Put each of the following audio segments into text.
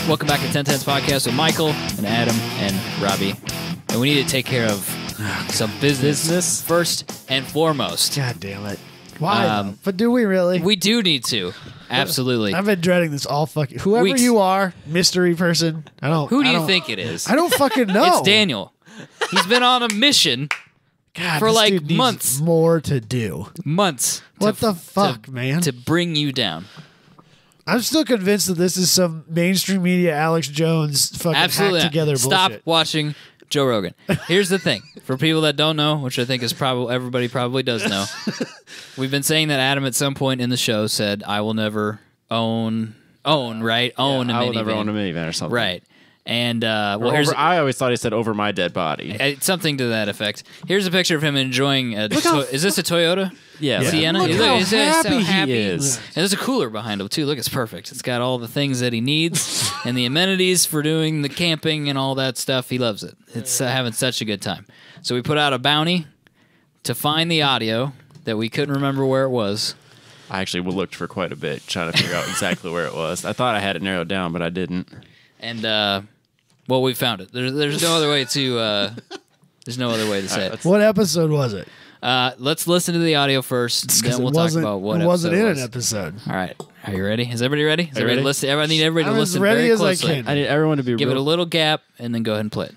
Welcome back to 1010's podcast with Michael and Adam and Robbie. And we need to take care of some business first and foremost. God damn it. Why? Though? But do we really? We do need to. Absolutely. I've been dreading this all fucking... Whoever weeks. You are, mystery person, Who do you think it is? I don't fucking know. It's Daniel. He's been on a mission for this like dude needs months. More to do. Months. What the fuck, man? To bring you down. I'm still convinced that this is some mainstream media Alex Jones fucking Absolutely hacked together Stop bullshit. watching Joe Rogan. Here's the thing. For people that don't know, which I think is probably everybody probably does know, we've been saying that Adam at some point in the show said, I will never own a minivan. I will never own a minivan or something. Right. And I always thought he said over my dead body. Something to that effect. Here's a picture of him enjoying a is this a Toyota? Yeah. Sienna? Look how happy so he is. And there's a cooler behind him too. Look, it's perfect. It's got all the things that he needs and the amenities for doing the camping and all that stuff. He loves it. It's having such a good time. So we put out a bounty to find the audio that we couldn't remember where it was. I actually looked for quite a bit trying to figure out exactly where it was. I thought I had it narrowed down, but I didn't. And well, we found it. There's no other way to. There's no other way to say it. What episode was it? Let's listen to the audio first. Then we'll talk about what it wasn't episode in was. an episode. All right. Are you ready? Is everybody ready? Is everybody ready? listen? I need everybody to listen as ready very as closely. I can. I need everyone to be Give it a little gap and then go ahead and play it.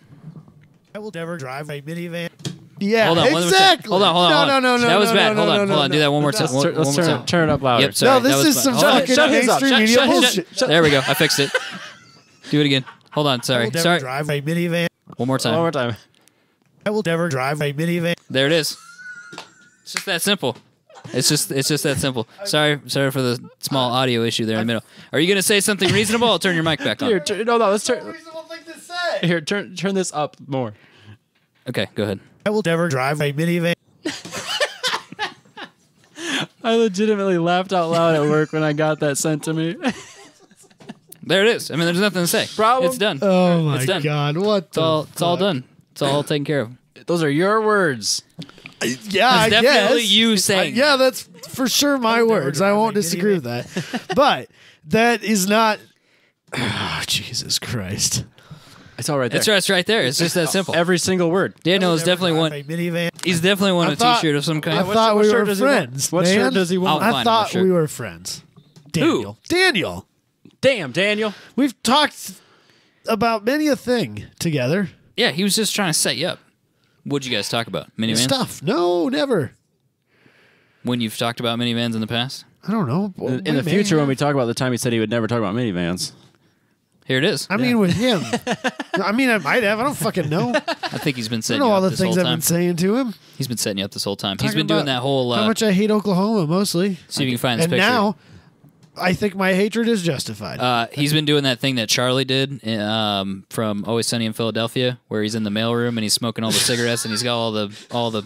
I will never drive a minivan. Yeah, Hold on. exactly. Hold on. No. That was bad. Hold on. Do that one more time. Let's turn it up louder. Yep, sorry. No, this is some fucking mainstream media bullshit. There we go. I fixed it. Do it again. Hold on. I Sorry. will never drive a minivan. One more time. One more time. I will never drive a minivan. There it is. It's just that simple. It's just that simple. Sorry for the small audio issue there in the middle. Are you going to say something reasonable? I'll turn your mic back on. Here, let's turn. Reasonable thing to say. Here, turn this up more. Okay, go ahead. I will never drive a minivan. I legitimately laughed out loud at work when I got that sent to me. There it is. I mean, there's nothing to say. Problem? It's done. Oh my It's done. god! What? It's all done. It's all taken care of. Those are your words. Yeah, I It's definitely guess. you saying. Yeah, that's for sure my words. I won't disagree with that. But that is not. Oh, Jesus Christ! It's all right there. It's right there. It's just that simple. Every single word. Daniel is definitely Drive one. a minivan. He's definitely won I a thought- T-shirt of some kind. I thought what we shirt were does he want? friends. What man. shirt does he want? I'll I find him a thought shirt. we were friends. Daniel. Daniel. Damn, Daniel. We've talked about many a thing together. Yeah, he was just trying to set you up. What'd you guys talk about? Minivans? Stuff. No, never. When you've talked about minivans in the past? I don't know. In the future, when we talk about the time he said he would never talk about minivans. Here it is. I mean, with him. I mean, I might have. I don't fucking know. I I think he's been don't setting know you all up the this whole things I've time. been saying to him. He's been setting you up this whole time. He's Talking been doing about that whole... how much I hate Oklahoma, mostly. see if you can find this And picture. now, I think my hatred is justified. He's been doing that thing that Charlie did from Always Sunny in Philadelphia, where he's in the mailroom and he's smoking all the cigarettes and he's got all the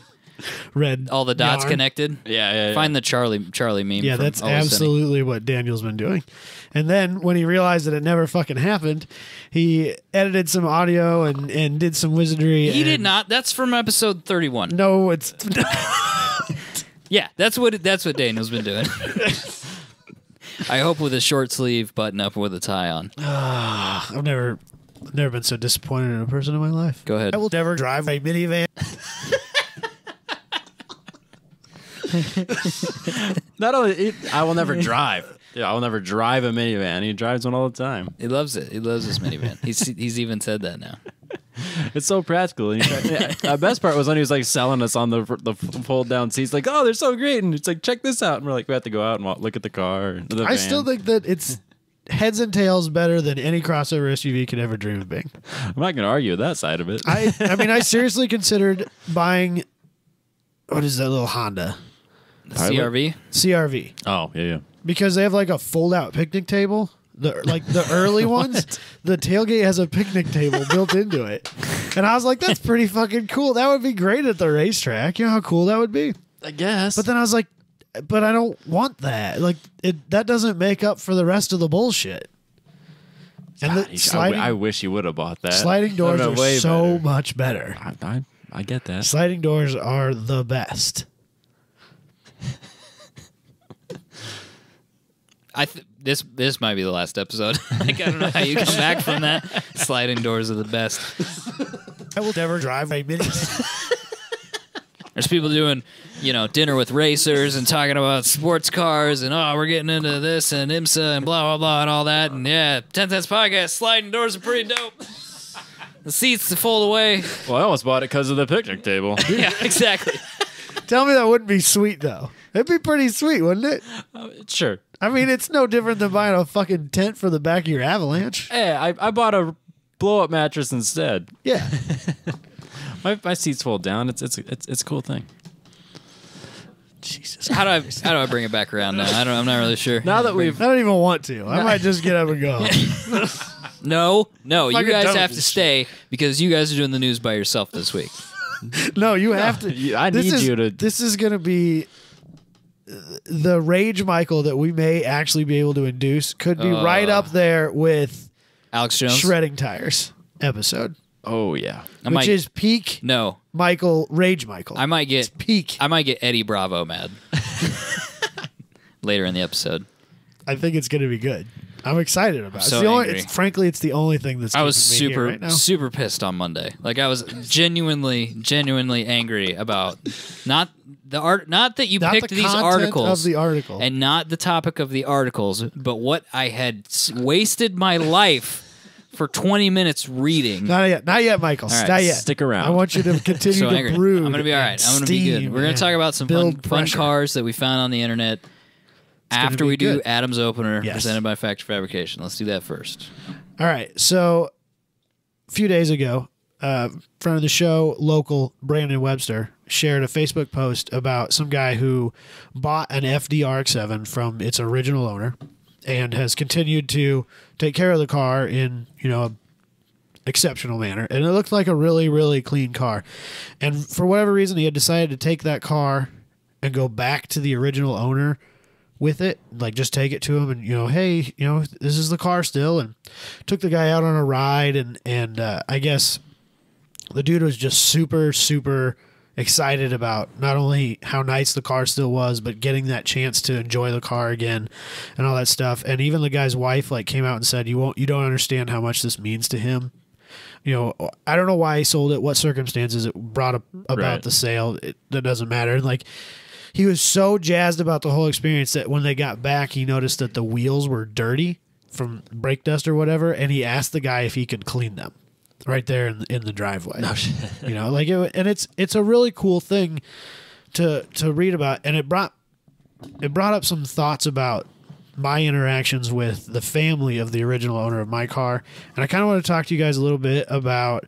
Red. dots yarn. connected. Yeah. Find the Charlie meme. Yeah, from that's Always Sunny. absolutely what Daniel's been doing. And then when he realized that it never fucking happened, he edited some audio and did some wizardry. He did and- not. That's from episode 31. No, it's Yeah, that's what Daniel's been doing. I hope with a short sleeve button up with a tie on. I've never been so disappointed in a person in my life. Go ahead. I will never drive a minivan. Not only, I will never drive. Yeah, I will never drive a minivan. He drives one all the time. He loves it. He loves this minivan. He's even said that now. It's so practical. And the best part was when he was like selling us on the fold down seats. Like, oh, they're so great, and it's like, check this out. And we're like, we have to go out and look at the car. And the I van. still think that it's heads and tails better than any crossover SUV could ever dream of being. I'm not going to argue with that side of it. I mean, I seriously considered buying, what is that little Honda? The Pilot? CRV. CRV. Oh, yeah. Because they have like a fold-out picnic table. The early ones, the tailgate has a picnic table built into it. And I was like, that's pretty fucking cool. That would be great at the racetrack. You know how cool that would be? I guess. But then I was like, but I don't want that. Like, that doesn't make up for the rest of the bullshit. And the I wish you would have bought that. sliding doors That are would've been way so better. much better. I get that. Sliding doors are the best. this might be the last episode. Like, I don't know how you come back from that. Sliding doors are the best. I will never drive a mini. There's people doing, dinner with racers and talking about sports cars and, we're getting into this and IMSA and blah, blah, blah and all that. And, 10 Cents Podcast, sliding doors are pretty dope. The seats to fold away. Well, I almost bought it because of the picnic table. Yeah, exactly. Tell me that wouldn't be sweet, though. It'd be pretty sweet, wouldn't it? Sure. I mean, it's no different than buying a fucking tent for the back of your Avalanche. Hey, I bought a blow-up mattress instead. Yeah. My seats fold down. It's a cool thing. Jesus. How do I bring it back around now? I'm not really sure. Now that I don't even want to. I might just get up and go. No, you Fucking guys done have with to this stay because you guys are doing the news by yourself this week. No, you have to. I need you to. This is going to be the Rage Michael that we may actually be able to induce. Could be right up there with Alex Jones. Shredding Tires episode. Oh yeah. Which is peak No, Michael, Rage Michael. I might get It's peak. I might get Eddie Bravo mad later in the episode. I think it's going to be good. I'm excited about it. So It's the only, angry. frankly, it's the only thing that's I was keeping me here right now. super pissed on Monday. Like, I was genuinely angry about not the art, not that you Not picked the these content articles of the article. and not the topic of the articles, but what I had wasted my life for 20 minutes reading. Not yet, Michael. All right, not yet. stick around. I want you to continue So to angry. brood. I'm gonna be all right. I'm gonna be good. We're gonna talk about some fun pressure. cars that we found on the internet gonna after be we do good. Adam's opener Yes. presented by Factory Fabrication. Let's do that first. All right. So a few days ago, friend of the show, local Brandon Webster, shared a Facebook post about some guy who bought an FDRX7 from its original owner and has continued to take care of the car in, a exceptional manner. And it looked like a really, really clean car. And for whatever reason, he had decided to take that car and go back to the original owner with it, like just take it to him and, hey, this is the car still, and took the guy out on a ride. And I guess the dude was just super, super excited about not only how nice the car still was, but getting that chance to enjoy the car again and all that stuff. And even the guy's wife came out and said, you don't understand how much this means to him. I don't know why he sold it, what circumstances it brought about Right. the sale. That doesn't matter. And he was so jazzed about the whole experience that when they got back, he noticed that the wheels were dirty from brake dust or whatever, and he asked the guy if he could clean them right there in the driveway. No shit. And it's a really cool thing to read about, and it brought up some thoughts about my interactions with the family of the original owner of my car, and I kind of want to talk to you guys a little bit about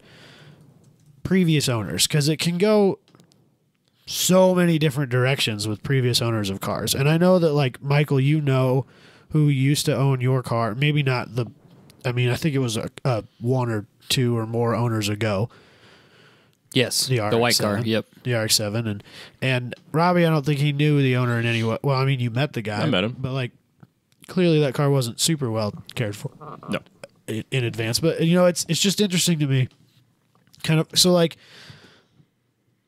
previous owners, because it can go so many different directions with previous owners of cars. And I know that Michael, who used to own your car, maybe not I think it was a one or two or more owners ago. Yes, The the white RX-7. car. Yep. The RX-7 and Robbie, I don't think he knew the owner in any way. Well, I mean, you met the guy. I met him. But clearly that car wasn't super well cared for. No. In advance. But it's just interesting to me. Kind of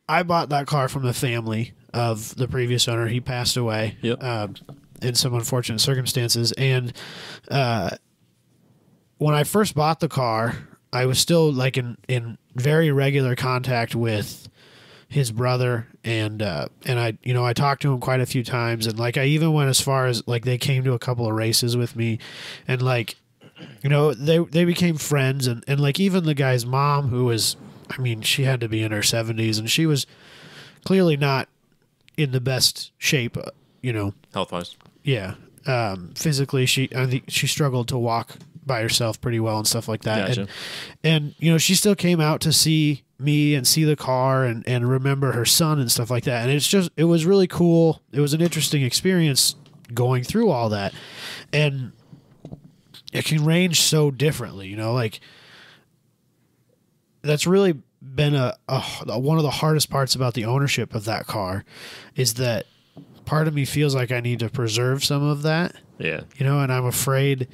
I bought that car from the family of the previous owner. He passed away in some unfortunate circumstances. And when I first bought the car, I was still in very regular contact with his brother, and I talked to him quite a few times, and I even went as far as they came to a couple of races with me, and they became friends, and even the guy's mom, who was, she had to be in her 70s, and she was clearly not in the best shape, Health-wise. yeah. Physically, I think she struggled to walk by herself pretty well and stuff like that. Gotcha. And she still came out to see me and see the car and remember her son and stuff like that. And it was really cool. It was an interesting experience going through all that. And it can range so differently, that's really been one of the hardest parts about the ownership of that car is that part of me feels like I need to preserve some of that. Yeah. And I'm afraid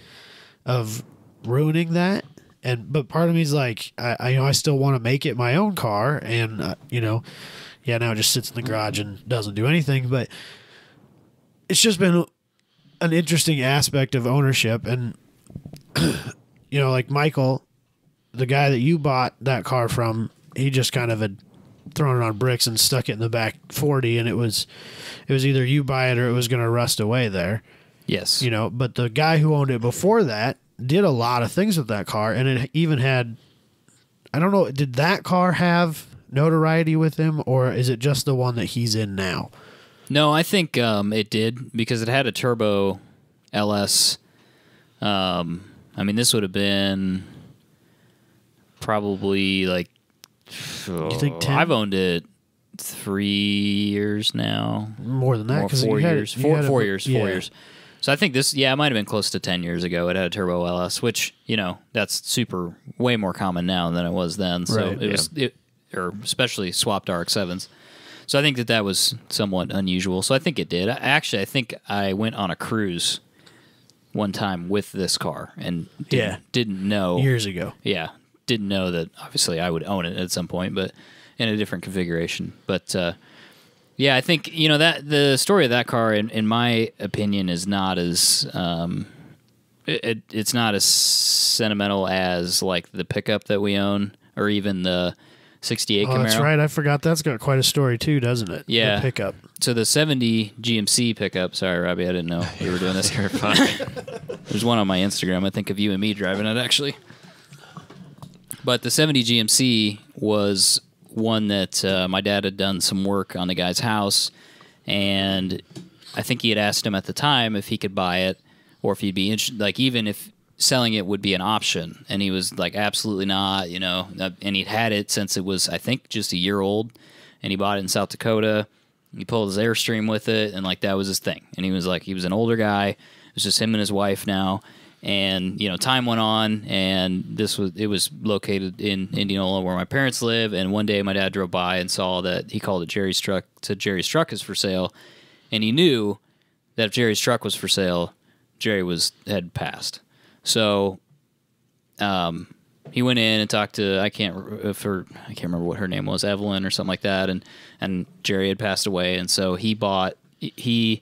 of ruining that. But part of me is I still want to make it my own car, and now it just sits in the garage and doesn't do anything. But it's just been an interesting aspect of ownership. And, like Michael, the guy that you bought that car from, he just kind of had thrown it on bricks and stuck it in the back 40, and it was either you buy it or it was going to rust away there. Yes. But the guy who owned it before that did a lot of things with that car, and it even had, I don't know, did that car have notoriety with him, or is it just the one that he's in now? No, I think it did, because it had a turbo LS. This would have been probably like, you think 10? I've owned it 3 years now. More than that, because 4 years. Four years. Yeah. 4 years. So I think this, it might have been close to 10 years ago. It had a turbo LS, which, that's way more common now than it was then. So right. it was, or especially swapped RX-7s. So I think that was somewhat unusual. So I think it did. I think I went on a cruise one time with this car and didn't know. Years ago. Yeah. Didn't know that obviously I would own it at some point, but in a different configuration. But I think that the story of that car, in my opinion, is not as it's not as sentimental as like the pickup that we own, or even the '68 Camaro. That's right. I forgot that's got quite a story too, doesn't it? Yeah, the pickup. So the '70 GMC pickup. Sorry, Robbie, I didn't know you were doing this. You're fine. There's one on my Instagram. I think of you and me driving it actually. But the '70 GMC was one that my dad had done some work on the guy's house, and I think he had asked him at the time if he could buy it, or if he'd be interested, like even if selling it would be an option, and he was like, absolutely not, and he'd had it since it was, I think, just a year old, and he bought it in South Dakota. He pulled his Airstream with it, and like that was his thing, and he was an older guy. It was just him and his wife now. And time went on, and it was located in Indianola where my parents live. And one day my dad drove by and saw that he called it Jerry's truck. Said Jerry's truck is for sale, and he knew that if Jerry's truck was for sale, Jerry had passed. So, he went in and talked to I can't remember what her name was, Evelyn or something like that, and Jerry had passed away, and so he bought the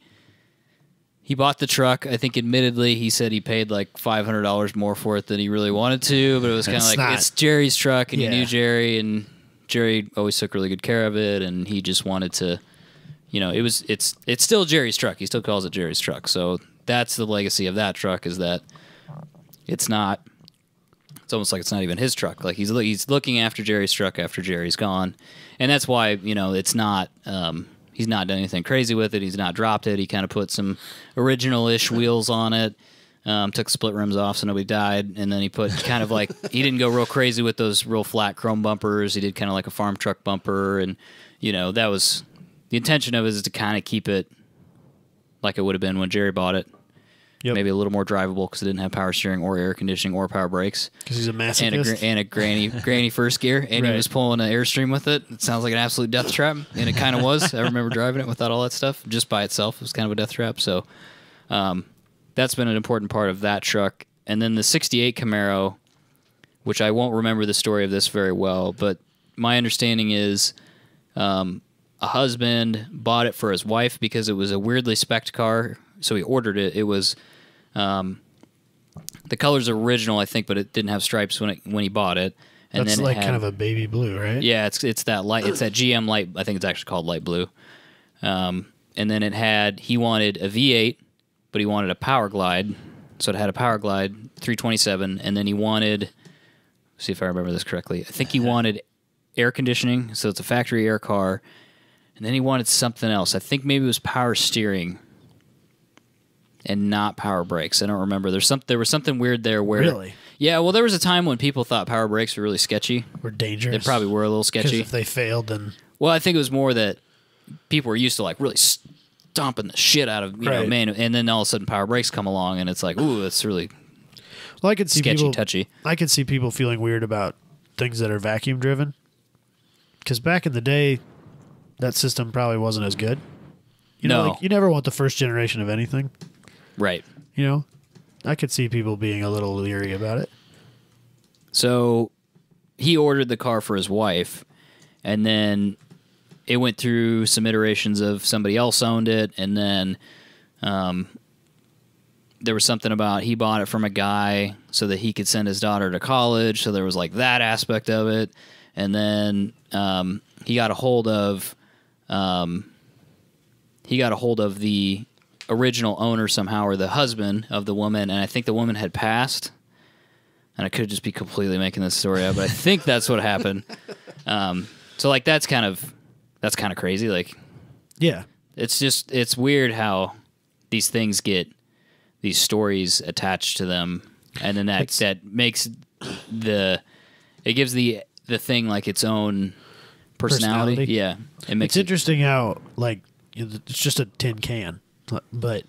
truck. I think, admittedly, he said he paid like $500 more for it than he really wanted to, but it was kind of like, it's Jerry's truck, and he knew Jerry, and Jerry always took really good care of it, and he just wanted to, it's still Jerry's truck. He still calls it Jerry's truck. So that's the legacy of that truck, is that it's almost like it's not even his truck. Like he's looking after Jerry's truck after Jerry's gone, and that's why it's not. He's not done anything crazy with it. He's not dropped it. He kind of put some original-ish wheels on it, took split rims off so nobody died, and then he put kind of like, he didn't go real crazy with those real flat chrome bumpers. He did kind of like a farm truck bumper, and, that was, the intention of it is to kind of keep it like it would have been when Jerry bought it. Yep. Maybe a little more drivable because it didn't have power steering or air conditioning or power brakes. Because he's a masochist. And a granny first gear. And he was pulling an Airstream with it. It sounds like an absolute death trap. And it kind of was. I remember driving it without all that stuff. Just by itself, it was kind of a death trap. So that's been an important part of that truck. And then the '68 Camaro, which I won't remember the story of this very well, but my understanding is a husband bought it for his wife because it was a weirdly spec'd car. So he ordered it. It was the color's original, I think, but it didn't have stripes when he bought it. And that's then like kind of a baby blue, right? Yeah, it's that light. It's that GM light. I think it's actually called light blue. And then he wanted a V8, but he wanted a Power Glide. So it had a Power Glide 327, and then he wanted. See if I remember this correctly. I think he wanted air conditioning, so it's a factory air car, and then he wanted something else. I think maybe it was power steering. And not power brakes. I don't remember. There was something weird there where... Really? Yeah, well, there was a time when people thought power brakes were really sketchy. Were dangerous. They probably were a little sketchy. Because if they failed, then... Well, I think it was more that people were used to like really stomping the shit out of, man, and then all of a sudden power brakes come along and it's like, ooh, it's really I could see sketchy, touchy. I could see people feeling weird about things that are vacuum driven. Because back in the day, that system probably wasn't as good. You never want the first generation of anything. Right. I could see people being a little leery about it. So he ordered the car for his wife, and then it went through some iterations of somebody else owned it, and then there was something about he bought it from a guy so that he could send his daughter to college. So there was like that aspect of it. And then he got a hold of the original owner somehow, or the husband of the woman, and I think the woman had passed. And I could just be completely making this story up, but I think that's what happened. So like that's kind of crazy. Like, Yeah. it's weird how these things get these stories attached to them, and then that makes it gives the thing like its own personality. Yeah, it makes It's interesting how like it's just a tin can, but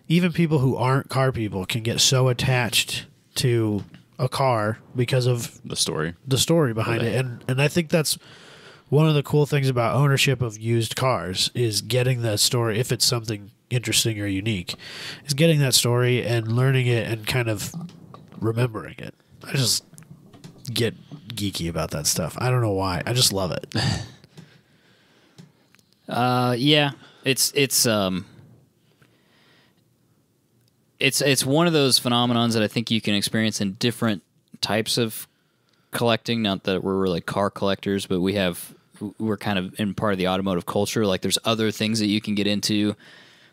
even people who aren't car people can get so attached to a car because of The story. behind it, and I think that's one of the cool things about ownership of used cars is getting that story, if it's something interesting or unique, is getting that story and learning it and kind of remembering it. I just get geeky about that stuff. I don't know why. I just love it. yeah, it's one of those phenomenons that I think you can experience in different types of collecting. Not that we're really car collectors, but we're kind of in part of the automotive culture. Like there's other things that you can get into.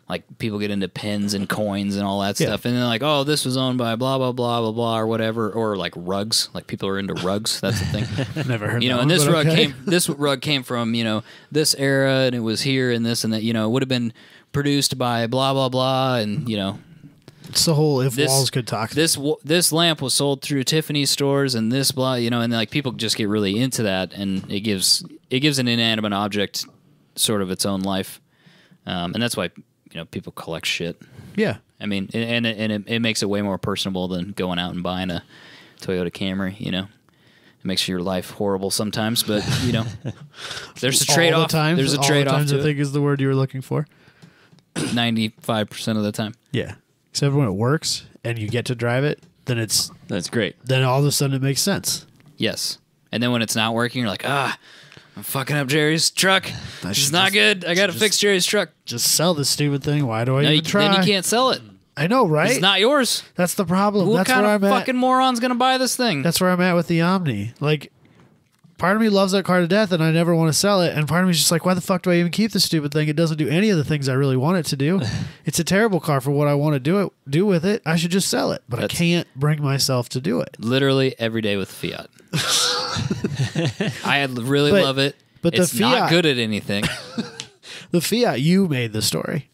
Like people get into pins and coins and all that stuff, and they're like, "Oh, this was owned by blah blah blah blah blah" or whatever, or like rugs. Like people are into rugs. That's the thing. Never heard. And this rug came from this era, and it was here and this and that. It would have been produced by blah blah blah, and it's the whole if walls could talk. This lamp was sold through Tiffany's stores, and this blah, and like people just get really into that, and it gives an inanimate object sort of its own life, and that's why people collect shit. Yeah, I mean, and it makes it way more personable than going out and buying a Toyota Camry. It makes your life horrible sometimes, but there's a trade off. There's a trade off. I think is the word you were looking for. 95% of the time. Yeah, except when it works and you get to drive it, then That's great. Then all of a sudden it makes sense. Yes, and then when it's not working, you're like, I'm fucking up Jerry's truck. This is not good. I got to fix Jerry's truck. Just sell this stupid thing. Why do I even try? Then you can't sell it. I know, right? It's not yours. That's the problem. Who That's kind where of I'm fucking moron's gonna buy this thing? That's where I'm at with the Omni. Like, part of me loves that car to death, and I never want to sell it. And part of me is just like, why the fuck do I even keep this stupid thing? It doesn't do any of the things I really want it to do. It's a terrible car for what I want to do with it. I should just sell it, but I can't bring myself to do it. Literally every day with Fiat. I really love it. But it's the Fiat, not good at anything. The Fiat, you made the story.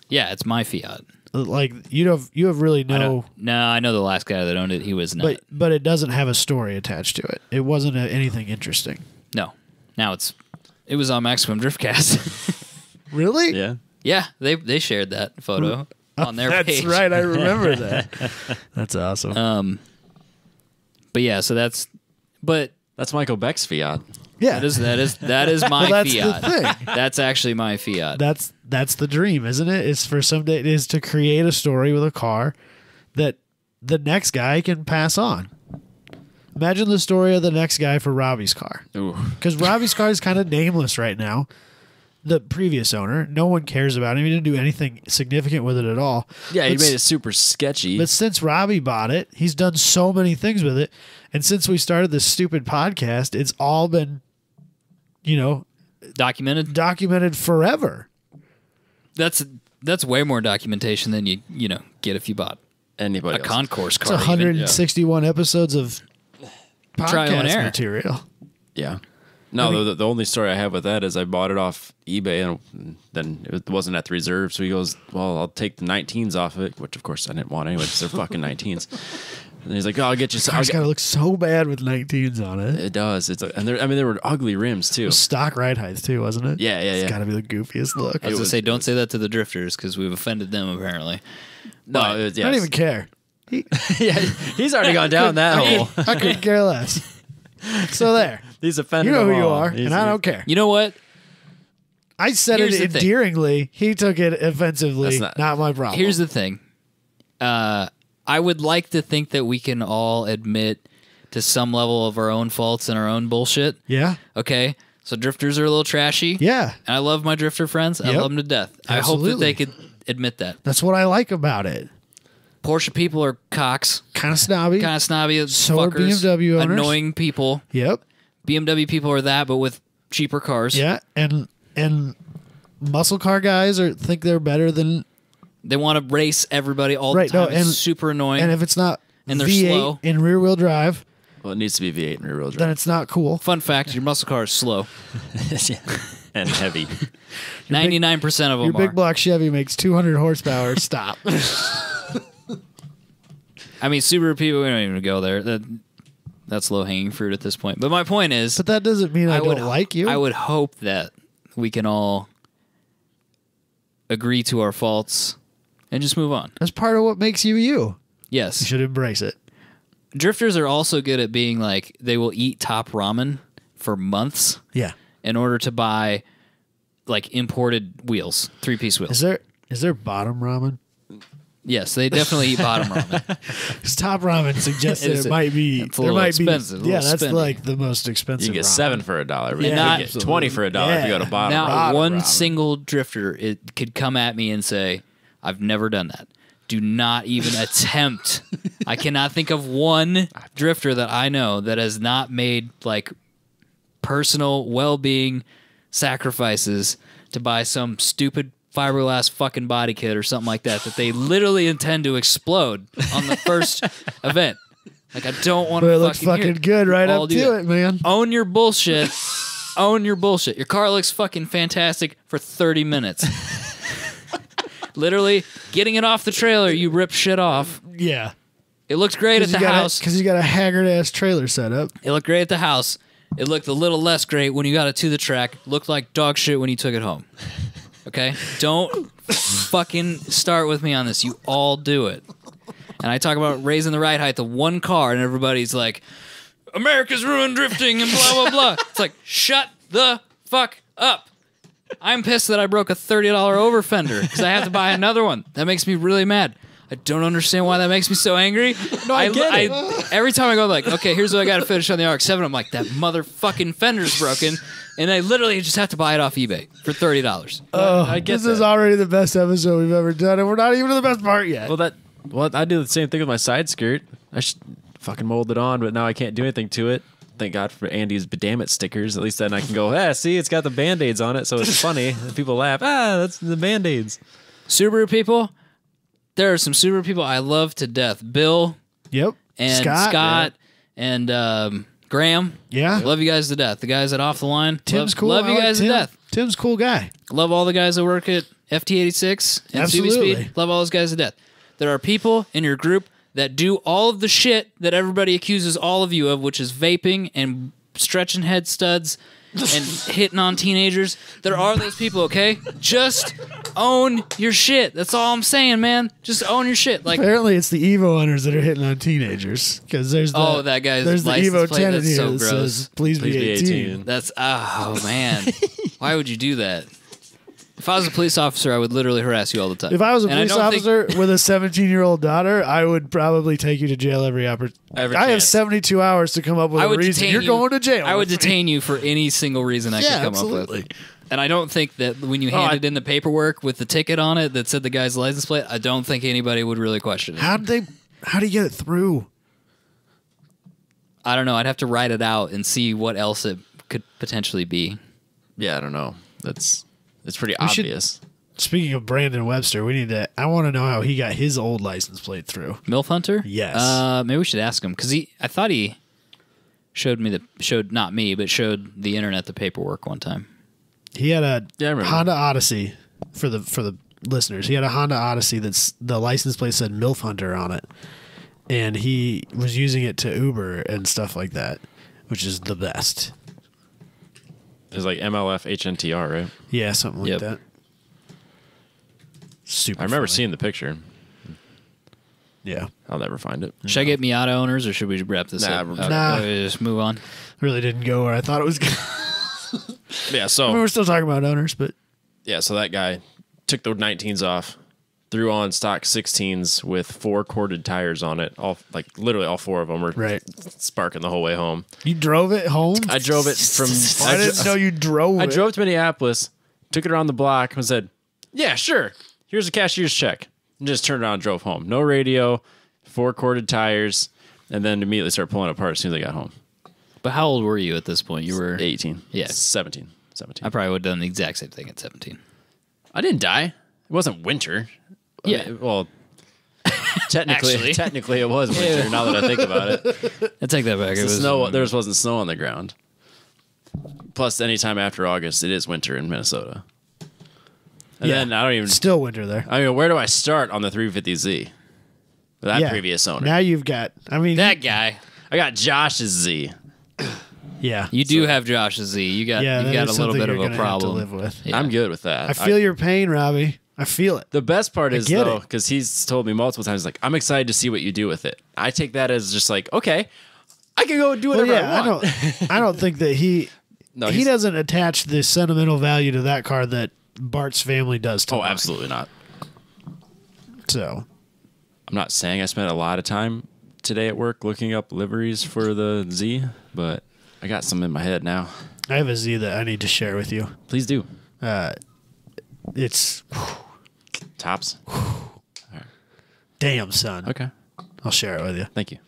Yeah, it's my Fiat. Like you have really no. I know the last guy that owned it. He was not. But it doesn't have a story attached to it. It wasn't anything interesting. No. Now it was on Maximum Driftcast. Really? Yeah. Yeah, they shared that photo on their page. That's right. I remember that. That's awesome. But yeah, so that's Michael Beck's Fiat. Yeah, that is my that's Fiat. The thing. That's actually my Fiat. That's the dream, isn't it? It's for someday. It is to create a story with a car that the next guy can pass on. Imagine the story of the next guy for Robbie's car, because Robbie's car is kind of nameless right now. The previous owner, no one cares about him. He didn't do anything significant with it at all. Yeah, he made it super sketchy. But since Robbie bought it, he's done so many things with it. And since we started this stupid podcast, it's all been, documented forever. That's way more documentation than you get if you bought anybody a concourse car. It's 161 episodes of trial and podcast error material. Yeah. No, the only story I have with that is I bought it off eBay, and then it wasn't at the reserve. So he goes, "Well, I'll take the 19s off of it," which of course I didn't want anyway because they're fucking 19s. And he's like, "Oh, I'll get you." It's gotta look so bad with 19s on it. It does. There were ugly rims too. Stock ride heights too, wasn't it? Yeah. It's gotta be the goofiest look. I was gonna say, don't say that to the drifters because we've offended them apparently. No, I don't even care. He's already gone down that hole. I couldn't care less. So there. He's offended. You know who them you all. are, and I don't care. You know what? I said Here's it the thing. endearingly. He took it offensively. Not my problem. Here's the thing. I would like to think that we can all admit to some level of our own faults and our own bullshit. Yeah. Okay. So drifters are a little trashy. Yeah. And I love my drifter friends. I love them to death. Absolutely. I hope that they could admit that. That's what I like about it. Porsche people are cocks. Kind of snobby. So are fuckers. BMW owners. Annoying people. Yep. BMW people are that, but with cheaper cars. Yeah, and muscle car guys think they're better than. They want to race everybody all the time. It's super annoying. And if it's not and they're V8 slow in rear wheel drive, Well, it needs to be V8 and rear wheel then drive. it's not cool. Fun fact: your muscle car is slow. And heavy. 99% of them Your big are. block Chevy makes 200 horsepower. Stop. I mean, Subaru people, we don't even go there. That's low hanging fruit at this point. But my point is, But that doesn't mean I don't like you. I would hope that we can all agree to our faults and just move on. That's part of what makes you you. You Yes. should embrace it. Drifters are also good at being like, they will eat top ramen for months Yeah. in order to buy like imported wheels, 3-piece wheels. Is there bottom ramen? Yes, they definitely eat bottom ramen. Because top ramen suggests that It's it might be. it's a little expensive, a Yeah, little that's spendy. like the most expensive. You get ramen. 7 for $1, but Yeah, you not- get 20 for $1 if you go to bottom. Now, ramen. Bottom one ramen. single drifter it could come at me and say, I've never done that. Do not even attempt. I cannot think of one drifter that I know that has not made like personal well-being sacrifices to buy some stupid fiberglass fucking body kit or something like that they literally intend to explode on the first event. Like, I don't want But to it looks fucking good right I'll up do to that. it, man. Own your bullshit. Own your bullshit. Your car looks fucking fantastic for 30 minutes. Literally, getting it off the trailer, you rip shit off. Yeah. It looked great at the house. Because you got a haggard ass trailer set up. It looked great at the house. It looked a little less great when you got it to the track. Looked like dog shit when you took it home. Okay? Don't fucking start with me on this. You all do it. And I talk about raising the ride height to one car, and everybody's like, America's ruined drifting and blah, blah, blah. It's like, shut the fuck up. I'm pissed that I broke a $30 over fender because I have to buy another one. That makes me really mad. I don't understand why that makes me so angry. No, I get it. Every time I go like, okay, here's what I got to finish on the RX-7, I'm like, that motherfucking fender's broken, and I literally just have to buy it off eBay for $30. I get This is that. already the best episode we've ever done, and we're not even to the best part yet. Well, I do the same thing with my side skirt. I should fucking mold it on, but now I can't do anything to it. Thank God for Andy's "damn stickers. At least then I can go, see, it's got the Band-Aids on it, so it's funny. And people laugh, that's the Band-Aids. Subaru people, there are some Subaru people I love to death. Bill Yep. and Scott and Graham. Yeah. Love you guys to death. The guys at Off the Line. Tim's cool. Love I you like guys Tim. to death. Tim's a cool guy. Love all the guys that work at FT86 and Subi Absolutely. Speed. Love all those guys to death. There are people in your group that do all of the shit that everybody accuses all of you of, which is vaping and stretching head studs and hitting on teenagers. There are those people, okay? Just own your shit. That's all I'm saying, man. Just own your shit. Like, Apparently, it's the Evo owners that are hitting on teenagers. Because there's the, that guy's there's the license Evo plate. 10 in That's here so that gross. says, please be 18. that's, oh, man. Why would you do that? If I was a police officer, I would literally harass you all the time. If I was a And I police don't think- officer with a 17-year-old daughter, I would probably take you to jail every opportunity. Every I have chance. 72 hours to come up with I a would reason. detain You're you. going to jail. I would with me. detain you for any single reason I could Yeah, come absolutely. up with. And I don't think that when you handed in the paperwork with the ticket on it that said the guy's license plate, I don't think anybody would really question it. How do you get it through? I don't know. I'd have to write it out and see what else it could potentially be. Yeah, I don't know. It's pretty should- obvious. Speaking of Brandon Webster, I want to know how he got his old license plate through. MILF Hunter? Yes. Maybe we should ask him because I thought he showed not me, but showed the internet the paperwork one time. He had a Yeah, I remember. Honda Odyssey for the listeners. He had a Honda Odyssey that's the license plate said MILF Hunter on it, and he was using it to Uber and stuff like that, which is the best. It's like MLF HNTR, right? Yeah, something like Yep. that. Super. I remember funny. seeing the picture. Yeah, I'll never find it. Should I get Miata owners or should we wrap this Nah, up? we're- Okay, Nah. just move on. really didn't go where I thought it was. Yeah, I mean, so we're still talking about owners, but so that guy took the 19s off, threw on stock 16s with 4 corded tires on it. Literally all 4 of them were right. sparking the whole way home. You drove it home. I drove it from. I didn't know you drove. I it. drove to Minneapolis, took it around the block, and said, "Yeah, sure. Here's a cashier's check. and just turned around and drove home. No radio, 4 corded tires, and then immediately started pulling apart as soon as I got home. But how old were you at this point? You were 18. Yeah. 17. I probably would have done the exact same thing at 17. I didn't die. It wasn't winter. Yeah. I mean, well, technically it was winter. Now that I think about it, I take that back. It was snow. There wasn't snow on the ground. Plus, anytime after August, it is winter in Minnesota. And then I don't even. Still winter there. I mean, where do I start on the 350Z? That previous owner. Now you've got. I mean, that guy. I got Josh's Z. Yeah, you do have Josh's Z. You got a little bit of a problem. Have to live with. Yeah. I'm good with that. I feel your pain, Robbie. I feel it. The best part is though, it. because he's told me multiple times, like, I'm excited to see what you do with it. I take that as just like, okay, I can go do whatever I want. I don't think that he No, he doesn't attach the sentimental value to that car that Bart's family does to mine. Absolutely not. So I'm not saying I spent a lot of time today at work looking up liveries for the Z, but I got some in my head now. I have a Z that I need to share with you. Please do. It's Tops. damn, son. Okay. I'll share it with you. Thank you.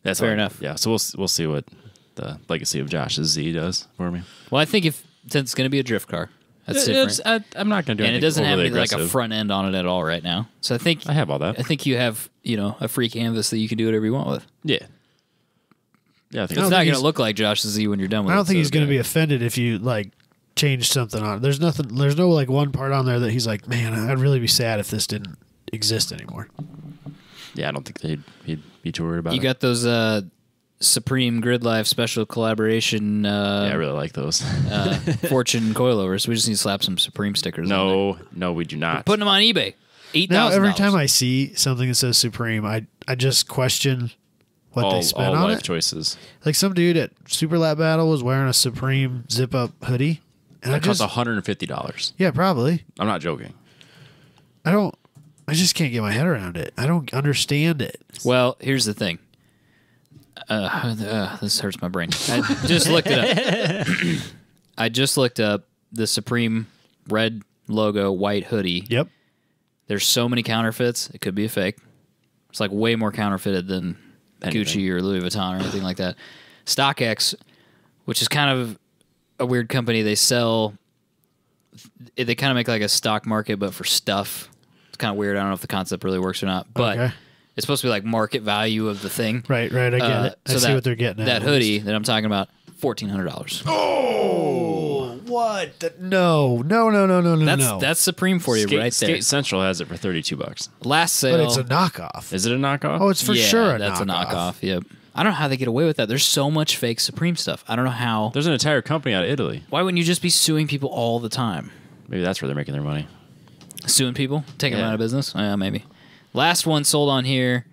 That's Fair enough. Yeah, so we'll see what the legacy of Josh's Z does for me. Well, I think since it's going to be a drift car, that's different. I'm not going to do anything and it doesn't have overly any, like a aggressive. front end on it at all right now. So I think I have all that. I think you have a free canvas that you can do whatever you want with. Yeah. Yeah, I think It's don't not think going to look like Josh's Z when you're done with it. I don't think so he's going to yeah. be offended if you like change something on it. There's no like one part on there that he's like, man, I'd really be sad if this didn't exist anymore. Yeah, I don't think he'd be too worried about You it. got those Supreme Grid Life special collaboration Yeah, I really like those. Fortune coilovers. We just need to slap some Supreme stickers on there. No, we do not. Putting them on eBay. $8,000. Now every time I see something that says Supreme, I just question what they spent all on life it. choices. Like some dude at Super Lap Battle was wearing a Supreme zip up hoodie. And That costs $150. Yeah, probably. I'm not joking. I just can't get my head around it. I don't understand it. Well, here's the thing. This hurts my brain. I just looked it up. I just looked up the Supreme red logo white hoodie. Yep. There's so many counterfeits. It could be a fake. It's like way more counterfeited than Gucci or Louis Vuitton or anything like that. StockX, which is kind of a weird company, they kind of make like a stock market, but for stuff. It's kind of weird. I don't know if the concept really works or not, but Okay. it's supposed to be like market value of the thing. Right. I get it. I see what they're getting at. That hoodie that I'm talking about, $1,400. Oh, what? No. That's Supreme for you right there. Skate Central has it for $32. Last sale. But it's a knockoff. Is it a knockoff? Oh, it's for sure that's a knockoff. Yep. I don't know how they get away with that. There's so much fake Supreme stuff. I don't know how. There's an entire company out of Italy. Why wouldn't you just be suing people all the time? Maybe that's where they're making their money. Suing people? Taking them Yeah. out of business? Maybe. Last one sold on here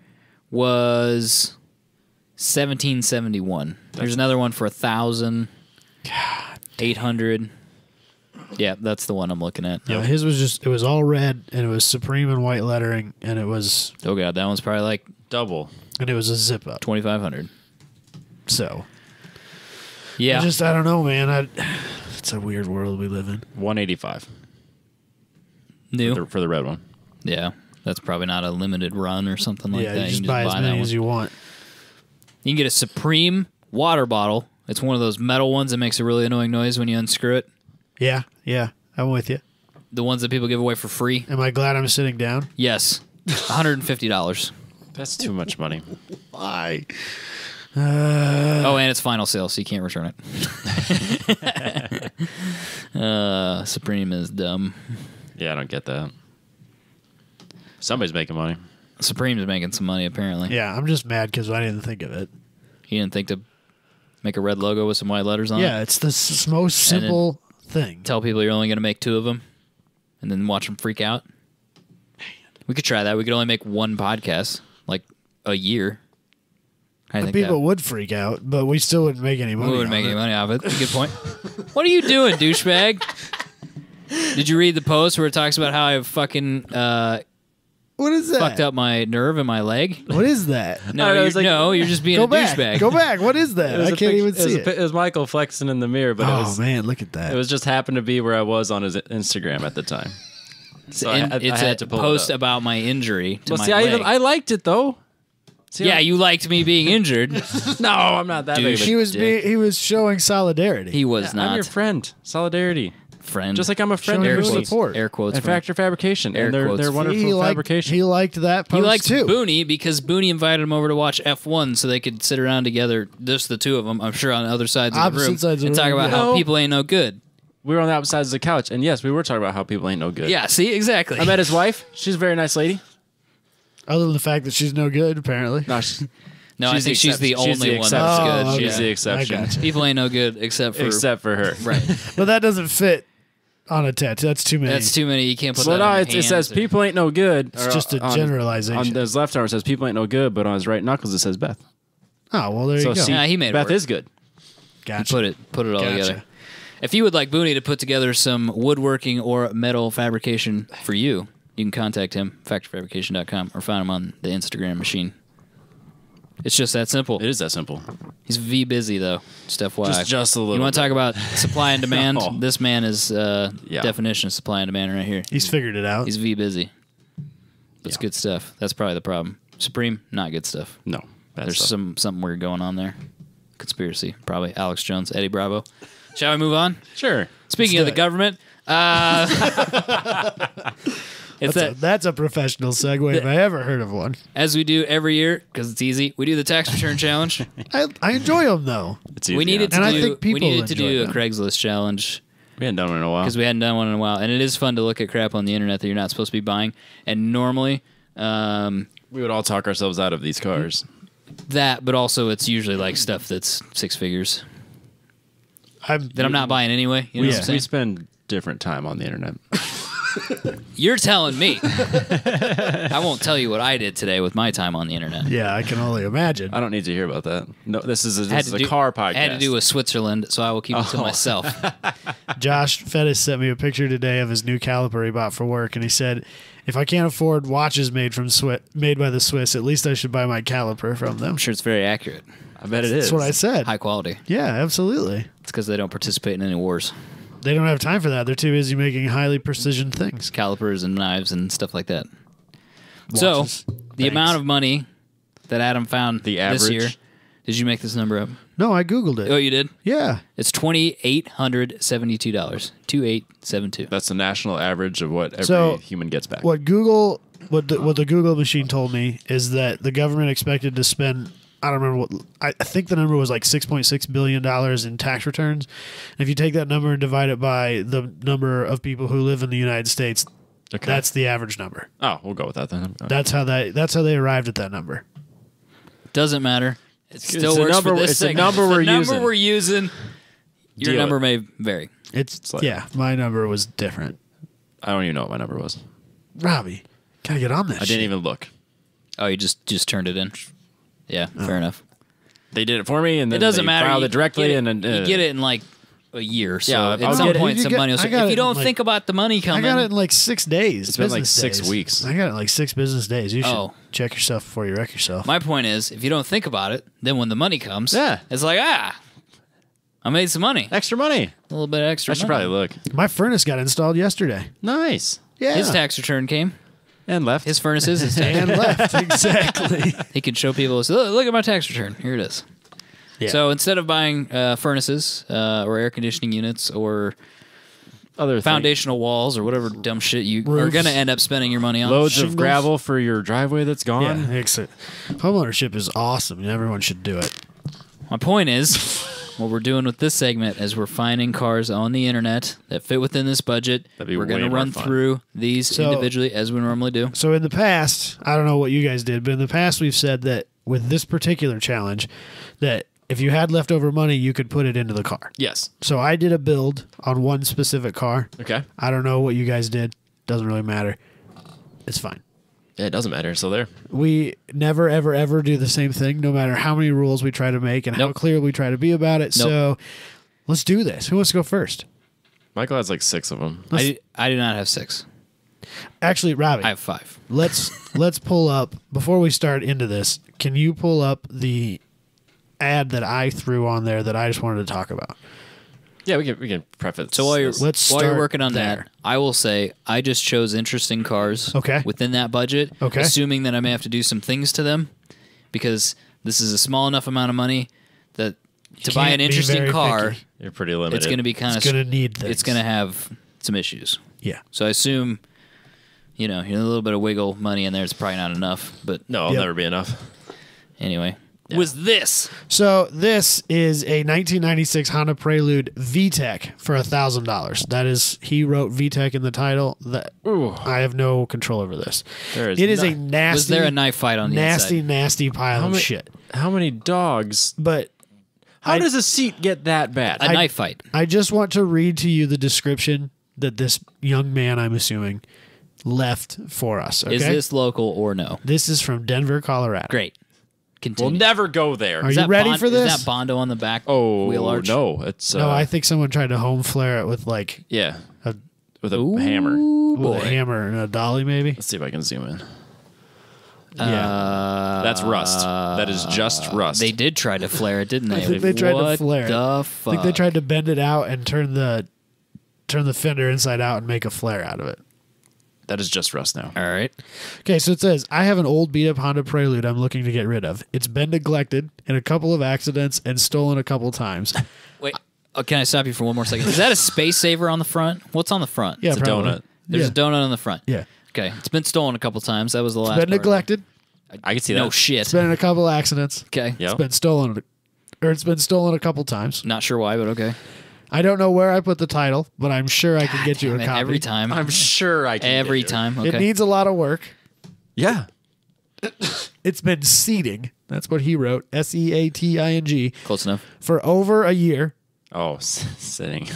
was 1771. There's another one for 1,800. Yeah, that's the one I'm looking at. No, his was it was all red and it was Supreme in white lettering and it was Oh god, that one's probably like Double. a zip up. 2,500. So Yeah. I don't know, man. It's a weird world we live in. $185 New. for the red one. Yeah. That's probably not a limited run or something like Yeah, that. you just can buy as that many one. as you want. You can get a Supreme water bottle. It's one of those metal ones that makes a really annoying noise when you unscrew it. Yeah, I'm with you. The ones that people give away for free. Am I glad I'm sitting down? Yes. $150. That's too much money. Why? Oh, and it's final sale, so you can't return it. Supreme is dumb. Yeah, I don't get that. Somebody's making money. Supreme's making some money, apparently. Yeah, I'm just mad because I didn't think of it. You didn't think to make a red logo with some white letters on it? Yeah, it's the most simple thing. Tell people you're only going to make 2 of them, and then watch them freak out. We could try that. We could only make 1 podcast, like a year. I think People would freak out, but we still wouldn't make any money. we wouldn't make on any it. money off it. Good point. What are you doing, douchebag? Did you read the post where it talks about how I fucking What is that? fucked up my nerve in my leg? What is that? No, you're just being Go a back. douchebag. Go back. What is that? I can't even see it. It was Michael flexing in the mirror, but Oh man, look at that. it was just happened to be where I was on his Instagram at the time. So It's I a had to pull post it up. about my injury to Well, my see, leg. I liked it though. See, yeah, you liked me being injured. No, I'm not that big of a dick. He was showing solidarity. He was I'm your not. friend. Solidarity. Friend. Just like I'm a friend Showing of your Booney. support. Air quotes. And friend. Factor Fabrication. Air And they're quotes. wonderful fabrication. He liked that post He liked too. Booney because Booney invited him over to watch F1 so they could sit around together, just the two of them, I'm sure on other sides of the Opposite room, sides of and the talk room, about yeah. how No. people ain't no good. We were on the opposite sides of the couch. And yes, we were talking about how people ain't no good. Yeah, see? Exactly. I met his wife. She's a very nice lady. Other than the fact that she's no good, apparently. No, no, I think she's the only one exception. that's good. Oh, She's okay. the exception. I gotcha. People ain't no good except for her. right. But that doesn't fit on a tattoo. That's too many. That's too many. You can't put So that no, on it hands says or- people ain't no good. It's just a generalization. On his left arm it says people ain't no good, but on his right knuckles it says Beth. Oh, well, there you go. see, Yeah, he made it Beth work. is good. Gotcha. Put it all Gotcha. together. If you would like Booney to put together some woodworking or metal fabrication for you, you can contact him, factorfabrication.com, or find him on the Instagram machine. It's just that simple. It is that simple. He's V busy though. Just FYI. Just a little. You want to bit. talk about supply and demand? No. This man is definition of supply and demand right here. He's figured it out. He's V busy. It's Yeah. good stuff. That's probably the problem. Supreme, not good stuff. No. Bad There's stuff. something weird going on there. Conspiracy, probably. Alex Jones, Eddie Bravo. Shall we move on? Sure. Speaking of the government, it's That's a professional segue if I ever heard of one. as we do every year because it's easy. We do the tax return challenge. I enjoy them though. It's easy We needed to And I do. think We people needed to do enjoy a them. Craigslist challenge We hadn't done one in a while. because we hadn't done one in a while, and it is fun to look at crap on the internet that you're not supposed to be buying. And normally, We would all talk ourselves out of these cars. that, but also it's usually like stuff that's six figures that I'm not buying anyway. You know what I'm We saying? spend different time on the internet. You're telling me. I won't tell you what I did today with my time on the internet. Yeah, I can only imagine. I don't need to hear about that. No, this is Had a car podcast. I had to do with Switzerland, so I will keep it to myself. Josh Fettis sent me a picture today of his new caliper he bought for work, and he said, "If I can't afford watches made by the Swiss, at least I should buy my caliper from them." I'm sure it's very accurate, I bet it is. That's what I said. high quality. Yeah, absolutely. It's because they don't participate in any wars, They don't have time for that. They're too busy making highly precision things. calipers and knives and stuff like that. So, Watches. the Thanks. amount of money that Adam found The this average? year. Did you make this number up? No, I Googled it. Oh, you did? Yeah. It's $2,872. 2872. That's the national average of what every So, human gets back. What the Google machine told me is that the government expected to spend, I don't remember what, I think the number was like $6.6 billion in tax returns. And if you take that number and divide it by the number of people who live in the United States, Okay. that's the average number. Oh, we'll go with that then. That's how they arrived at that number. Doesn't matter. It still It's a works number- for this it's a segment. number It's the we're number using. we're using. Your Deal number it. may vary. It's like- yeah, my number was different. I don't even know what my number was. Robbie, gotta get on this. I didn't even look. Oh, you just turned it in. Yeah, fair enough. They did it for me, and It then doesn't they matter. filed You it directly, get and then you get it in like a year. So Yeah, at I'll some get it. point, You some get- money will. I got If you it don't in, like- think about the money I coming, got it in like 6 days. It's been like business 6 days. weeks. I got it in like 6 business days. You should Oh. check yourself before you wreck yourself. my point is, if you don't think about it, then when the money comes, Yeah. it's like I made some money, extra money. a little bit extra. I should money. probably look. My furnace got installed yesterday. Nice. Yeah. His tax return came. And left. His furnace is his tax. and left. Exactly. He can show people. So look at my tax return. Here it is. Yeah. So instead of buying furnaces or air conditioning units or Other thing. foundational walls or whatever dumb shit you are Roofs. going to end up spending your money on, Loads Shingles. of gravel for your driveway that's gone. Yeah, homeownership is awesome, and everyone should do it. my point is, what we're doing with this segment is we're finding cars on the internet that fit within this budget. That'd be We're going way to more run fun. through these So- individually as we normally do. So in the past, I don't know what you guys did, but in the past we've said that with this particular challenge, that if you had leftover money, you could put it into the car. Yes. So I did a build on one specific car. Okay. I don't know what you guys did. Doesn't really matter. It's fine. Yeah, it doesn't matter. So there. We never, ever, ever do the same thing, no matter how many rules we try to make and how Nope. clear we try to be about it. Nope. So let's do this. Who wants to go first? Michael has like 6 of them. I do not have 6. Actually, Robbie, I have 5. let's pull up before we start into this. Can you pull up the ad that I threw on there that I just wanted to talk about? Yeah, we can preface. So while you're Let's while you're start working on there. that, I will say I just chose interesting cars. Okay. Within that budget. Okay. Assuming that I may have to do some things to them, because this is a small enough amount of money that to buy can't an be interesting very car, picky. You're pretty limited. it's going to be kind It's of going to need things. it's going to have some issues. Yeah. So I assume, a little bit of wiggle money in there is probably not enough. But No, it'll Yep. never be enough. anyway, was this? So this is a 1996 Honda Prelude VTEC for $1,000. That is, he wrote VTEC in the title. That Ooh. I have no control over this. There is It is a not- nasty, Was there a knife fight on the nasty, inside? nasty pile of many- shit. How many dogs? But How does a seat get that bad? A knife fight. I just want to read to you the description that this young man, I'm assuming, left for us. Okay? Is this local or no? This is from Denver, Colorado. Great. We'll Continue. never go there. Are Is you that ready for this? Is that Bondo on the back Oh wheel arch? no, it's No, I think someone tried to home flare it with like yeah, a, with a hammer. with a hammer and a dolly, maybe. Let's see if I can zoom in. Yeah. That's rust. That is just rust. They did try to flare it, didn't they? I think they tried to What flare it. the I fuck? think they tried to bend it out and turn the fender inside out and make a flare out of it. That is just rust now. All right. Okay, so it says, I have an old beat up Honda Prelude I'm looking to get rid of. It's been neglected in a couple of accidents and stolen a couple times. Wait. Oh, can I stop you for one more second? Is that a space saver on the front? What's on the front? Yeah, It's a probably. donut. There's yeah. a donut on the front. Yeah. Okay. It's been stolen a couple times. That was the last. Been part of it. neglected. I can see No that. shit. It's been in a couple of accidents. Okay. Yep. It's been stolen, or it's been stolen a couple times. Not sure why, but okay. I don't know where I put the title, but I'm sure I can get you a Damn it, copy. every time. I'm sure I can. Every get you. time. It Okay. needs a lot of work. Yeah. It's been seating. That's what he wrote. SEATING Close enough. for over a year. Oh, sitting.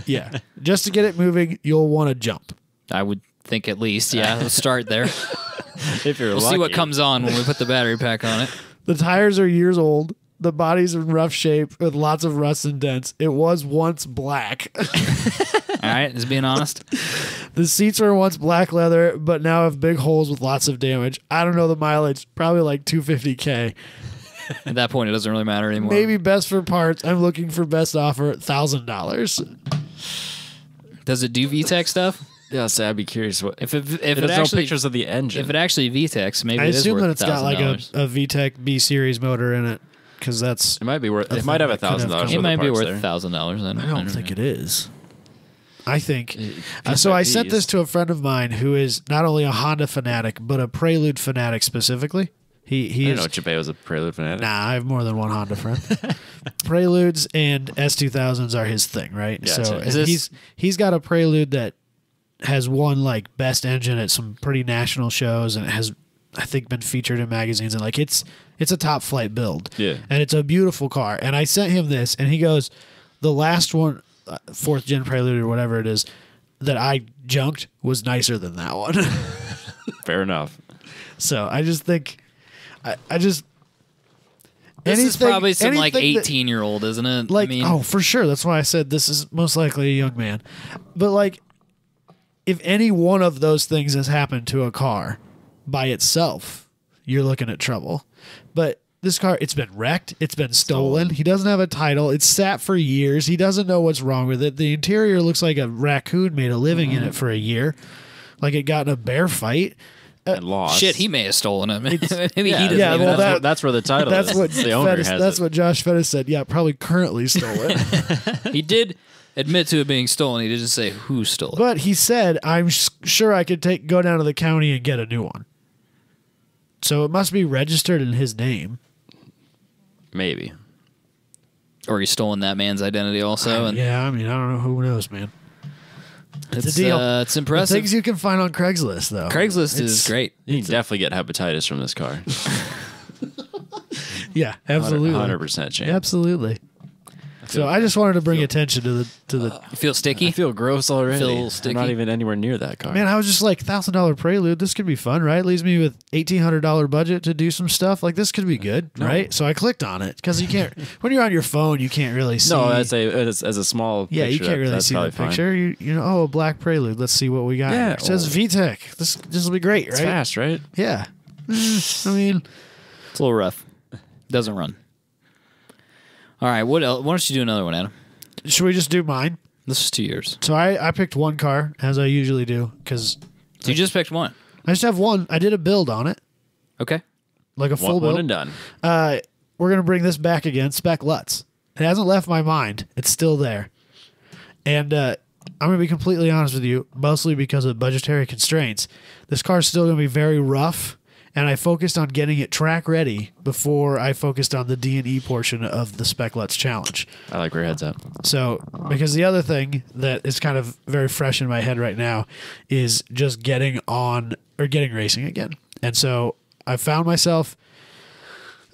Yeah. Just to get it moving, you'll want to jump. I would think at least. Yeah. Let's start there. If you're We'll see what comes on when we put the battery pack on it. The tires are years old. The body's in rough shape with lots of rust and dents. It was once black. All right. Just being honest. The seats were once black leather, but now have big holes with lots of damage. I don't know the mileage. Probably like 250K. At that point, it doesn't really matter anymore. Maybe best for parts. I'm looking for best offer, $1,000. Does it do VTEC stuff? Yeah, so I'd be curious what If it there's no actually pictures of the engine. if it actually VTECs, maybe I it is assume worth that it's got like a $1,000. VTEC B series motor in it, because that's. it might be worth. It might have think it could have $1,000. come- It might be worth there. $1,000. I don't think it is. I think. Piece So by I sent piece. this to a friend of mine who is not only a Honda fanatic, but a Prelude fanatic specifically. He I didn't is. know Chappelle was a Prelude fanatic. Nah, I have more than one Honda friend. Preludes and S2000s are his thing, right? Gotcha. So Is this- he's got a Prelude that has won like best engine at some pretty national shows, and it has, I think, been featured in magazines, and like it's a top flight build. Yeah. And it's a beautiful car. And I sent him this, and he goes, the last one, fourth gen Prelude or whatever it is, that I junked was nicer than that one. Fair enough. So I just think, I just. This is probably some like anything that- 18-year-old, isn't it? Like, I mean, oh, for sure. That's why I said this is most likely a young man. But like, if any one of those things has happened to a car by itself, you're looking at trouble. But this car, it's been wrecked. It's been stolen. He doesn't have a title. It's sat for years. He doesn't know what's wrong with it. The interior looks like a raccoon made a living in it for a year. Like it got in a bear fight. And lost. shit, he may have stolen it. Maybe he doesn't yeah, even well, know. that- that's where the title That's is. what the owner Fettis, has that's it. what Josh Fettis said. Yeah, probably currently stole it. He did admit to it being stolen. He didn't say who stole it. But he said, I'm sure I could go down to the county and get a new one. So it must be registered in his name. Maybe. Or he's stolen that man's identity also. And Yeah, I mean, I don't know. Who knows, man? it's a deal. It's The impressive. things you can find on Craigslist, though. Craigslist is great. You can definitely get hepatitis from this car. Yeah, absolutely. 100% chance. Absolutely. So I just wanted to bring attention to the. You feel sticky? I feel gross already. Feel I'm sticky? not even anywhere near that car. Man, I was just like $1,000 Prelude. This could be fun, right? Leaves me with $1,800 budget to do some stuff. Like this could be good, right? So I clicked on it because you can't. When you're on your phone, you can't really see. No, as a small Yeah, picture, you can't really that's see the probably fine. picture. You know, oh, a black Prelude. Let's see what we got. Yeah. Here. It says VTEC. This will be great, right? It's fast, right? Yeah. I mean, It's a little rough. Doesn't run. All right. What else? Why don't you do another one, Adam? Should we just do mine? This is 2 years. So I picked one car, as I usually do, because So you just picked one. I just have one. I did a build on it, Okay. like a full One build. and done. We're going to bring this back again, Spec Lutz. It hasn't left my mind. It's still there. And I'm going to be completely honest with you, mostly because of budgetary constraints. This car is still going to be very rough, and I focused on getting it track ready before I focused on the D&E portion of the Spec Lutz challenge. I like where your head's at. So, because the other thing that is kind of very fresh in my head right now is just getting racing again. And so I found myself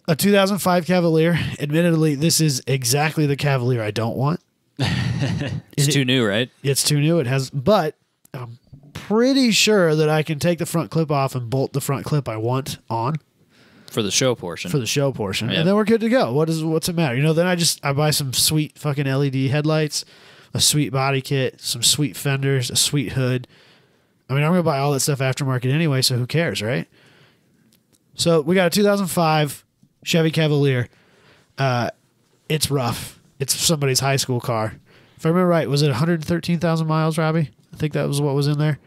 a 2005 Cavalier. Admittedly, this is exactly the Cavalier I don't want. It's too new, right? It's too new. But I'm pretty sure that I can take the front clip off and bolt the front clip I want on For the show portion. for the show portion, Yeah. and then we're good to go. What's it matter? Then I buy some sweet fucking LED headlights, a sweet body kit, some sweet fenders, a sweet hood. I mean, I'm gonna buy all that stuff aftermarket anyway, so who cares, right? So we got a 2005 Chevy Cavalier. It's rough. It's somebody's high school car. If I remember right, was it 113,000 miles, Robbie? I think that was what was in there,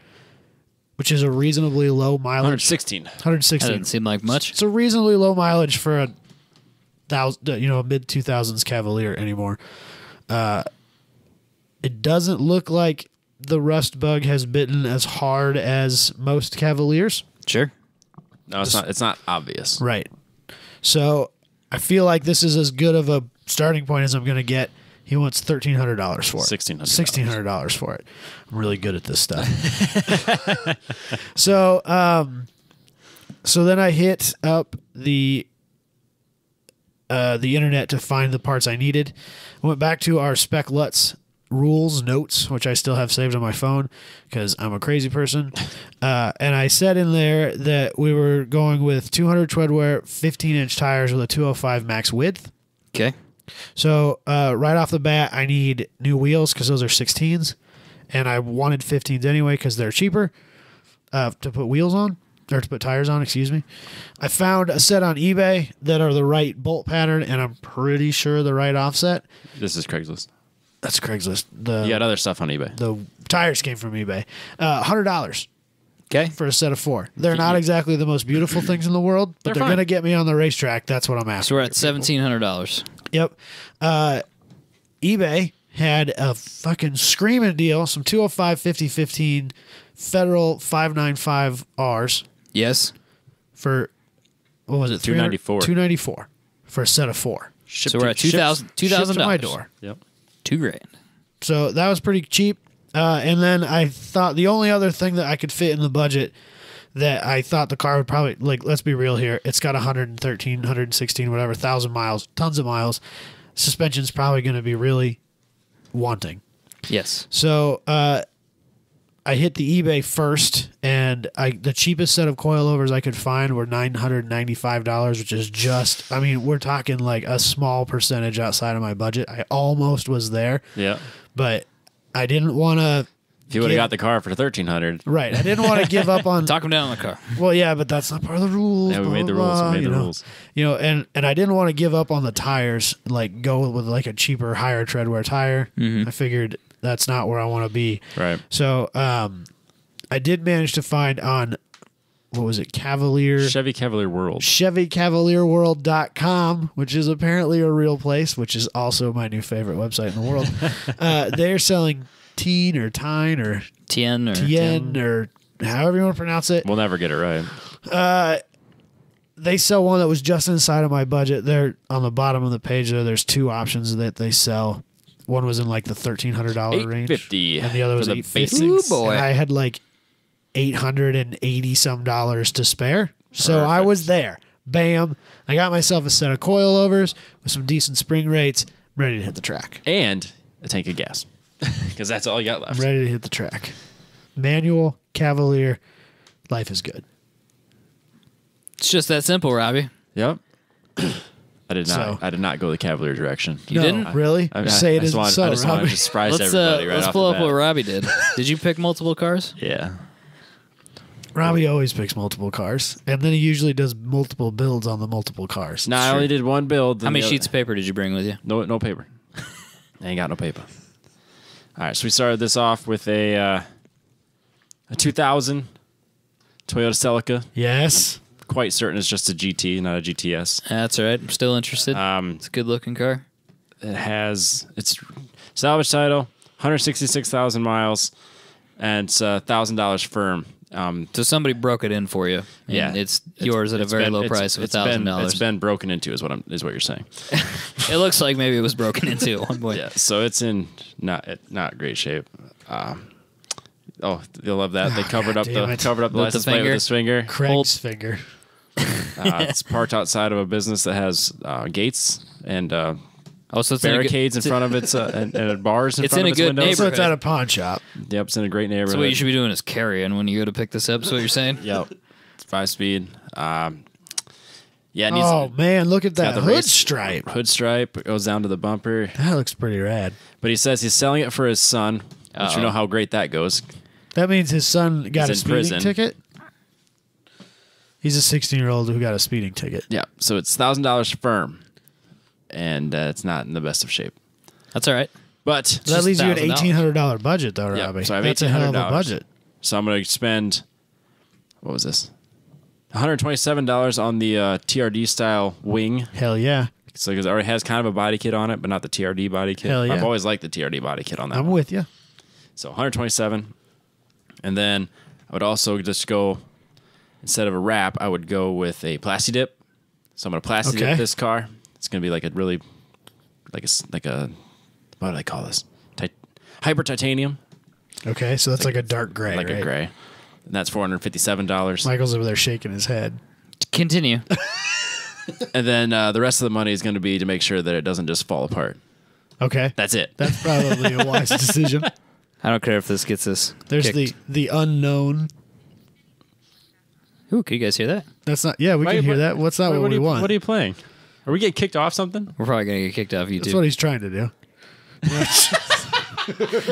which is a reasonably low mileage. 116. 116. That didn't seem like much. It's a reasonably low mileage for a mid 2000s Cavalier anymore. It doesn't look like the rust bug has bitten as hard as most Cavaliers. Sure. No, it's not. It's not obvious. Right. So I feel like this is as good of a starting point as I'm going to get. He wants $1,300 for it. $1,600 for it. I'm really good at this stuff. So then I hit up the internet to find the parts I needed. I went back to our Spec Lutz rules notes, which I still have saved on my phone because I'm a crazy person. And I said in there that we were going with 200 tread wear, 15-inch tires with a 205 max width. Okay. So right off the bat, I need new wheels because those are 16s, and I wanted 15s anyway because they're cheaper to put wheels on, or to put tires on, excuse me. I found a set on eBay that are the right bolt pattern, and I'm pretty sure the right offset. This is Craigslist. That's Craigslist. You got other stuff on eBay. The tires came from eBay. $100 Okay. for a set of 4. They're not exactly the most beautiful things in the world, but they're fine. going to get me on the racetrack. That's what I'm asking. So we're at $1,700. Yep. eBay had a fucking screaming deal. Some 205 5015 Federal 595 Rs Yes. for, what was it? $294. $294 for a set of 4. Shipped So we're at $2,000 Shipped to my door. Yep. $2,000. So that was pretty cheap. And then I thought the only other thing that I could fit in the budget that I thought the car would probably, like, let's be real here. It's got 113, 116, whatever, 1,000 miles, tons of miles. Suspension's probably going to be really wanting. Yes. So I hit the eBay first, and the cheapest set of coilovers I could find were $995, which is just, I mean, we're talking like a small percentage outside of my budget. I almost was there, Yeah. but I didn't want to. If you would have got the car for $1,300. Right. I didn't want to give up on. Talk him down on the car. Well, yeah, but that's not part of the rules. Yeah, we blah, made the blah, rules. blah, We made you the know. rules. You know, and I didn't want to give up on the tires, like go with like a cheaper, higher tread wear tire. I figured that's not where I want to be. Right. So I did manage to find on, what was it, Chevy Cavalier World. ChevyCavalierWorld.com, which is apparently a real place, which is also my new favorite website in the world. They're selling teen or tine or Tien or tien or however you want to pronounce it. We'll never get it right. They sell one that was just inside of my budget. They're on the bottom of the page there. There's 2 options that they sell. One was in like the $1,300 range, $850 and the other was for the $850. basics. Ooh, boy. And I had like $880 some to spare, so I was there. Bam! I got myself a set of coilovers with some decent spring rates. I'm ready to hit the track. And a tank of gas. Because that's all you got left. I'm ready to hit the track. Manual Cavalier, life is good. It's just that simple, Robbie. Yep. I did not. So- I did not go the Cavalier direction. You didn't? Really? I Say it just isn't wanted, so, I just wanted Robbie. to surprise Let's everybody right let's off pull the up what bat. Robbie did. Did you pick multiple cars? Yeah. Robbie always picks multiple cars, and then he usually does multiple builds on the multiple cars. No, I only did one build. How many sheets of paper did you bring with you? No paper. Ain't got no paper. All right, so we started this off with a 2000 Toyota Celica. Yes. Quite certain it's just a GT, not a GTS. That's all right. I'm still interested. It's a good looking car. It's salvage title, 166,000 miles, and it's $1,000 firm. So somebody broke it in for you. And it's yours at a very low price of $1,000. It's been broken into, is what you're saying. It looks like maybe it was broken into at one point. Yeah, so it's in not great shape. You'll love that. They covered up the license plate with his finger. Craig's finger. It's parked outside of a business that has gates and so it's barricades in front of its and bars in it's front in of a its good windows. So it's at a pawn shop. Yep, it's in a great neighborhood. So what you should be doing is carrying when you go to pick this up. Is what you're saying? Yep, it's 5-speed. It needs Man, look at that the hood stripe. Hood stripe. It goes down to the bumper. That looks pretty rad. But he says he's selling it for his son, which you know how great that goes. That means his son got He's a in speeding prison. ticket? He's a 16-year-old who got a speeding ticket. Yeah, so it's $1,000 firm, and it's not in the best of shape. That's all right. But So that leaves you an $1,000. $1,800 budget, though, Yeah, Robbie. so I have That's a hell of a $1,800. budget. So I'm going to spend, what was this? $127 on the TRD style wing. Hell yeah. So because it already has kind of a body kit on it, but not the TRD body kit. Hell yeah. I've always liked the TRD body kit on that I'm one. with you. So 127, and then I would also just go, instead of a wrap, I would go with a plasti dip. So I'm going to plasti dip this car. It's going to be like a really, like a what do they call this? Hyper titanium. Okay, so that's like a dark gray, Like right? a gray. And that's $457. Michael's over there shaking his head. Continue. And then the rest of the money is going to be to make sure that it doesn't just fall apart. Okay. That's it. That's probably a wise decision. I don't care if this gets us There's kicked. the unknown. Ooh, can you guys hear that? That's not. Yeah, we can hear that. What's not what we want? What are you playing? Are we getting kicked off something? We're probably gonna get kicked off YouTube. That's what he's trying to do.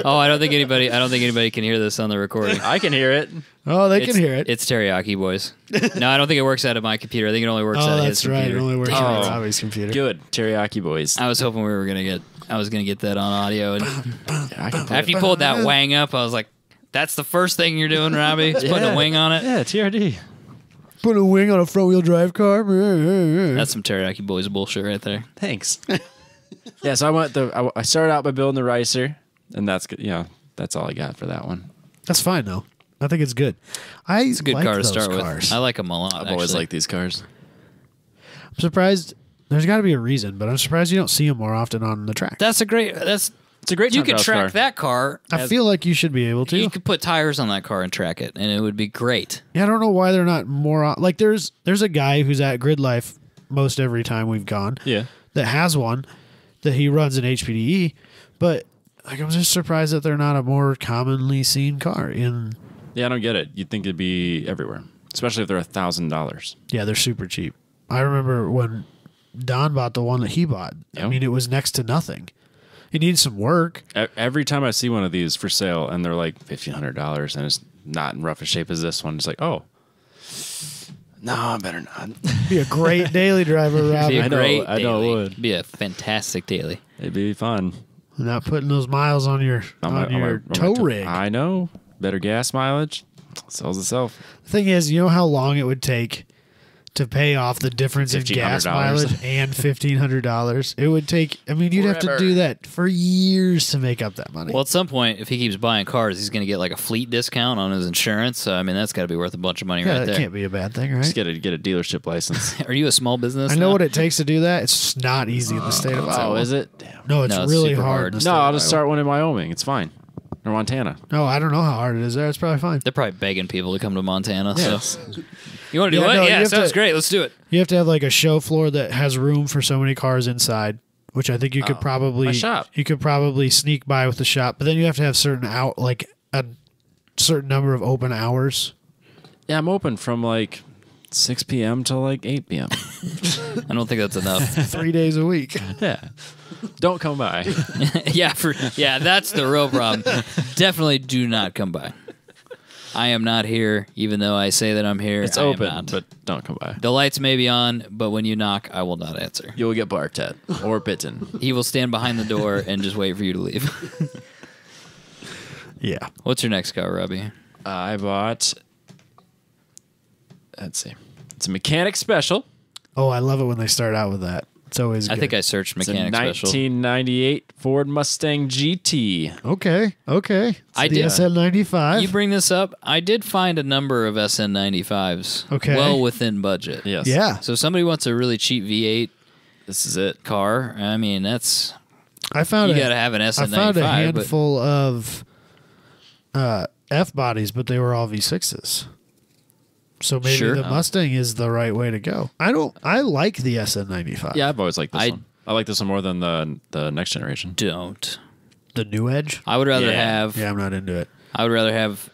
I don't think anybody can hear this on the recording. I can hear it. Oh, they can hear it. It's Teriyaki Boys. No, I don't think it works out of my computer. I think it only works out of his that's right. computer. It only works Damn on it. Robbie's computer. Good. Teriyaki boys. I was hoping I was gonna get that on audio. And I can play after you pulled that wang up, I was like, "That's the first thing you're doing, Robbie? Just putting a wing on it." Yeah, TRD. Put a wing on a front wheel drive car. That's some Teriyaki Boys bullshit right there. Thanks. Yeah, so I started out by building the Ricer, and that's good. That's all I got for that one. That's fine though. I think it's good. It's a good like car to those start cars. with. I like them a lot. I've always liked these cars. I'm surprised. There's got to be a reason, but I'm surprised you don't see them more often on the track. It's a great You could track that car. I feel like you should be able to. You could put tires on that car and track it, and it would be great. Yeah, I don't know why they're not more like there's a guy who's at Grid Life most every time we've gone. Yeah. That has one that he runs an HPDE, but like I'm just surprised that they're not a more commonly seen car in. Yeah, I don't get it. You'd think it'd be everywhere, especially if they're $1,000. Yeah, they're super cheap. I remember when Don bought the one that he bought. I Yep. mean, it was next to nothing. It needs some work. Every time I see one of these for sale and they're like $1,500 and it's not in rough a shape as this one, it's like, oh, no, I better not. Be a great daily driver, Be Robbie. a I know- great I know it daily. would. Be a fantastic daily. It'd be fun. Not putting those miles on your tow rig. I know. Better gas mileage. Sells itself. The thing is, you know how long it would take to pay off the difference in gas $1,500. mileage and $1,500? It would take. I mean, you'd have to Forever. do that for years to make up that money. Well, at some point, if he keeps buying cars, he's going to get like a fleet discount on his insurance. So, I mean, that's got to be worth a bunch of money yeah, right that there. can't be a bad thing, right? Just get a dealership license. Are you a small business? I know now? what it takes to do that. It's just not easy in the state of Iowa. Oh, is it? Damn. No, it's No, it's really super hard. hard. in the state No, of I'll just Iowa. start one in Wyoming. It's fine. Or Montana. No, I don't know how hard it is there. It's probably fine. They're probably begging people to come to Montana. Yes. So, you want to do Yeah, what? no, you Yeah, have sounds to- great. Let's do it. You have to have like a show floor that has room for so many cars inside, which I think you could probably my shop. You could probably sneak by with the shop, but then you have to have a certain number of open hours. Yeah, I'm open from like 6 p.m. till like 8 p.m. I don't think that's enough. 3 days a week. Yeah. Don't come by. Yeah, that's the real problem. Definitely do not come by. I am not here, even though I say that I'm here. It's I am open, not. but don't come by. The lights may be on, but when you knock, I will not answer. You'll get barked at or bitten. He will stand behind the door and just wait for you to leave. Yeah. What's your next car, Robbie? I bought. Let's see. It's a mechanic special. Oh, I love it when they start out with that. It's always I good. think I searched It's a mechanic special. 1998 Ford Mustang GT. Okay. It's I the did- SN95. You bring this up. I did find a number of SN95s. Okay. Well within budget. Yes. Yeah. So if somebody wants a really cheap V8 This is it. car, I mean, that's I found you a- got to have an I SN95. found a but handful of F bodies, but they were all V6s. So maybe Sure. the Mustang is the right way to go. I like the SN95. Yeah, I've always liked this I- one. I like this one more than the next generation. don't. The new Edge. I would rather Yeah. have. Yeah, I'm not into it. I would rather have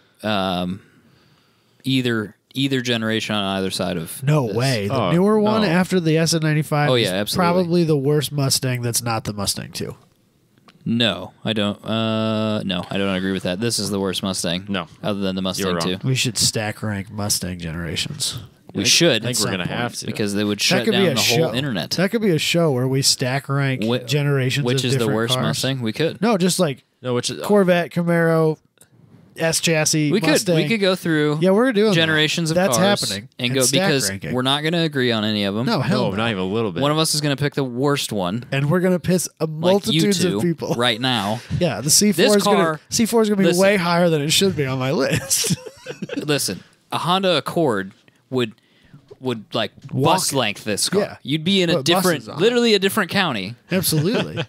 either generation on either side of. No this. way. The Oh, newer one no. after the SN95 Oh, is yeah, absolutely. probably the worst Mustang that's not the Mustang 2. No, I don't. No, I don't agree with that. This is the worst Mustang. No. other than the Mustang wrong. 2. We should stack rank Mustang generations. We should. I think we're some going to have point, to. because they would That shut could be down a the show. whole internet. That could be a show where we stack rank Wh- generations Which of is the different worst cars. Mustang? We could. No, just like no, which is Corvette, Camaro, S chassis, We Mustang. could go through Yeah, we're doing that. generations of That's cars happening. and go stack because ranking. we're not going to agree on any of them. no, hell no, no. not even a little bit. One of us is going to pick the worst one, And we're gonna piss a like you multitudes two, of people. right now. Yeah, the C4 This is gonna car- C4 is gonna be listen. way higher than it should be on my list. Listen, a Honda Accord would like Walk bus it. length this car. Yeah. You'd be in a Put different, buses on it. literally a different county. Absolutely.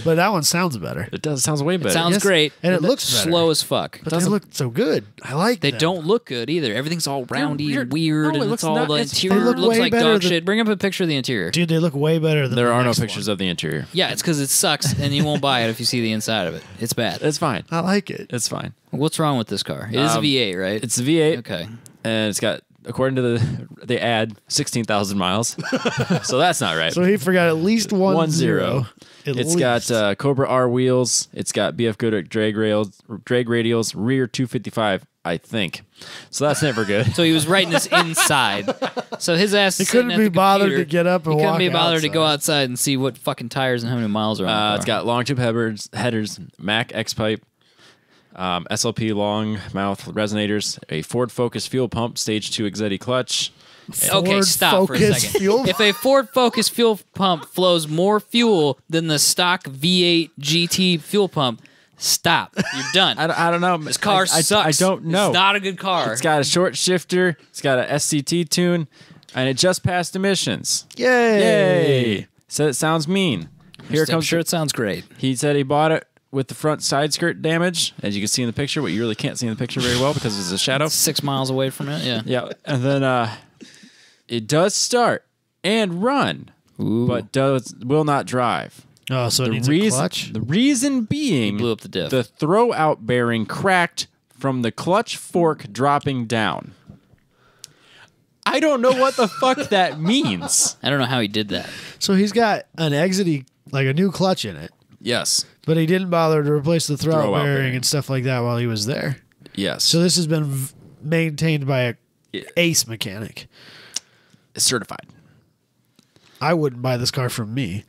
But that one sounds better. it does. It sounds way better. Uh, Sounds Yes, great, and it but looks better. slow as fuck. But they look so good. I like They them. don't look good either. Everything's all roundy you're- and weird, no, it and looks it's all not- the it's- interior They look looks way like better dog than- shit. Bring up a picture of the interior. Dude, they look way better than There the are no next pictures one. of the interior. Yeah, it's because it sucks, and you won't buy it if you see the inside of it. It's bad. It's fine. I like it. It's fine. What's wrong with this car? It is a V8, right? It's a V8. Okay. And it's got, according to the ad, 16,000 miles. So that's not right. So he forgot at least one 1 zero. 0. At It's least. got Cobra R wheels. It's got BF Goodrich drag radials, rear 255, I think. So that's never good. So he was writing this inside. So his ass. He is sitting couldn't at be the bothered computer. to get up and He couldn't walk be bothered to go outside. outside and see what fucking tires and how many miles are on the car. It's got long tube headers, Mac X pipe, SLP long mouth resonators, a Ford Focus fuel pump, stage 2 Exetti clutch. Okay, Ford stop for a Focus second. fuel If a Ford Focus fuel pump flows more fuel than the stock V8 GT fuel pump, stop. You're done. I don't know. This car I sucks. don't know. It's not a good car. It's got a short shifter. It's got a SCT tune, and it just passed emissions. Yay. Yay! Said it sounds mean. Here I'm comes. sure it sounds great. He said he bought it with the front side skirt damage, as you can see in the picture, but you really can't see in the picture very well because it's a shadow. 6 miles away from it, yeah. Yeah, and then it does start and run, but will not drive. Oh, so it needs a clutch? The reason being, blew up the diff. The throw out bearing cracked from the clutch fork dropping down. I don't know what the fuck that means. I don't know how he did that. So he's got an exity, like a new clutch in it, Yes. but he didn't bother to replace the throwout Throwout bearing bearing. and stuff like that while he was there. Yes. So this has been maintained by a Yeah. ace mechanic. It's certified. I wouldn't buy this car from me.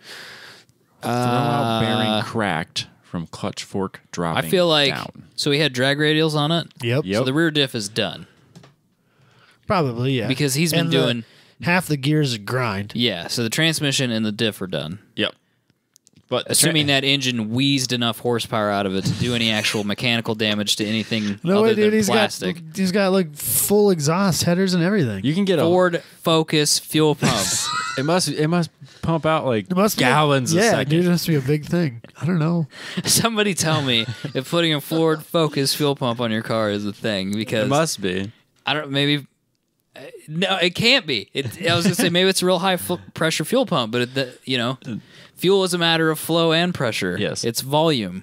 Throw out bearing cracked from clutch fork dropping I feel like down. so he had drag radials on it. Yep. Yep. So the rear diff is done Probably, yeah. because he's been And doing half the gears grind. yeah. So the transmission and the diff are done. Yep. But Assuming that engine wheezed enough horsepower out of it to do any actual mechanical damage to anything No other way, dude. than plastic. He's got like full exhaust headers and everything. you can get Ford Focus fuel pump. it must pump out like It must be gallons a yeah, second. dude. It must be a big thing. I don't know. Somebody tell me if putting a Ford Focus fuel pump on your car is a thing because It must be. I don't maybe. No, it can't be. I was gonna say maybe it's a real high pressure fuel pump, but fuel is a matter of flow and pressure. Yes. It's volume.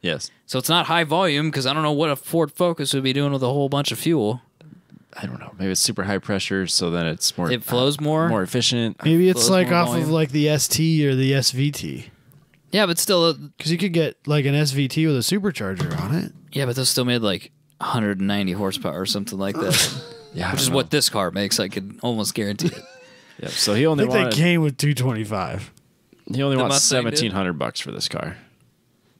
Yes. So it's not high volume because I don't know what a Ford Focus would be doing with a whole bunch of fuel. I don't know. Maybe it's super high pressure, so then it's more. It flows more. more efficient. Maybe it's Flows like more off volume. of like the ST or the SVT. Yeah, but still, Because you could get like an SVT with a supercharger on it. yeah, but those still made like 190 horsepower or something like that. Yeah, Which is what this car makes. I can almost guarantee it. Yep. So he I only think they wanted, came with 225. he only The wants Mustang did? $1,700 for this car.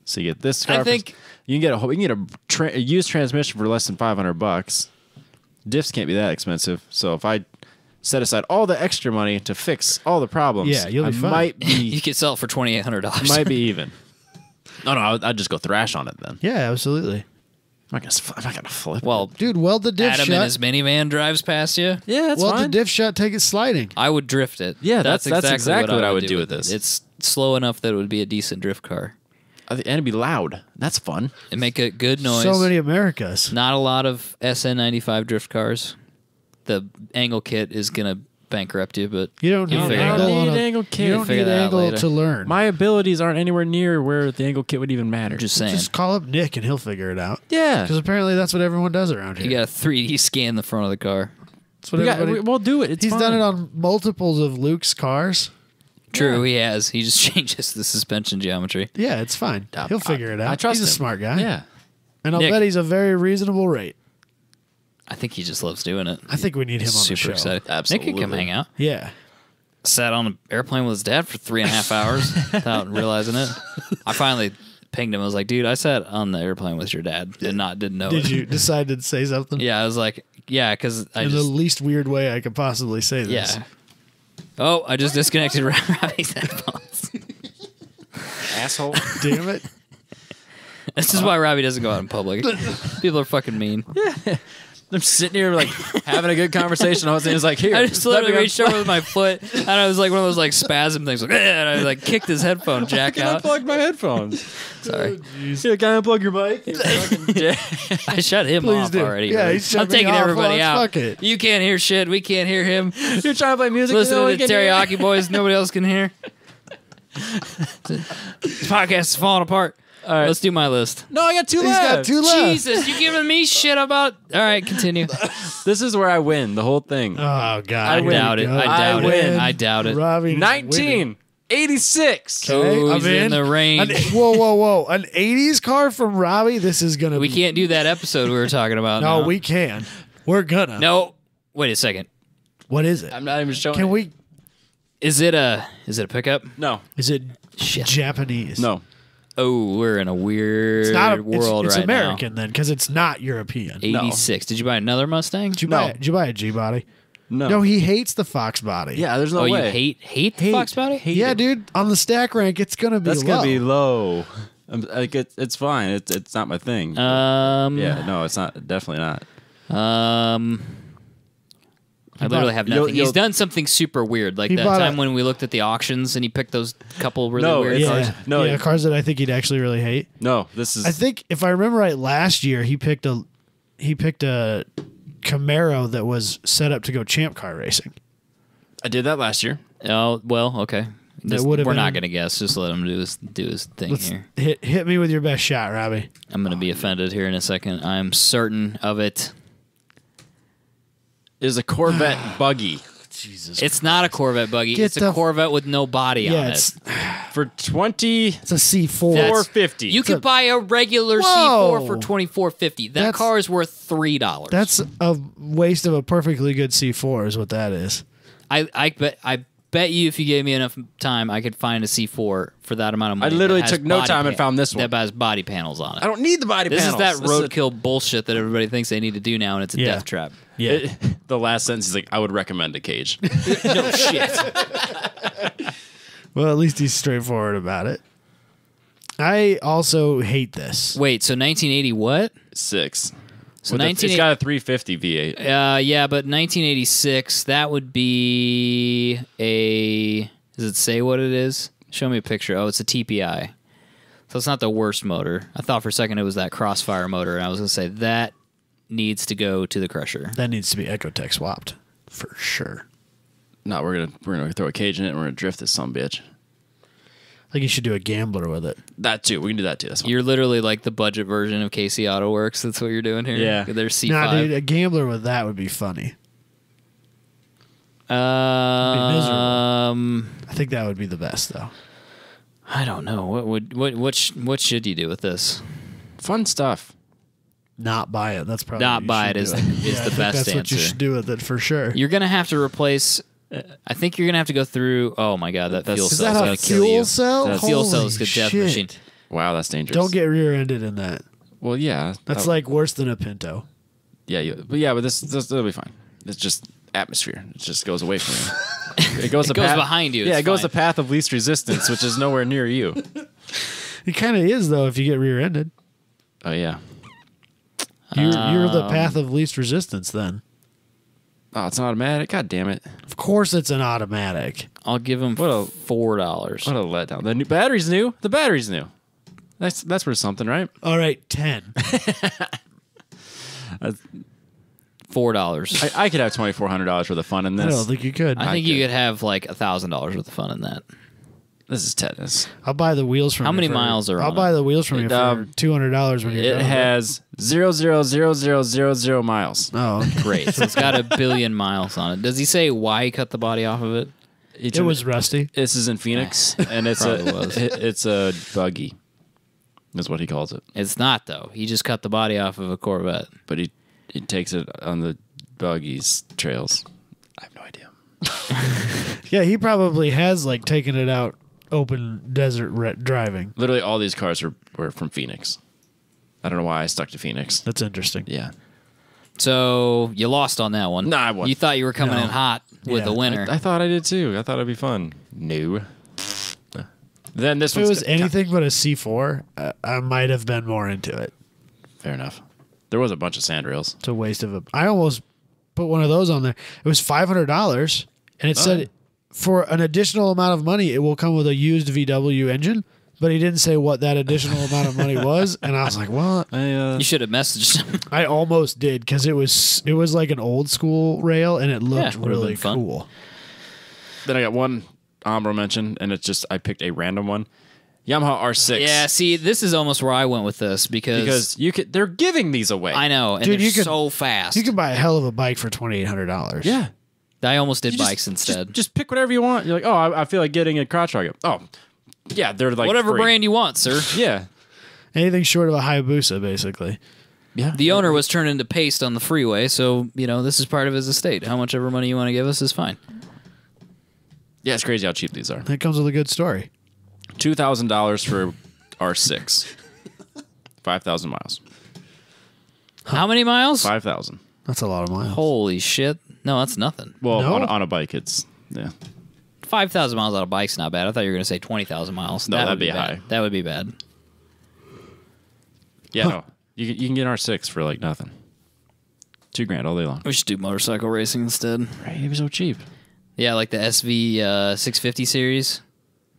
So you get this car. I think you can get a used transmission for less than $500. Diffs can't be that expensive. So if I set aside all the extra money to fix all the problems, Yeah, you'll be fine. might you be could sell it for $2,800. might be even. No, I'd just go thrash on it then. Yeah, absolutely. I'm not gonna flip. Well, Dude, weld the diff Adam shut. in his minivan drives past you. yeah, that's Weld the fine. diff shut, take it sliding. I would drift it. Yeah, that's exactly what I would do with it. this. It's slow enough that it would be a decent drift car. And it'd be loud. That's fun. And make a good noise. So many Americas. Not a lot of SN95 drift cars. The angle kit is gonna bankrupt you, but You don't You need figure it angle out. on I don't a, need angle You kit. don't Figure need that out angle later. to learn. My abilities aren't anywhere near where the angle kit would even matter. just saying. Just call up Nick and he'll figure it out. yeah. Because apparently that's what everyone does around here. You got a 3D scan the front of the car. That's what everybody. We'll do it. It's He's fine. done it on multiples of Luke's cars. True, he has. He just changes the suspension geometry. Yeah, it's fine. He'll figure it out. I trust He's a him. smart guy. Yeah. And I'll Nick. bet he's a very reasonable rate. I think he just loves doing it. I think we need him on the Super show. excited. Absolutely. Nick can come hang out. Yeah. Sat on an airplane with his dad for 3.5 hours without realizing it. I finally pinged him. I was like, dude, I sat on the airplane with your dad and didn't know Did it. you decide to say something? Yeah, I was like, yeah, because I In the just, least weird way I could possibly say this. yeah. Oh, I just disconnected Robbie's headphones. Asshole. Damn it. This is why Robbie doesn't go out in public. People are fucking mean. I'm sitting here like having a good conversation. All of a sudden, it's like, here. I just let me literally reached over with my foot, and I was like one of those like spasm things, like, and I like kicked his headphone jack out. unplug my headphones. Sorry, Here, can I unplug your mic? I shut him Please off do. already. Yeah, really. he's shut I'm me taking off. everybody Well, out. fuck it. You can't hear shit. We can't hear him. You're trying to play music. no Listening one to can hear. Teriyaki Boys, nobody else can hear. This podcast is falling apart. All right, let's do my list. No, I got two He's left. got two left. Jesus, you giving me shit about? All right, continue. This is where I win the whole thing. Oh, God. I Here we doubt it. go. I doubt it. win. I doubt it. Robbie. 1986. Okay, Oh, I'm he's in the range. Whoa. An 80s car from Robbie? This is going to We be. can't do that episode we were talking about. No, now. we can. We're gonna. No, wait a second. What is it? I'm not even showing. Can we? Is it a pickup? No. Is it Shit. Japanese? No. Oh, we're in a weird It's not. world it's right American then, because it's not European. now. 86. Did you buy another Mustang? Did you No. buy? Did you buy a G body? No. No, he hates the Fox body. Yeah, there's no Oh, way. you hate the Fox body? Yeah, dude. On the stack rank, it's gonna be That's low. gonna be low. Like it's fine. It's not my thing. Yeah, no, it's not. Definitely not. I literally have nothing. you'll- He's done something super weird, like He that bought time a- when we looked at the auctions and he picked those couple really No, weird it's- cars. Yeah, No, yeah, it- cars that I think he'd actually really hate. No, this is. I think if I remember right, last year he picked a Camaro that was set up to go champ car racing. I did that last year. Oh well, okay. That would have We're been- not gonna guess. Just let him do his thing Let's here. hit me with your best shot, Robbie. I'm gonna be offended here in a second. I'm certain of it. Is a Corvette buggy Jesus, It's not a Corvette buggy. Get It's a the- Corvette with no body yeah, on it's it. for it's a C4. That's- 2450. You could buy a regular Whoa. C4 for $24.50. That That's- car is worth $3. That's a waste of a perfectly good C4, is what that is. I bet you if you gave me enough time, I could find a C4 for that amount of money. literally that has took no body time and found this one. that has body panels on it. I don't need the body This panels. is that This roadkill bullshit that everybody thinks they need to do now, and it's a Yeah. death trap. Yeah. the last sentence is like, I would recommend a cage. No shit. Well, at least he's straightforward about it. I also hate this. Wait, so 1980 what? 6. So With a- 1980 it's got a 350 V8. Yeah, but 1986, that would be a... Does it say what it is? Show me a picture. Oh, it's a TPI. So it's not the worst motor. I thought for a second it was that Crossfire motor, and I was going to say that needs to go to the crusher. That needs to be Ecotech swapped for sure. No, we're gonna throw a cage in it and we're gonna drift this son of a bitch. I think you should do a Gambler with it. That too. We can do that too. That's fine. You're literally like the budget version of KC Auto Works. That's what you're doing here. Yeah. There's C5. Nah, dude, a Gambler with that would be funny. Um, I think that would be the best, though. I don't know. What should you do with this? Fun stuff. not buy it. That's probably Not buy it is the best That's answer. what you should do with it for sure. You're gonna have to replace. I think you're gonna have to go through. Oh my god, that fuel Is cell's that a gonna kill you. fuel cell? That fuel cell is Holy a death shit. machine. Wow, that's dangerous. Don't get rear-ended in that. Well, yeah. That's like worse than a Pinto. But this will be fine. It's just atmosphere. It just goes away from you. It goes, behind you. Yeah, It's it goes fine. the path of least resistance, which is nowhere near you. It kind of is though if you get rear-ended. Oh yeah. You're the path of least resistance then. Oh, it's an automatic. God damn it! Of course, it's an automatic. I'll give him $4. What a letdown. The new battery's new. The battery's new. That's worth something, right? All right, 10. $4. I could have $2,400 worth of fun in I this. don't think you could. I think you could have like $1,000 worth of fun in that. This is tetanus. I'll buy the wheels from How you. many miles are I'll on buy it? the wheels from you for $200 when you're It done. has 0.00000 miles. Oh, okay. Great. So it's got 1 billion miles on it. Does he say why he cut the body off of it? It was rusty. This is in Phoenix, and it's Probably was. it's a buggy. Is what he calls it. It's not though. He just cut the body off of a Corvette. But he takes it on the buggy's trails. I have no idea. Yeah, he probably has like taken it out open desert driving. Literally, all these cars were from Phoenix. I don't know why I stuck to Phoenix. That's interesting. Yeah. So you lost on that one. Nah, I won. You thought you were coming No. in hot with Yeah. a winner. I thought I did too. I thought it'd be fun. No. Then this If it one's was anything but a C4, I might have been more into it. fair enough. There was a bunch of sandrails. It's a waste of a. I almost put one of those on there. It was $500, and it said for an additional amount of money, it will come with a used VW engine. But he didn't say what that additional amount of money was, and I was like, "What?" You should have messaged him. I almost did because it was like an old school rail, and it looked Yeah, would've really been fun. cool. Then I got one honorable mention, and it's just I picked a random one. Yamaha R6. Yeah, see, this is almost where I went with this because they're giving these away. I know, and Dude, they're you could- so fast. You could buy a hell of a bike for $2,800. Yeah. I almost did You just- bikes instead. Just pick whatever you want. You're like, oh, I feel like getting a crotch rocket. Oh, yeah, they're like Whatever free. brand you want, sir. Yeah. Anything short of a Hayabusa, basically. Yeah. The owner was turned into paste on the freeway, so, this is part of his estate. How much ever money you want to give us is fine. Yeah, it's crazy how cheap these are. That comes with a good story. $2,000 for R6. 5,000 miles. How many miles? 5,000. That's a lot of miles. Holy shit. No, that's nothing. Well, No? on a bike, it's, yeah. 5,000 miles on a bike's not bad. I thought you were going to say 20,000 miles. No, That that'd would be bad. high. That would be bad. Yeah, no. You can get an R6 for like nothing. $2,000 all day long. We should do motorcycle racing instead. Right? It was so cheap. Yeah, like the SV 650 series.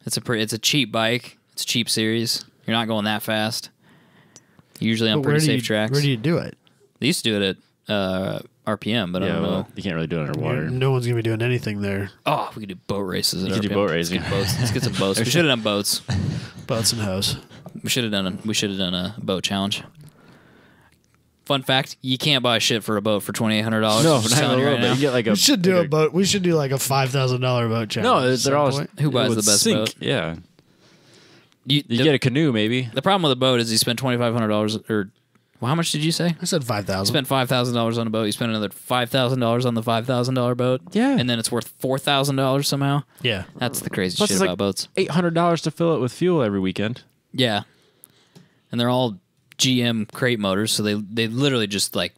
It's a cheap bike. It's a cheap series. You're not going that fast. Usually on But pretty safe tracks. Where do you do it? They used to do it at RPM, but I don't know. Well, you can't really do it underwater. No one's going to be doing anything there. Oh, we could do boat races. At You could do RPM. boat racing. Let's get some boats. We should have done boats. Boats and hoes. We should have done a boat challenge. Fun fact: you can't buy shit for a boat for $2,800. No, Just not telling you a right little bit. now. You get like a. We should do like a boat. We should do like a $5,000 boat challenge. No, at they're some all. point. Who buys it would the best sink. boat? Yeah. You You get a canoe, maybe. the problem with a boat is you spend $2,500 or well, how much did you say? I said 5,000. Spend $5,000 on a boat. You spend another $5,000 on the $5,000 boat. Yeah. and then it's worth $4,000 somehow. Yeah. That's the crazy Plus shit it's about like boats. $800 to fill it with fuel every weekend. Yeah, and they're all GM crate motors, so they literally just like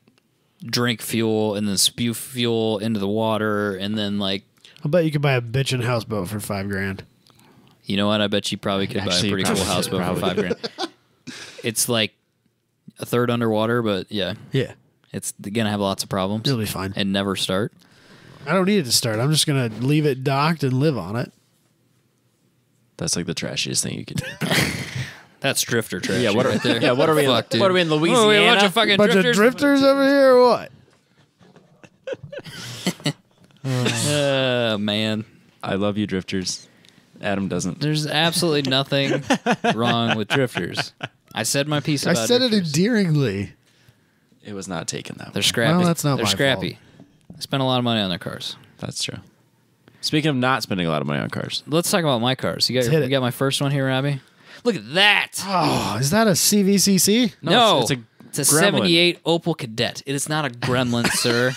drink fuel and then spew fuel into the water, and then like I bet you could buy a bitchin' houseboat for $5,000. you know what? I bet you probably could buy a Actually, pretty you cool probably houseboat could, for $5,000. It's like a third underwater, but yeah, Yeah. it's gonna have lots of problems It'll be fine. and never start. I don't need it to start. I'm just going to leave it docked and live on it. That's like the trashiest thing you could do. That's drifter trash. Yeah, what are- right there. yeah, what are we in- Fuck, dude. what are we in What Louisiana? are we, a bunch of fucking Bunch drifters? of drifters over here or what? Man. I love you, drifters. Adam doesn't. There's absolutely nothing wrong with drifters. I said my piece I about said it drifters. endearingly. It was not taken that They're way. scrappy. Well, that's not They're my scrappy. They spend a lot of money on their cars. That's true. Speaking of not spending a lot of money on cars, Let's talk about my cars. hit You it. got my first one here, Robbie? Look at that. Oh, is that a CVCC? No. it's a It's a Gremlin. 78 Opel Kadett. It is not a Gremlin, sir.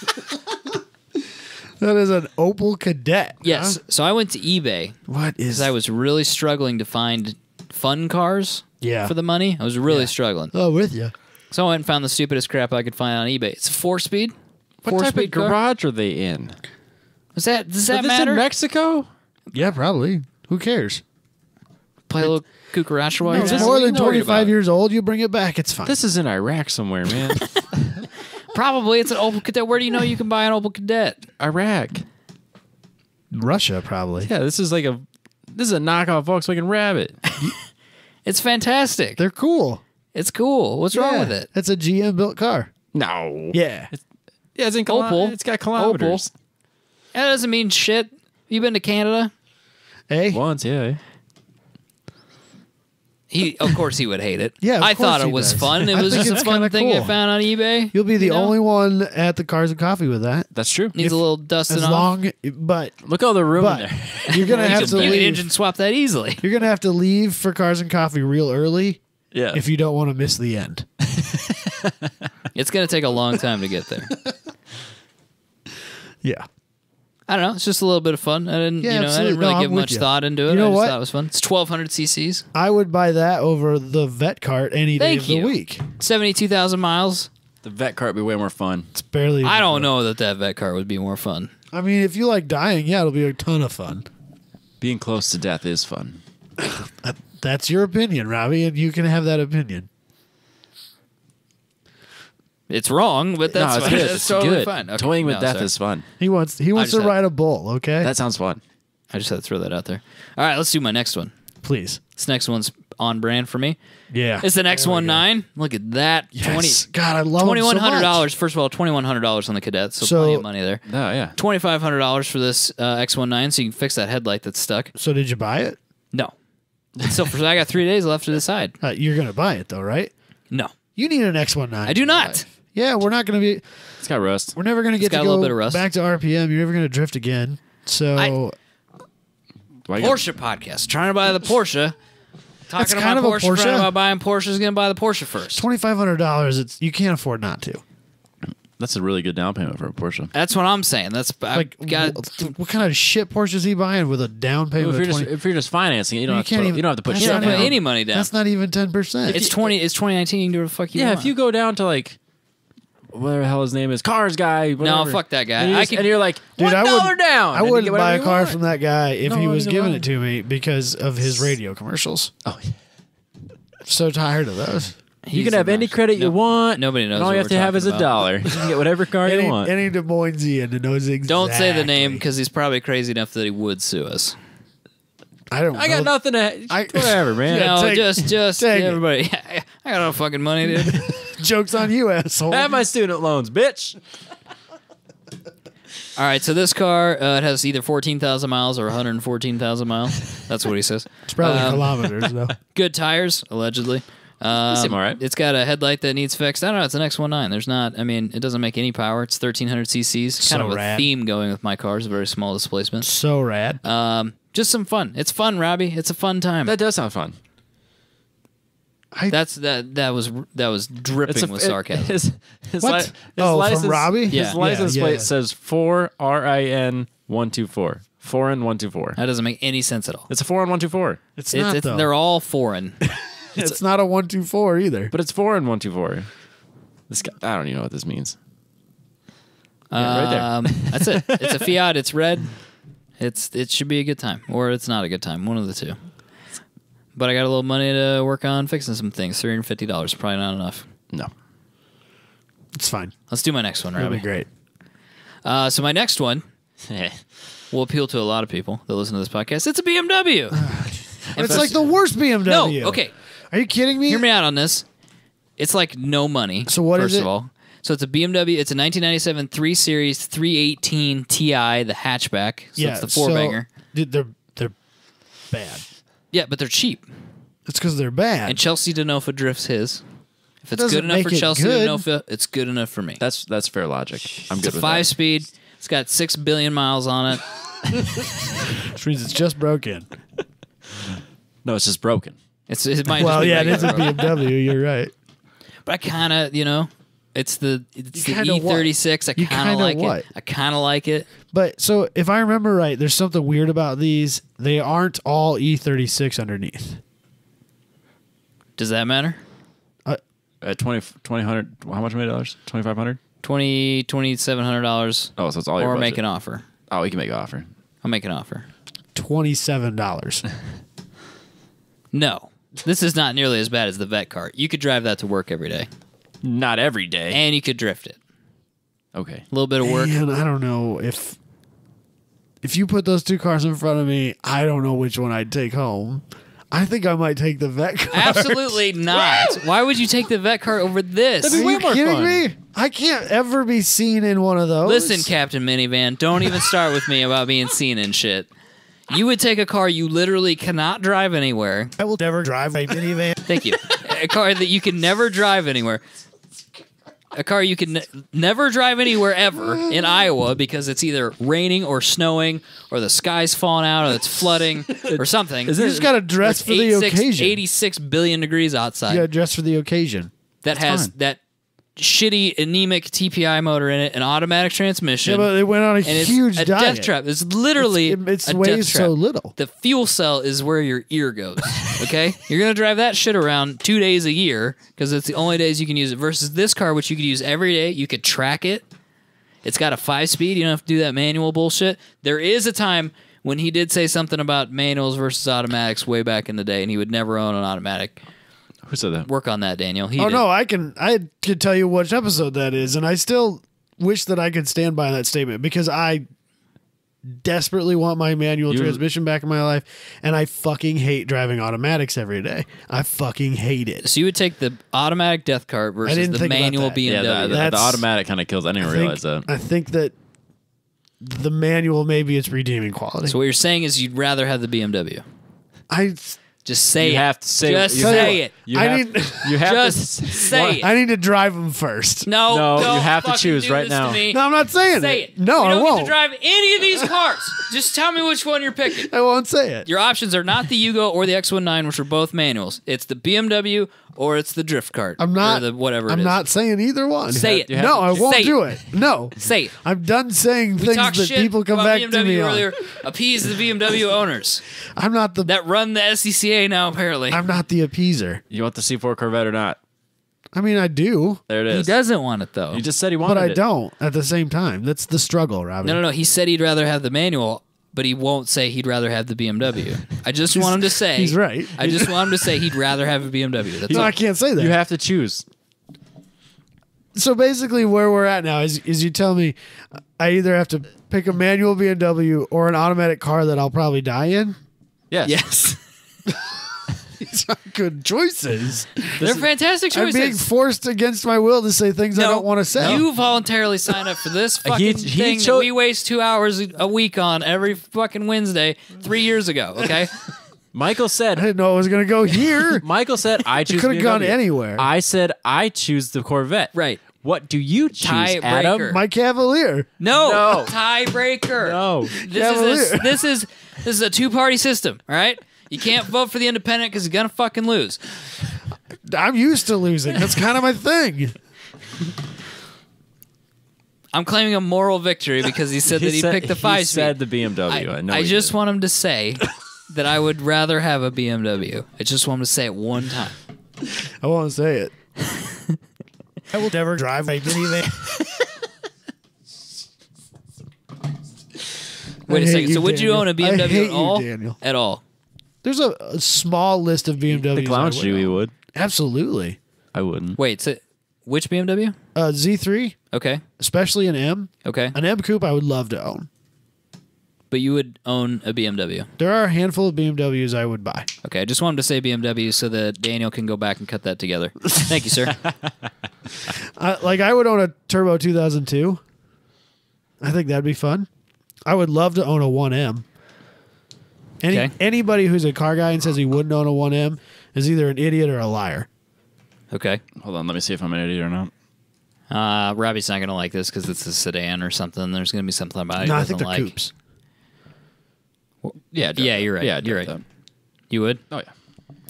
That is an Opel Kadett. Yes. Huh? So I went to eBay What is? because I was really struggling to find fun cars Yeah. for the money. I was really struggling. Oh, with you. So I went and found the stupidest crap I could find on eBay. It's a 4-speed. What type of Four-speed car. garage are they in? Does that Are this matter? in Mexico? Yeah, probably. Who cares? Play a little cucaracha while It's you're more at it? than What are you worried 25 about? years old. You bring it back. It's fine. This is in Iraq somewhere, man. Probably it's an Opel Kadett. Where do you know you can buy an Opel Kadett? Iraq. Russia, probably. Yeah, this is a knockoff Volkswagen Rabbit. It's fantastic. They're cool. It's cool. What's wrong Yeah. with it? It's a GM built car. No. Yeah. Yeah, it's in Opel. It's got kilometers. That doesn't mean shit. You been to Canada? Hey. Once, yeah. Of course, he would hate it. Yeah, of I course thought it he was does. fun. It I was think just a it's fun kinda thing I cool. found on eBay. You'll be the you know? only one at the Cars and Coffee with that. That's true. Needs a little dusting As off. long, but Look all the room in but there. you're gonna You have can, to you can leave. engine swap that easily. You're gonna have to leave for Cars and Coffee real early Yeah. if you don't want to miss the end. It's going to take a long time to get there. Yeah. I don't know. It's just a little bit of fun. I didn't, Yeah, I didn't absolutely. really No, give I'm with much you. thought into it. You know I just what? thought it was fun. It's 1,200 cc's, I would buy that over the vet cart any day Thank of you. the week. 72,000 miles. The vet cart would be way more fun. It's barely. I don't know that vet car would be more fun. I mean, if you like dying, yeah, it'll be a ton of fun. Being close to death is fun. That's your opinion, Robbie, and you can have that opinion. It's wrong, but that's no, it's fine. good. That's It's totally good. fine. Okay. Toying with No, death sorry. is fun. He wants to just had- ride a bull. Okay, That sounds fun. I just had to throw that out there. All right, let's do my next one. please. This next one's on brand for me. Yeah, It's the There we go. X19. Look at that. Yes. God, I love them so $2,100. much. First of all, $2,100 on the Cadet, so, So- plenty of money there. Oh, yeah. $2,500 for this X19, so you can fix that headlight that's stuck. So did you buy it? No. So I got 3 days left to decide. You're gonna buy it though, right? No, You need an X19. I do not. Yeah, we're not gonna be. It's got rust. We're never gonna get got to a little go bit of rust. back to RPM. You're never gonna drift again. So Why you- Porsche podcast. Trying to buy the Porsche. Talking kind about of a Porsche, Porsche. trying about buying Porsche. Going to buy the Porsche first. $2,500. It's you can't afford not to. That's a really good down payment for a Porsche. That's what I'm saying. That's Like, got. what kind of shit Porsche is he buying with a down payment? If of you're, 20? if you're just financing it, you don't, You have, to can't put, even- you don't have to put that's You shit don't not put down. any money down. That's not even 10%. It's 20. It's 2019. You can do what the fuck you Yeah, want. if you go down to like, whatever the hell his name is, Cars Guy. Whatever. fuck that guy. And, you I just- can- and you're like, Dude, $1 I wouldn't- down. I and you wouldn't get buy whatever a you car want. from that guy if No, he was neither giving would I. it to me because of his radio commercials. Oh, yeah. So tired of those. You can have any credit you want. Nobody knows And all what you have we're to have talking is about. $1. You can get whatever car you want. Any Des Moinesian that knows exactly. Don't say the name because he's probably crazy enough that he would sue us. I don't. I got know. nothing to. I- Whatever, man. Yeah, No, take- just take it. everybody. I got no fucking money, dude. Jokes on you, asshole. Have my student loans, bitch. All right, so this car it has either 14,000 miles or 114,000 miles. That's what he says. It's probably kilometers though. Good tires, allegedly. seem all right. It's got a headlight that needs fixed. I don't know. It's an X19. There's not. I mean, it doesn't make any power. It's 1,300 cc's. So Kind of a rad. theme going with my cars. Very small displacement. So rad. Just some fun. It's fun, Robbie. It's a fun time. That does sound fun. That was dripping with sarcasm. His What? his Oh, from license, Robbie? His Yeah. license Yeah, plate yeah. says 4RIN124. Foreign 124. That doesn't make any sense at all. It's a foreign 124. It's not though. They're all foreign. It's not a 124 either. But it's foreign 124. This guy, I don't even know what this means. Yeah, right there. That's it. It's a Fiat. It's red. It should be a good time, or it's not a good time. One of the two. But I got a little money to work on fixing some things. $350, probably not enough. No. It's fine. Let's do my next one, It'll be Robbie. great. So my next one will appeal to a lot of people that listen to this podcast. It's a BMW. It's like the worst BMW. No, okay. Are you kidding me? Hear me out on this. It's like no money. So what is first it? of all? So it's a BMW. It's a 1997 3 Series 318 Ti, the hatchback. So it's the four-banger. Dude, they're bad. Yeah, but they're cheap. It's because they're bad. And Chelsea Denofa drifts his. If it's doesn't good enough make for it Chelsea good. Denofa, it's good enough for me. That's fair logic. I'm It's good a with 5-speed. It's got 6 billion miles on it. Which means it's just broken. that. No, it's just broken. It might Well, just be yeah, it is a regular. BMW. You're right. But I kind of, it's the kinda E36. I You kind of kinda like what? it. I kind of like it. But so if I remember right, there's something weird about these. They aren't all E36 underneath. Does that matter? At $2,000, how much $2,500? $2,700. Oh, so it's all your Or budget. make an offer. Oh, you can make an offer. I'll make an offer. $27. No, this is not nearly as bad as the vet cart. You could drive that to work every day, Not every day. and you could drift it. Okay. A little bit of work. Man, I don't know if you put those two cars in front of me, I don't know which one I'd take home. I think I might take the vet car. Absolutely not. Why would you take the vet cart over this? Are you kidding me? I can't ever be seen in one of those. Listen, Captain Minivan, don't even start with me about being seen and shit. You would take a car you literally cannot drive anywhere. I will never drive a minivan. Thank you. A car that you can never drive anywhere. A car you can never drive anywhere ever in Iowa because it's either raining or snowing or the sky's falling out or it's flooding or something. You just got to dress for the occasion. 86 billion degrees outside. You got to dress for the occasion. That has fine. that shitty anemic TPI motor in it, an automatic transmission. Yeah, but they went on a and it's huge a diet. death trap. It's literally It a weighs death trap. so little. The fuel cell is where your ear goes. Okay, you're gonna drive that shit around 2 days a year because it's the only days you can use it. Versus this car, which you could use every day. You could track it. It's got a 5-speed. You don't have to do that manual bullshit. There is a time when he did say something about manuals versus automatics way back in the day, and he would never own an automatic. Who said that? Work on that, Daniel. He Oh did. no, I could tell you which episode that is, and I still wish that I could stand by that statement because I desperately want my manual transmission back in my life, and I fucking hate driving automatics every day. I fucking hate it. So you would take the automatic death cart versus didn't the think about manual that. BMW. Yeah, the That's- automatic kind of kills. I didn't realize that. I think that the manual maybe it's redeeming quality. So what you're saying is you'd rather have the BMW. I Just say You it. have to say. Just you say have- it. You I have, need- You have Just to say it. I need to drive them first. No, No, you don't have to fucking choose do right this now. to me. No, I'm not saying Say it. No, you I don't won't. get to drive any of these cars. Just tell me which one you're picking. I won't say it. Your options are not the Yugo or the X19, which are both manuals. It's the BMW or it's the drift cart. I'm not. Or the whatever it I'm is. not saying either one. Say it. You have No, to I won't say do it. it. No. Say it. I'm done saying We things talked that shit people come about back BMW to me earlier. on. Appease the BMW owners I'm not the. that run the SCCA now, apparently. I'm not the appeaser. You want the C4 Corvette or not? I mean, I do, There it He is. doesn't want it, though. You just said he wanted but I it. don't at the same time. That's the struggle, Robbie. No. He said he'd rather have the manual, but he won't say he'd rather have the BMW. I just want him to say. He's right. I just want him to say he'd rather have a BMW. That's No, all. I can't say that. You have to choose. So basically, where we're at now is you tell me I either have to pick a manual BMW or an automatic car that I'll probably die in. Yes. Yes. These are good choices. They're fantastic I'm choices. being forced against my will to say things I don't want to say. You voluntarily signed up for this fucking thing that we waste 2 hours a week on every fucking Wednesday 3 years ago, okay? Michael I said. didn't know it was going to go here. Michael said I choose. could have gone BMW. anywhere. I said I choose the Corvette. Right. What do you choose, Adam? Tiebreaker. My Cavalier. No. Tiebreaker. No. This is a two-party system, all right? You can't vote for the independent because you're going to fucking lose. I'm used to losing. That's kind of my thing. I'm claiming a moral victory because he said that he picked the 5-speed. He said the BMW. I know. I he just did. want him to say that I would rather have a BMW. I just want him to say it one time. I won't say it. I will never drive a minivan. Wait a hate second. you, So would you Daniel. own a I BMW hate at you, all? Daniel. At all? There's a small list of BMWs. The clown I shoe. He own. would. Absolutely. I wouldn't. Wait, so which BMW? Z3, Okay. especially an M. Okay. An M Coupe I would love to own. But you would own a BMW. There are a handful of BMWs I would buy. Okay. I just want him to say BMW so that Daniel can go back and cut that together. Thank you, sir. I would own a Turbo 2002. I think that'd be fun. I would love to own a 1M. Okay. Anybody who's a car guy and says he wouldn't own a 1M is either an idiot or a liar. Okay. Hold on. Let me see if I'm an idiot or not. Robbie's not going to like this because it's a sedan or something. There's going to be something about it No, he I think doesn't they're like. coupes. Yeah. Yeah, you're right. Yeah, You're right. You would? Oh yeah.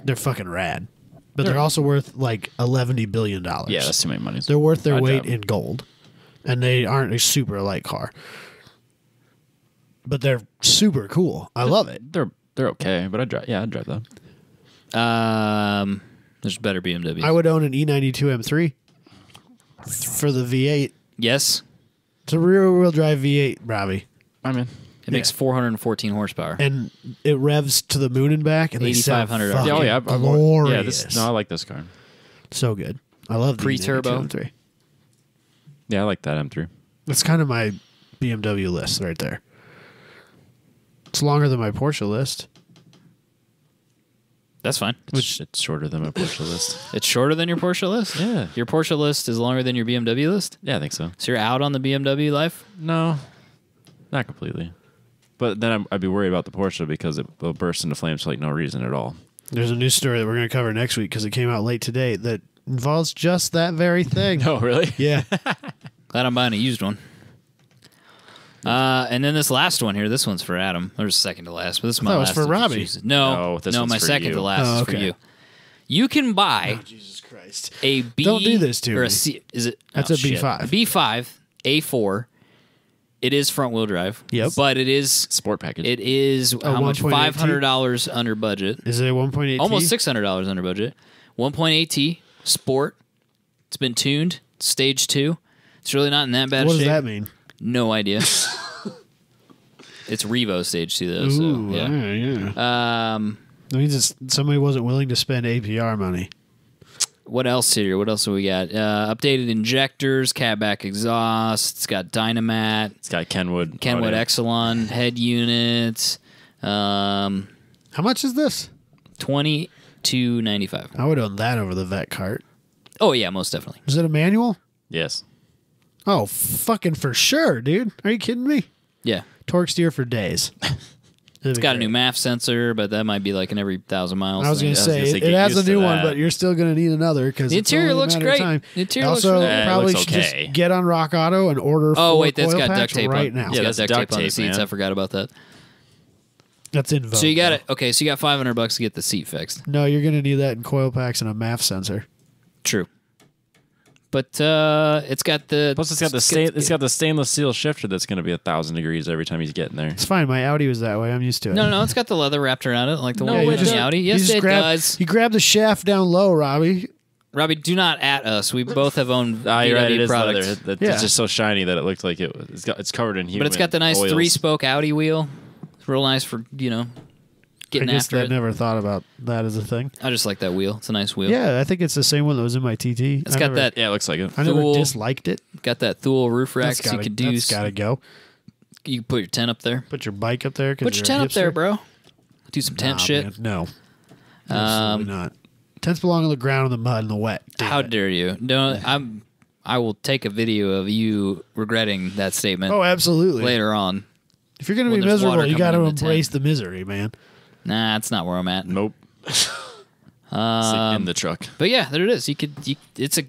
They're fucking rad. but they're also worth like $11 billion. Yeah, that's too many money. They're worth their I'd weight drive in gold, and they aren't a super light car. But they're super cool. I love it. They're okay, but I'd drive them. There's better BMW. I would own an E92 M3 for the V8. Yes. It's a rear-wheel drive V8, Robbie. I'm in. It makes 414 horsepower. And it revs to the moon and back, and they sound $8,500. fucking Oh yeah, glorious. I like this car. So good. I love the Pre-turbo. E92 M3. Yeah, I like that M3. That's kind of my BMW list right there. It's longer than my Porsche list. That's fine. It's shorter than my Porsche list. It's shorter than your Porsche list? Yeah. Your Porsche list is longer than your BMW list? Yeah, I think so. So you're out on the BMW life? No, not completely. But then I'd be worried about the Porsche because it will burst into flames for like no reason at all. There's a news story that we're going to cover next week because it came out late today that involves just that very thing. Oh, really? Yeah. Glad I'm buying a used one. And then this last one here, this one's for Adam. There's second to last, but this is my That was last. for if you Robbie. choose it. No, this one's my for second you. to last Oh, is for okay. you. You can buy Jesus Christ. a B. Don't do this to or me. a C. Is it? That's oh, a shit. B5. B5 A4. It is front wheel drive. Yep. But it is. Sport package. It is how much? 1.8T? $500 under budget. Is it a 1.8T? Almost $600 under budget. 1.8T Sport. It's been tuned. Stage 2. It's really not in that bad What shape. does that mean? No idea. It's Revo Stage 2 though. So Ooh, yeah. yeah. That means somebody wasn't willing to spend APR money. What else here? What else do we got? Updated injectors, catback exhaust. It's got Dynamat. It's got Kenwood. Kenwood audio. Exelon head units. How much is this? $22.95. I would own that over the vet cart. Oh yeah, most definitely. Is it a manual? Yes. Oh, fucking for sure, dude. Are you kidding me? Yeah. Torque steer for days. It's got a new MAF sensor, but that might be like an every 1,000 miles. I was going to say, gonna say, it get has a used to new one, that. but you're still going to need another because The interior looks great. The interior looks also, really good. probably It looks should okay. just get on Rock Auto and order. Oh 4 wait, that's coil got duct packs tape right on. now. It's Yeah, got that's duct duct tape on the tape, seats. man. I forgot about that. That's in vogue. So you got though. it. Okay, so you got $500 to get the seat fixed. No, you're going to need that in coil packs and a MAF sensor. True. But it's got the Plus, it's got the stainless steel shifter that's going to be 1,000 degrees every time he's getting there. It's fine. My Audi was that way. I'm used to it. No, it's got the leather wrapped around it, like the No, one it with the doesn't. Audi. You Yes, just it grab- does. You grab the shaft down low, Robbie. Robbie, do not at us. We both have owned You're right. It VW is leather. products. Yeah. It's just so shiny that it looked like it's covered in human. But it's got the nice oils. 3-spoke Audi wheel. It's real nice for, getting I guess after I it. never thought about that as a thing. I just like that wheel. It's a nice wheel. Yeah, I think it's the same one that was in my TT. It's got that. Yeah, it looks like it. I never Thule. disliked it. Got that Thule roof rack, so you could do. That's got to go. You can put your tent up there. Put your bike up there. 'Cause Put your you're tent a up there, hipster. bro. Do some tent Nah, shit. man, no, absolutely not. Tents belong on the ground in the mud and the wet. Damn How it. dare you? I will take a video of you regretting that statement Oh, absolutely. later on. If you're going to when be there's miserable, water you got to coming in the embrace the misery, man. Nah, that's not where I'm at. Nope. It's in the truck. But yeah, there it is. It's a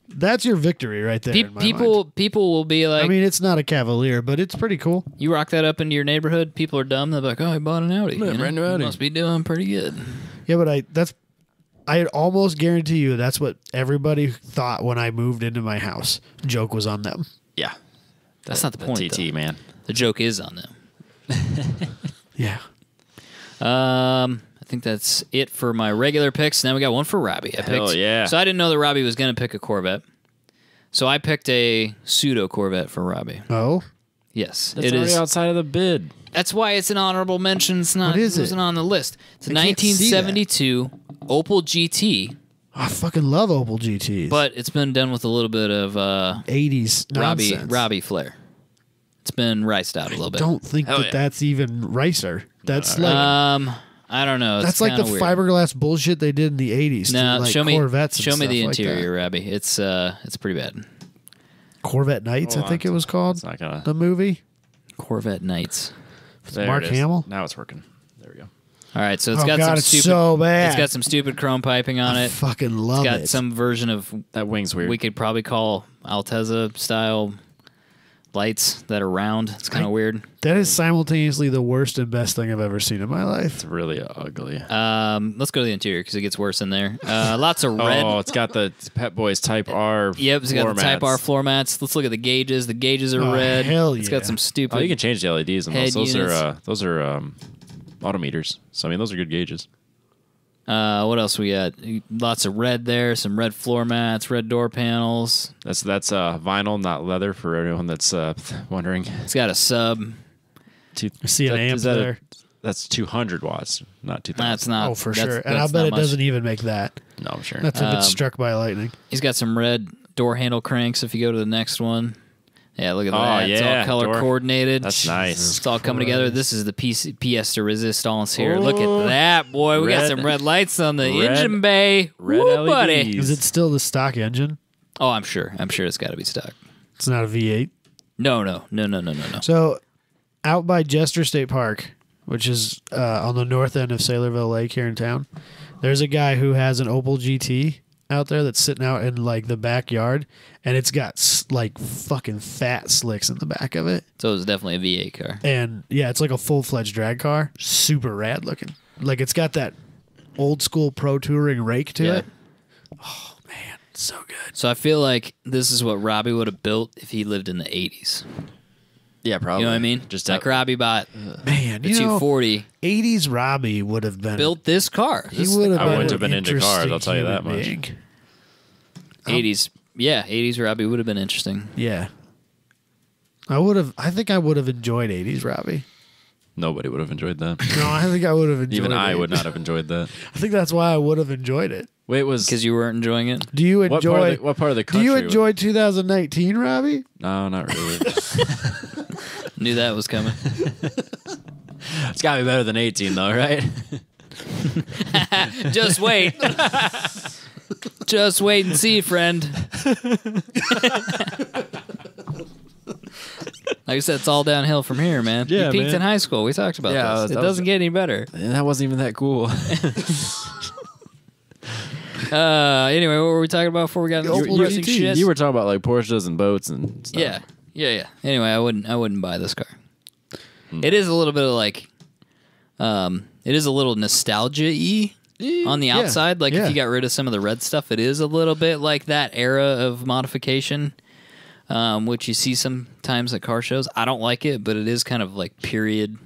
That's your victory right there. in my mind. people will be like, I mean, it's not a Cavalier, but it's pretty cool. you rock that up into your neighborhood. People are dumb. They're like, oh, I bought an Audi. Yeah, brand new You Audi. must be doing pretty good. Yeah, but I almost guarantee you that's what everybody thought when I moved into my house. Joke was on them. Yeah. That's not the point, TT, though. man. The joke is on them. Yeah. I think that's it for my regular picks. Now we got one for Robbie. Hell yeah. So I didn't know that Robbie was going to pick a Corvette. So I picked a pseudo Corvette for Robbie. Oh, Yes, That's it already is. outside of the bid. That's why it's an honorable mention. It's not. What is it it? wasn't on the list. It's a I can't see that. 1972 Opel GT, I fucking love Opel GTs. but it's been done with a little bit of 80s nonsense. Robbie flair. It's been riced out a little bit. Don't think Hell that yeah. that's even ricer. That's like I don't know. that's It's like the kinda weird. fiberglass bullshit they did in the 80s. No, to like show me. Corvettes and Show me the stuff like that. interior, Robbie. It's pretty bad. Corvette Knights, Hold I think on. it was called. It's not gonna. The movie. Corvette Knights. There Mark it is. Hamill? Now it's working. There we go. All right, so it's Oh got God, some it's stupid. so bad. It's got some stupid chrome piping on I it. fucking love It's got it. some version of That wing's weird. we could probably call Altezza style lights that are round. It's kind of weird. That is simultaneously the worst and best thing I've ever seen in my life. It's really ugly. Let's go to the interior because it gets worse in there. Lots of red. Oh, it's got the Pep Boys Type R. Yep, it's got the Type R floor mats. Let's look at the gauges. The gauges are red. Hell It's got some stupid. Oh, you can change the LEDs on head those. units. Those are autometers. So I mean, those are good gauges. What else we got? Lots of red there. Some red floor mats, red door panels. That's vinyl, not leather, for everyone that's wondering. It's got a sub. I see an amp there. That's 200 watts, not 2,000. That's not. Oh, for that's- sure. And that's I bet not it much. doesn't even make that. No, I'm sure. That's if it's struck by lightning. He's got some red door handle cranks. If you go to the next one, yeah, look at that. It's yeah, all color door. coordinated. That's nice. It's all coming together. This is the pièce de résistance here. Look at that, boy. We got Red- some red lights on the engine bay. red Woo, buddy. LEDs. Is it still the stock engine? Oh, I'm sure. I'm sure it's got to be stock. It's not a V8. No. So, out by Jester State Park, which is on the north end of Saylorville Lake here in town, there's a guy who has an Opel GT out there that's sitting out in like the backyard, and it's got like fucking fat slicks in the back of it. So it's definitely a V8 car. And yeah, it's like a full-fledged drag car. Super rad looking. Like it's got that old school pro touring rake to Yeah. it. Oh man, so good. So I feel like this is what Robbie would have built if he lived in the 80s. Yeah, probably. You know what I mean? Just like Robbie bought Man, the you know, 240, 80s Robbie would have been built this car. He would have I been wouldn't an have been into cars, interesting I'll tell you that human much. being. 80s. Yeah, 80s Robbie would have been interesting. Yeah. I think I would have enjoyed 80s Robbie. Nobody would have enjoyed that. No, I think I would have enjoyed Even it. I would not have enjoyed that. I think that's why I would have enjoyed it. Wait, was Because you weren't enjoying it. Do you what enjoy part of the Do country? you enjoy 2019, Robbie? No, not really. Knew that was coming. It's got to be better than 18, though, right? Just wait. Just wait and see, friend. Like I said, it's all downhill from here, man. Yeah, you peaked man. in high school. We talked about Yeah, this. It that doesn't get any better. And that wasn't even that cool. Anyway, what were we talking about before we got into this Opel depressing GTs. shit? You were talking about like Porsches and boats and stuff. Yeah. Anyway, I wouldn't buy this car. It is a little bit of like, it is a little nostalgia-y on the outside. Like if you got rid of some of the red stuff, it is a little bit like that era of modification, which you see sometimes at car shows. I don't like it, but it is kind of like period,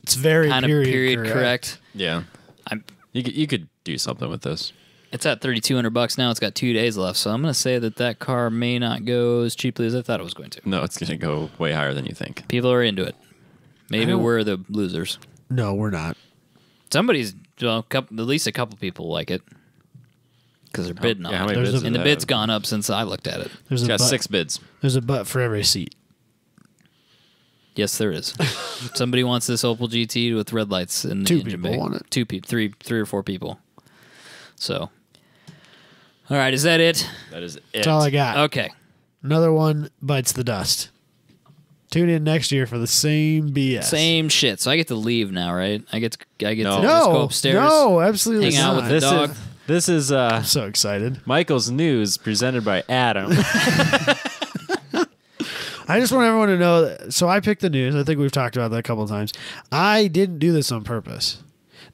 It's very kind of period correct. Yeah. I'm- You could do something with this. It's at $3,200 now. It's got 2 days left, so I'm going to say that car may not go as cheaply as I thought it was going to. No, it's going to go way higher than you think. People are into it. Maybe don't- we're the losers. No, we're not. Somebody's, well, at least a couple people like it because they're bidding on Yeah, how it. many There's bids a- And does the it bid's have? gone up since I looked at it. There's It's a got butt, 6 bids. There's a butt for every seat. Yes, there is. Somebody wants this Opel GT with red lights in the Two engine people bay. want it. 2 people, three or four people. So, all right, is that it? That is it. That's all I got. Okay. Another one bites the dust. Tune in next year for the same BS. Same shit. So I get to leave now, right? I get to No. just go No, upstairs. no, absolutely hang out not. with the dog. This is I'm so excited. Michael's News presented by Adam. I just want everyone to know that, so I picked the news. I think we've talked about that a couple of times. I didn't do this on purpose.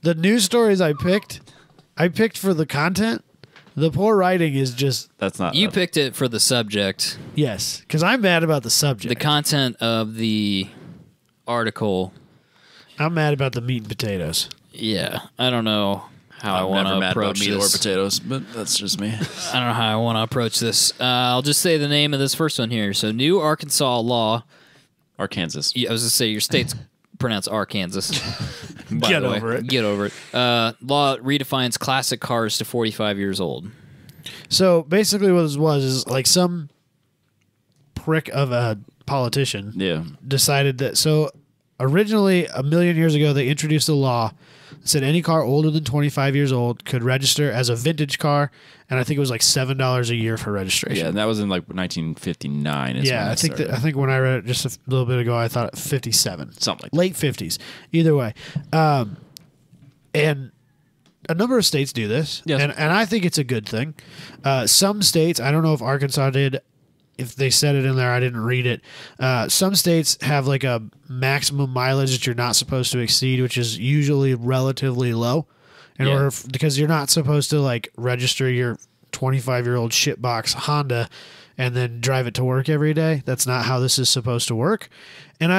The news stories I picked for the content. The poor writing is just, That's not You picked it for the subject. yes, because I'm mad about the subject. The content of the article, I'm mad about the meat and potatoes. yeah, I don't know how I I'm want never to mad about approach meat or this. potatoes, but that's just me. I don't know how I want to approach this. I'll just say the name of this first one here. So, new Arkansas law. Arkansas. Yeah, I was going to say your state's pronounced Arkansas. By Get the way. over it. Get over it. Law redefines classic cars to 45 years old. So basically, what this was is like some prick of a politician Yeah. decided that. So originally, a million years ago, they introduced a law that said any car older than 25 years old could register as a vintage car, and I think it was like $7 a year for registration. Yeah, and that was in like 1959. Is Yeah, when I think started. I think when I read it just a little bit ago, I thought 57, Something like that. late 50s. Either way, and a number of states do this, Yes. and I think it's a good thing. Some states, I don't know if Arkansas did. if they said it in there, I didn't read it. Some states have like a maximum mileage that you're not supposed to exceed, which is usually relatively low. Because you're not supposed to like register your 25-year-old shitbox Honda and then drive it to work every day. That's not how this is supposed to work. And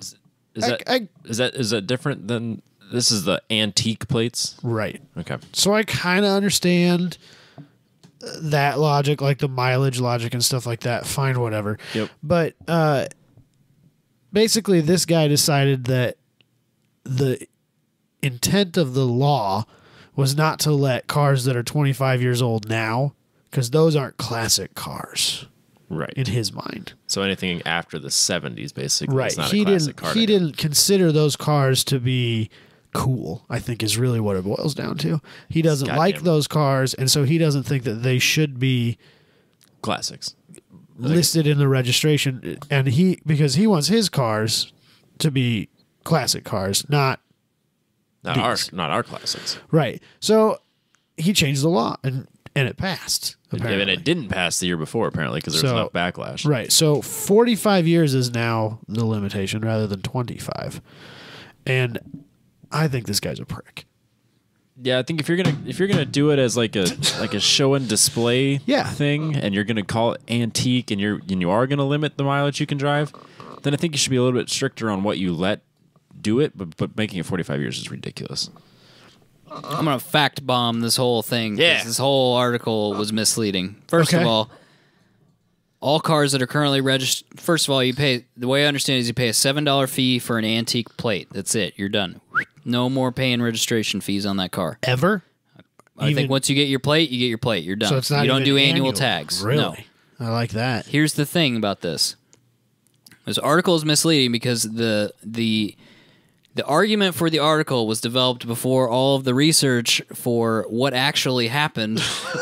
is that different than this is the antique plates? Right. Okay. So I kind of understand that logic, like the mileage logic and stuff like that. Fine, whatever. Yep. But basically, this guy decided that the intent of the law was not to let cars that are 25 years old now, because those aren't classic cars. Right. In his mind. So anything after the 70s, basically, right. is not a classic car. He didn't consider those cars to be cool, I think is really what it boils down to. He doesn't like those cars, and so he doesn't think that they should be classics listed in the registration. And because he wants his cars to be classic cars, not our classics. Right. So he changed the law, and it passed. Apparently. And it didn't pass the year before, apparently, because there was enough backlash. Right. So 45 years is now the limitation rather than 25. And I think this guy's a prick. Yeah, I think if you're gonna do it as like a show and display thing, and you're gonna call it antique, and you are gonna limit the mileage you can drive, then I think you should be a little bit stricter on what you let do it. But making it 45 years is ridiculous. I'm gonna fact bomb this whole thing. Yeah. This whole article was misleading. First of all cars that are currently registered. First of all, you pay. The way I understand it is you pay a $7 fee for an antique plate. That's it. You're done. No more paying registration fees on that car ever. I think once you get your plate, you get your plate. You're done. So it's not you don't even do annual tags. Really? No. I like that. Here's the thing about this. This article is misleading because the argument for the article was developed before all of the research for what actually happened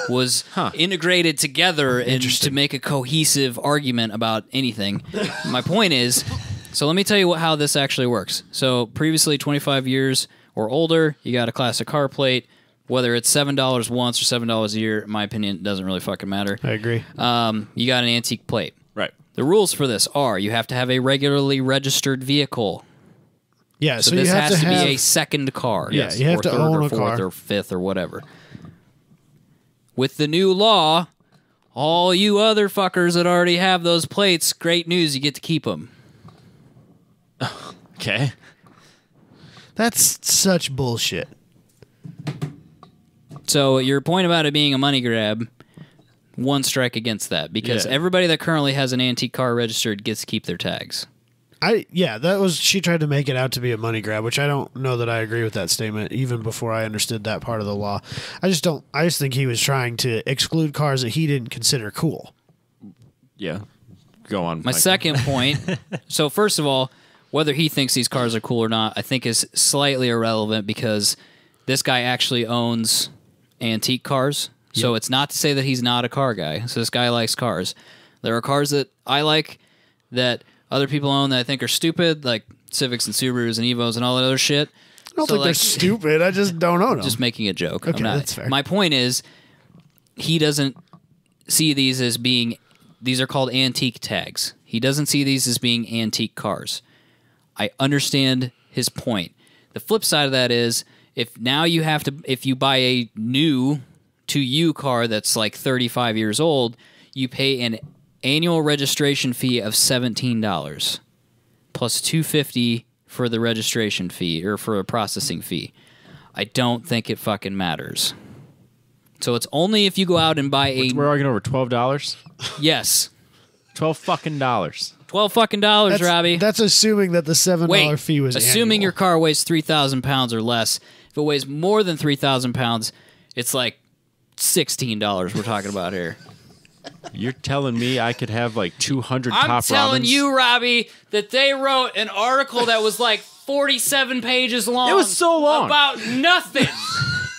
was integrated together to make a cohesive argument about anything. My point is, so let me tell you how this actually works. So previously, 25 years or older, you got a classic car plate. Whether it's $7 once or $7 a year, in my opinion, it doesn't really fucking matter. I agree. You got an antique plate. Right. The rules for this are you have to have a regularly registered vehicle. Yeah, so this has to be a second car. Yeah, you have to own a car. Or fourth or fifth or whatever. With the new law, all you other fuckers that already have those plates, great news, you get to keep them. Okay. That's such bullshit. So your point about it being a money grab, one strike against that, because everybody that currently has an antique car registered gets to keep their tags. She tried to make it out to be a money grab, which I don't know that I agree with that statement even before I understood that part of the law. I just think he was trying to exclude cars that he didn't consider cool. Yeah. Go on. My second point, so first of all, whether he thinks these cars are cool or not, I think is slightly irrelevant because this guy actually owns antique cars. Yep. So it's not to say that he's not a car guy. So this guy likes cars. There are cars that I like that other people own that I think are stupid, like Civics and Subarus and Evos and all that other shit. I don't think they're stupid. I just don't own them. Just making a joke. Okay, that's fair. My point is, he doesn't see these as being... These are called antique tags. He doesn't see these as being antique cars. I understand his point. The flip side of that is, if you buy a new to you car that's like 35 years old, you pay an annual registration fee of $17 plus $250 for the registration fee or for a processing fee. I don't think it fucking matters. So it's only if you go out and buy We're arguing over $12? Yes. $12 fucking dollars. $12 fucking dollars, Robbie. That's assuming that the $7 fee was assuming annual. your car weighs 3,000 pounds or less. If it weighs more than 3,000 pounds, it's like $16 we're talking about here. You're telling me I could have like 200 Top I'm telling Robins? you, Robbie, that they wrote an article that was like 47 pages long. It was so long. About nothing.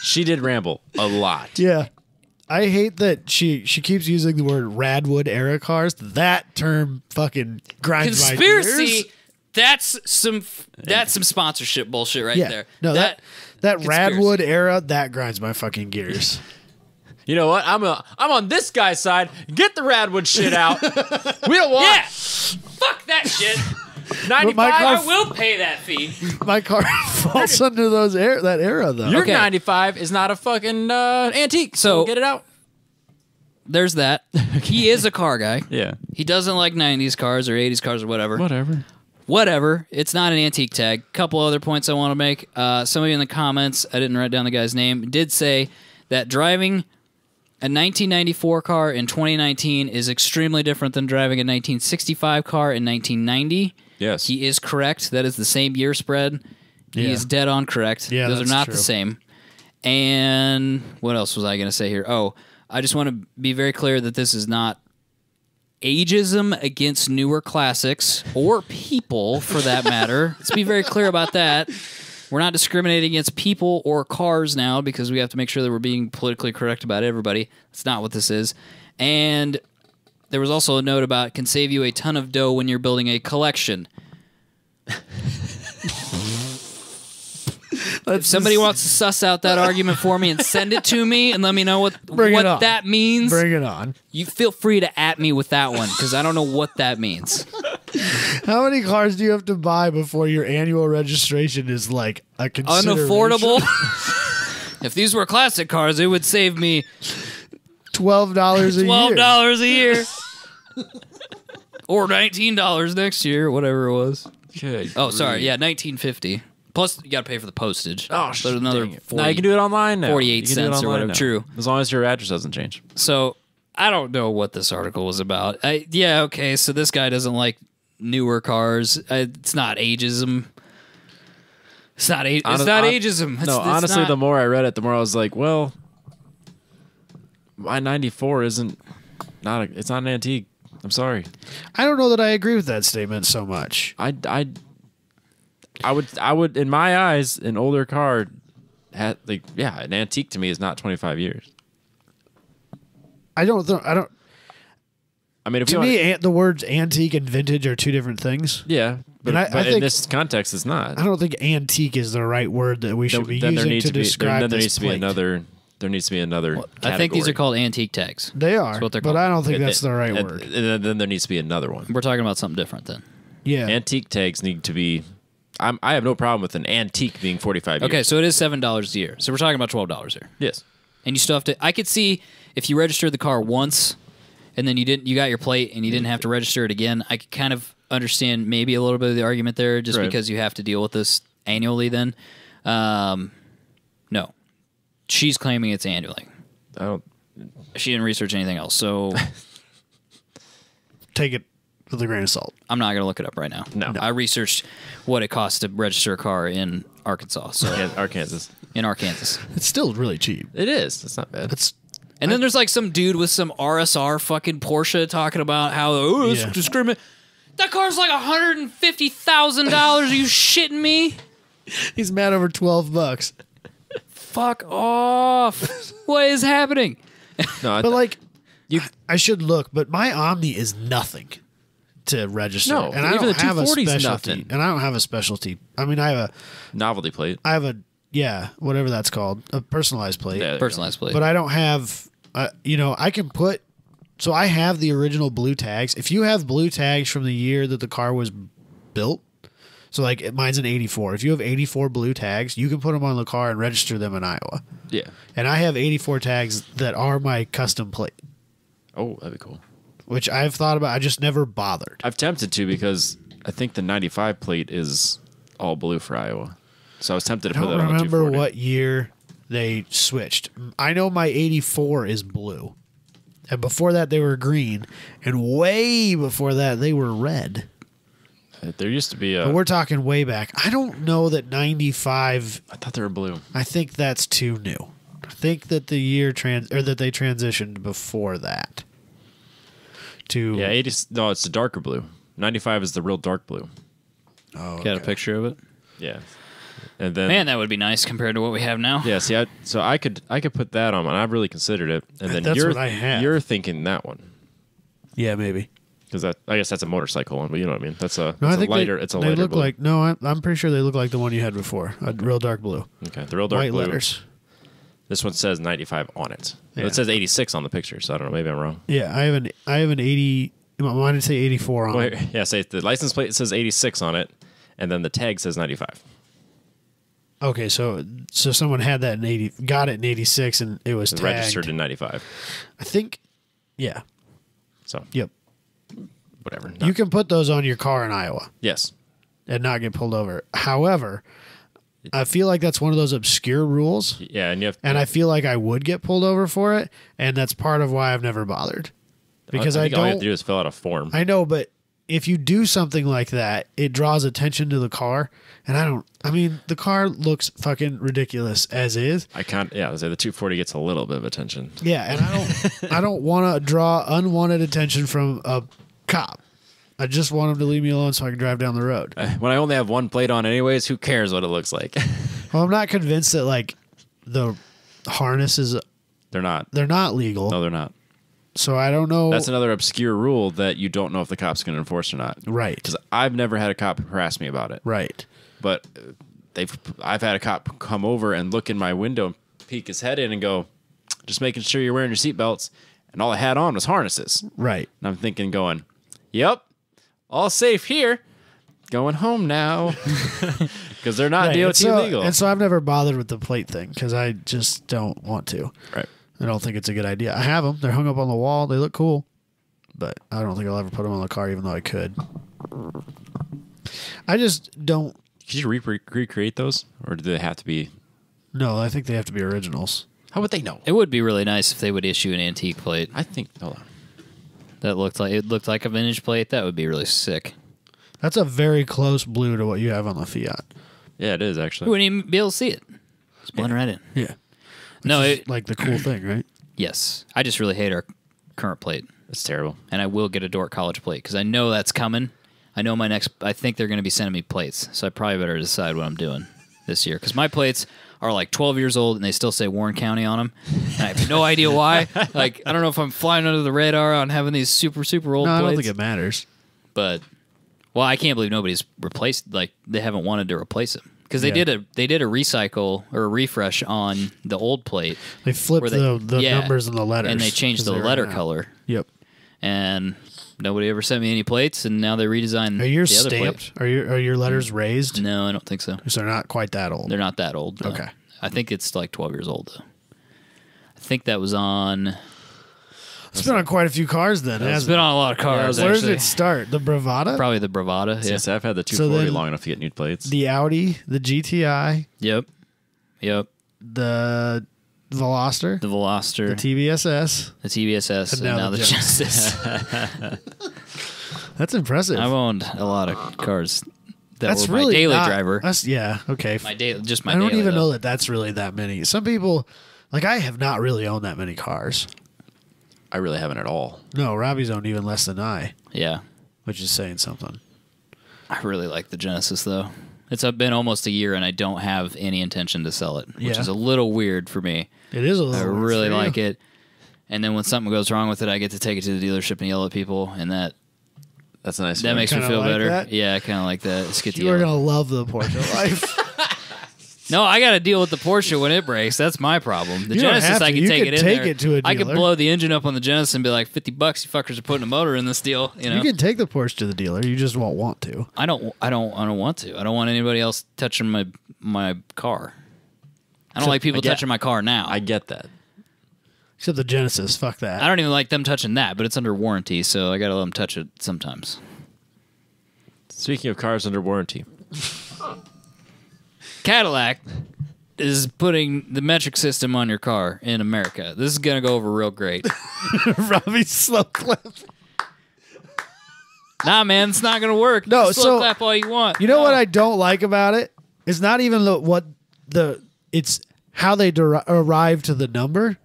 She did ramble a lot. Yeah. I hate that she keeps using the word Radwood era cars. That term fucking grinds my gears. Conspiracy. That's some sponsorship bullshit right there. No, that Radwood era, that grinds my fucking gears. You know what? I'm on this guy's side. Get the Radwood shit out. We don't want. Yeah. Fuck that shit. 95. I will pay that fee. My car falls under that era though. Your Okay. 95 is not a fucking antique. So get it out. There's that. He is a car guy. Yeah. He doesn't like 90s cars or 80s cars or whatever. Whatever. It's not an antique tag. Couple other points I want to make. Somebody in the comments, I didn't write down the guy's name, did say that driving a 1994 car in 2019 is extremely different than driving a 1965 car in 1990. Yes. He is correct. That is the same year spread. He Yeah. is dead on correct. Yeah, Those are that's not true. the same. And what else was I going to say here? Oh, I just want to be very clear that this is not ageism against newer classics or people, for that matter. Let's be very clear about that. We're not discriminating against people or cars now because we have to make sure that we're being politically correct about everybody. That's not what this is. And there was also a note about can save you a ton of dough when you're building a collection. If somebody wants to suss out that argument for me and send it to me and let me know what that means, Bring it on. you feel free to at me with that one because I don't know what that means. How many cars do you have to buy before your annual registration is like a consideration? Unaffordable. If these were classic cars, it would save me $12 a year. $12 a year. Or $19 next year, whatever it was. Good. Oh, sorry. Yeah, $19.50. Plus, you got to pay for the postage. Oh, so there's another dang it. 40, Now you can do it online now. 48 You can do it cents or online whatever. now. True. As long as your address doesn't change. So I don't know what this article was about. Yeah, okay. So this guy doesn't like newer cars. It's not ageism. It's not ageism. It's honestly, not. the more I read it, the more I was like, well, my 94 isn't it's not an antique. I'm sorry. I don't know that I agree with that statement so much. I would in my eyes, an older car had an antique to me is not 25 years. I mean, if to you me, the words antique and vintage are two different things. yeah, but, And I in think- this context, it's not. I don't think antique is the right word that we should be using to describe Then there this needs to be plate. another. There needs to be another. I think these category. are called antique tags. They are, That's what they're but called. I don't think that's the right word. And then there needs to be another one. We're talking about something different then. Yeah. Antique tags need to be. I have no problem with an antique being 45 years. Okay, so it is $7 a year. So we're talking about $12 here. Yes. And you still have to. I could see if you registered the car once, and then you got your plate, and you didn't have to register it again. I could kind of understand maybe a little bit of the argument there, just Right. because you have to deal with this annually. Then, no, she's claiming it's annually. I don't. She didn't research anything else, so Take it with a grain of salt. I'm not going to look it up right now. No. I researched what it costs to register a car in Arkansas. So Yeah, Arkansas. in Arkansas. It's still really cheap. It is. It's not bad. It's And then there's like some dude with some RSR fucking Porsche talking about how it's Yeah. discriminate. That car's like $150,000. Are you shitting me? he's mad over $12. Fuck off. What is happening? No, But like, I should look, but my Omni is nothing to register, No, and I even don't the have a 240 's specialty. nothing. And I don't have a specialty. I mean, I novelty plate. have a whatever that's called, a personalized plate. Yeah, Personalized plate. But I don't have, I can put. So I have the original blue tags. If you have blue tags from the year that the car was built, so like mine's an '84. If you have '84 blue tags, you can put them on the car and register them in Iowa. Yeah. And I have '84 tags that are my custom plate, Oh, that'd be cool. which I've thought about. I just never bothered. I've tempted to because I think the 95 plate is all blue for Iowa. So I was tempted to I put don't that on the remember 240. what year they switched. I know my '84 is blue. And before that, they were green. And way before that, they were red. There used to be But a. we're talking way back. I don't know that 95. I thought they were blue. I think that's too new. I think that the year that they transitioned before that to Yeah, 80. No, it's the darker blue. 95 is the real dark blue. Oh, Got a okay. picture of it? Yeah. And then Man, that would be nice compared to what we have now. yeah, see, I could put that on, and I've really considered it. And then That's what I have. you're thinking that one Yeah, maybe. because I guess that's a motorcycle one, but you know what I mean. That's a No, I think lighter. they, It's a they lighter look blue. like I'm pretty sure they look like the one you had before, a real dark blue, Okay, the real dark white blue. letters. This one says 95 on it. Yeah. It says 86 on the picture, so I don't know. Maybe I'm wrong. Yeah, I have an 80. Mine would say 84 on it. Yeah, say the license plate says 86 on it, and then the tag says 95. Okay, so someone had that in 80, got it in 86, and it was tagged. Registered in 95. I think, yeah. So, Yep. whatever. You can put those on your car in Iowa Yes. and not get pulled over. However, I feel like that's one of those obscure rules, Yeah, and you have. and I feel like I would get pulled over for it, and that's part of why I've never bothered. Because I I think all you have don't. to do is fill out a form. I know, but if you do something like that, it draws attention to the car, and I mean, the car looks fucking ridiculous as is. I can't. Yeah, I was say the 240 gets a little bit of attention. Yeah, and I don't want to draw unwanted attention from a cop. I just want him to leave me alone so I can drive down the road. When I only have one plate on, anyways, who cares what it looks like? Well, I'm not convinced that like the harnesses They're not. they're not legal. No, they're not. So I don't know. That's another obscure rule that you don't know if the cop's going to enforce or not. Right. Because I've never had a cop harass me about it. Right. But I've had a cop come over and look in my window and peek his head in and go, just making sure you're wearing your seatbelts. And all I had on was harnesses. Right. And I'm thinking, going, yep, all safe here. Going home now. Because they're not Right. DOT legal. And so I've never bothered with the plate thing because I just don't want to. Right. I don't think it's a good idea. I have them. They're hung up on the wall. They look cool. But I don't think I'll ever put them on the car even though I could. I just don't. Could you recreate those? Or do they have to be? No, I think they have to be originals. How would they know? It would be really nice if they would issue an antique plate I think, hold on. that looked like a vintage plate. That would be really sick. That's a very close blue to what you have on the Fiat. Yeah, it is You actually. wouldn't even be able to see it. Just blend right in. Yeah. No, Like the cool thing, right? yes. I just really hate our current plate. It's terrible. And I will get a Dork College plate because I know that's coming. I know I think they're going to be sending me plates. So I probably better decide what I'm doing this year. Because my plates are like 12 years old and they still say Warren County on them. And I have no idea why. Like, I don't know if I'm flying under the radar on having these super, super old No, plates. I don't think it matters. But, well, I can't believe nobody's replaced, like, they haven't wanted to replace them. Because they did a recycle or a refresh on the old plate. They flipped the numbers and the letters. And they changed the letter color. Yep. And nobody ever sent me any plates, and now they redesigned Are yours the other stamped? plate. Are your letters raised? No, I don't think so. So they're not quite that old. They're not that old. No. Okay. I think it's like 12 years old, though. I think that was on... It's been on quite a few cars then, It's hasn't been it? on a lot of cars, Where actually. did it start? The Bravada? Probably the Bravada. Yeah. Yes, I've had the So 240 then- long enough to get new plates. The Audi, the GTI, Yep. the Veloster, The Veloster, the TVSS. the TVSS, and now the Genesis. That's impressive. I've owned a lot of cars that That's were really my daily not- driver. Yeah, okay. My daily, just my I don't daily, even though. know that that's really that many. Some people, like I have not really owned that many cars. I really haven't at all. No, Robbie's owned even less than I, Yeah. which is saying something. I really like the Genesis, though. It's been almost a year, and I don't have any intention to sell it, which Yeah. is a little weird for me. It is a I little. really like it. And then when something goes wrong with it, I get to take it to the dealership and yell at people, and that That's a nice. that makes me Kinda feel like better. that? Yeah, I kind of like that. It's good to You are yell. gonna love the Porsche life. No, I got to deal with the Porsche when it breaks. That's my problem. The You don't Genesis, have I to. can You take can it in take there. it to a I could dealer. blow the engine up on the Genesis and be like, $50, you fuckers are putting a motor in this deal. You know, You can take the Porsche to the dealer. You just won't want to. I don't want to. I don't want anybody else touching my car. I don't like people touching my car now. I get that. Except the Genesis. Fuck that. I don't even like them touching that, but it's under warranty, so I got to let them touch it sometimes. Speaking of cars under warranty, Cadillac is putting the metric system on your car in America. This is going to go over real great. Robbie's slow clip. Nah, man, it's not going to work. No, Slow so- clap all you want. You know No. what I don't like about it? It's not even it's how they arrive to the number.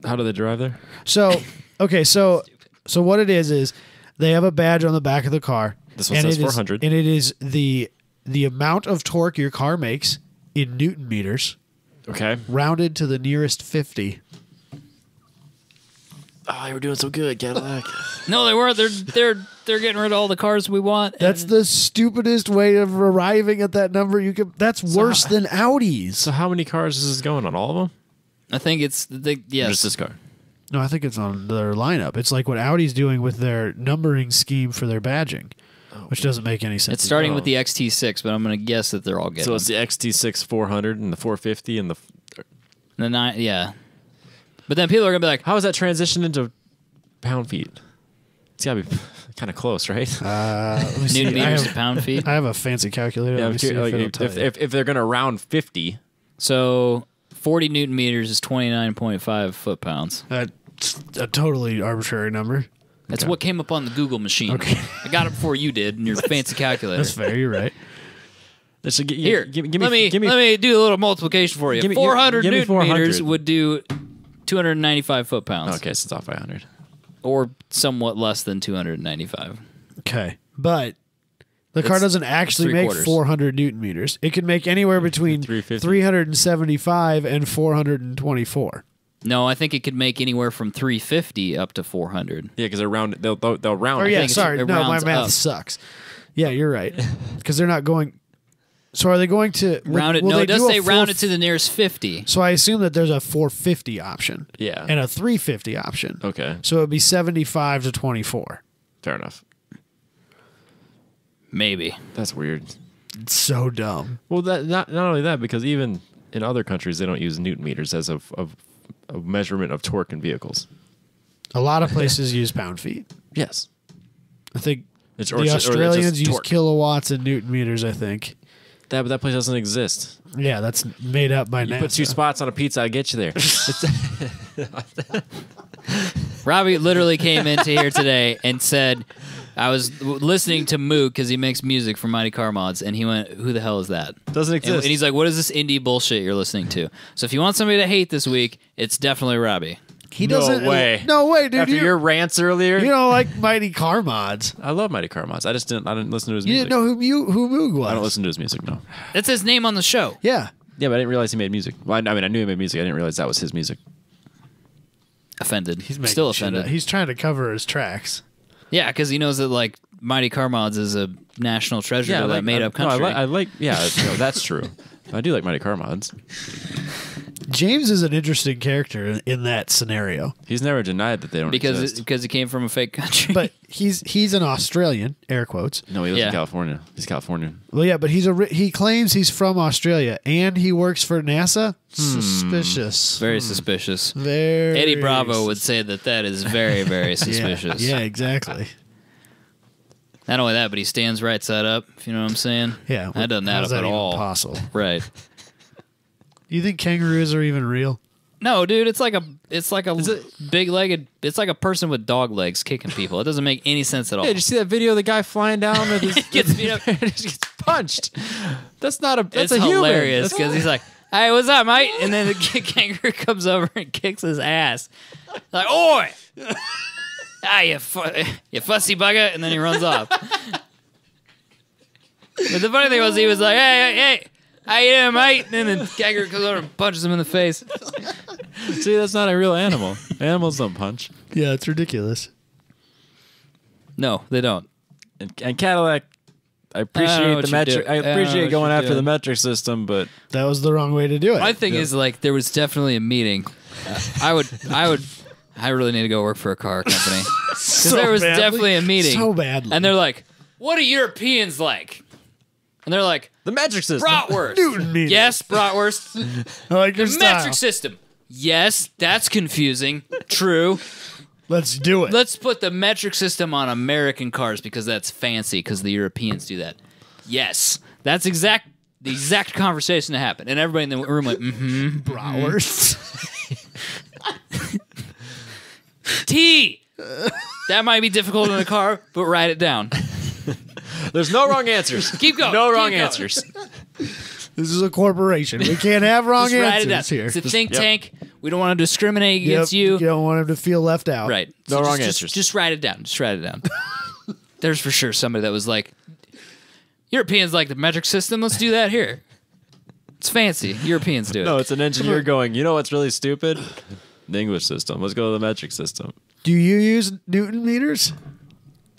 how do they drive there? So, okay, so what it is they have a badge on the back of the car. This one and says it is- 400. and it is the amount of torque your car makes in Newton meters, Okay. rounded to the nearest 50. Oh, you were doing so good, Cadillac. No, they weren't. They're getting rid of all the cars we want. That's the stupidest way of arriving at that number. That's worse than Audis. So how many cars is this going on? All of them? I think it's yes. Just this car. No, I think it's on their lineup. It's like what Audi's doing with their numbering scheme for their badging, which doesn't make any sense. It's starting with the XT6, but I'm going to guess that they're all getting. So it's the XT6 400 and the 450 and the 9. Yeah, but then people are going to be like, how is that transitioned into pound feet? It's got to be kind of close, right? Let me see. Newton meters to pound feet. I have a fancy calculator. Yeah, Let me see if they're going to round 50. So 40 Newton meters is 29.5 foot pounds. That's a totally arbitrary number. That's what came up on the Google machine. Okay. I got it before you did in your fancy calculator. That's fair. You're right. Here, let me do a little multiplication for you. 400 Newton 400. meters would do 295 foot pounds. Okay, so it's off by 100. Or somewhat less than 295. Okay. But the car doesn't actually make 400 Newton meters. It can make anywhere between 375 and 424. No, I think it could make anywhere from 350 up to 400. Yeah, because they'll round. Oh yeah, sorry. it No, my rounds math up. sucks. Yeah, you're right. Because they're not going. So are they going to Round it. will No, they it does do a say round it to the nearest 50. So I assume that there's a 450 option. Yeah. And a 350 option. Okay, So it would be 75 to 24. fair enough. Maybe. That's weird. It's so dumb. Well, that not only that, because even in other countries they don't use Newton meters as a measurement of torque in vehicles. A lot of places use pound feet. Yes. I think It's, the Australians use torque. kilowatts and Newton meters, I think. That place doesn't exist. Yeah, that's made up by You NASA. put 2 spots on a pizza, I'll get you there. Robbie literally came into here today and said, I was listening to Moog because he makes music for Mighty Car Mods, and he went, who the hell is that? Doesn't exist. And he's like, what is this indie bullshit you're listening to? So if you want somebody to hate this week, it's definitely Robbie. He doesn't. No way. No way, dude. After your rants earlier, you don't like Mighty Car Mods. I love Mighty Car Mods. I didn't listen to his You music. didn't know who Moog was. I don't listen to his music, no. That's his name on the show. Yeah. Yeah, but I didn't realize he made music. Well, I mean, I knew he made music. I didn't realize that was his music. Offended. He's making Still shit offended. up. He's trying to cover his tracks. Yeah, because he knows that like Mighty Car Mods is a national treasure to that made up country. No, I like. Yeah, that's true. I do like Mighty Car Mods. James is an interesting character in that scenario. He's never denied that they don't exist. because he came from a fake country. But he's an Australian, air quotes. No, he lives Yeah. in California. He's Californian. Well, yeah, but he claims he's from Australia and he works for NASA. Suspicious. very suspicious. Very. Eddie Bravo would say that is very, very suspicious. Yeah, exactly. Not only that, but he stands right side up, if you know what I'm saying. Yeah, That doesn't add how's up at that even all. possible? Right. You think kangaroos are even real? No, dude, it's like a big-legged. It's like a person with dog legs kicking people. It doesn't make any sense at all. Hey, did you see that video of the guy flying down with his Gets beat up. gets punched? That's not a. That's It's a human. hilarious That's- because he's like, "Hey, what's up, mate?" And then the kangaroo comes over and kicks his ass. Like, "Oi, you fussy bugger!" And then he runs off. But the funny thing was, he was like, "Hey, how you doing, mate?" And then the kangaroo comes over and punches him in the face. See, that's not a real animal. Animals don't punch. Yeah, it's ridiculous. No, they don't. And Cadillac, I know appreciate what the you metric. do. I I don't know appreciate what going you're after the doing. metric system, but That was the wrong way to do it. My thing is, like, there was definitely a meeting. I really need to go work for a car company because there was definitely a meeting. So badly. And they're like, "What are Europeans like?" And they're like, the metric system. "Bratwurst." Newton meters. Yes, bratwurst. I like your style. Metric system. Yes, that's confusing. True. Let's do it. Let's put the metric system on American cars because that's fancy because the Europeans do that. Yes, that's the exact conversation that happened. And everybody in the room went, mm-hmm. Bratwurst. T. That might be difficult in a car, but write it down. There's no wrong answers. Keep going. No Keep wrong going. answers. This is a corporation. We can't have wrong Just write it down. answers here. It's a think Yep. tank. We don't want to discriminate against you. You don't want him to feel left out. Right. No wrong just, answers. Just write it down. Just write it down. There's for sure somebody that was like, Europeans like the metric system. Let's do that here. It's fancy. Europeans do it. No, it's an engineer going, you know what's really stupid? The English system. Let's go to the metric system. Do you use Newton meters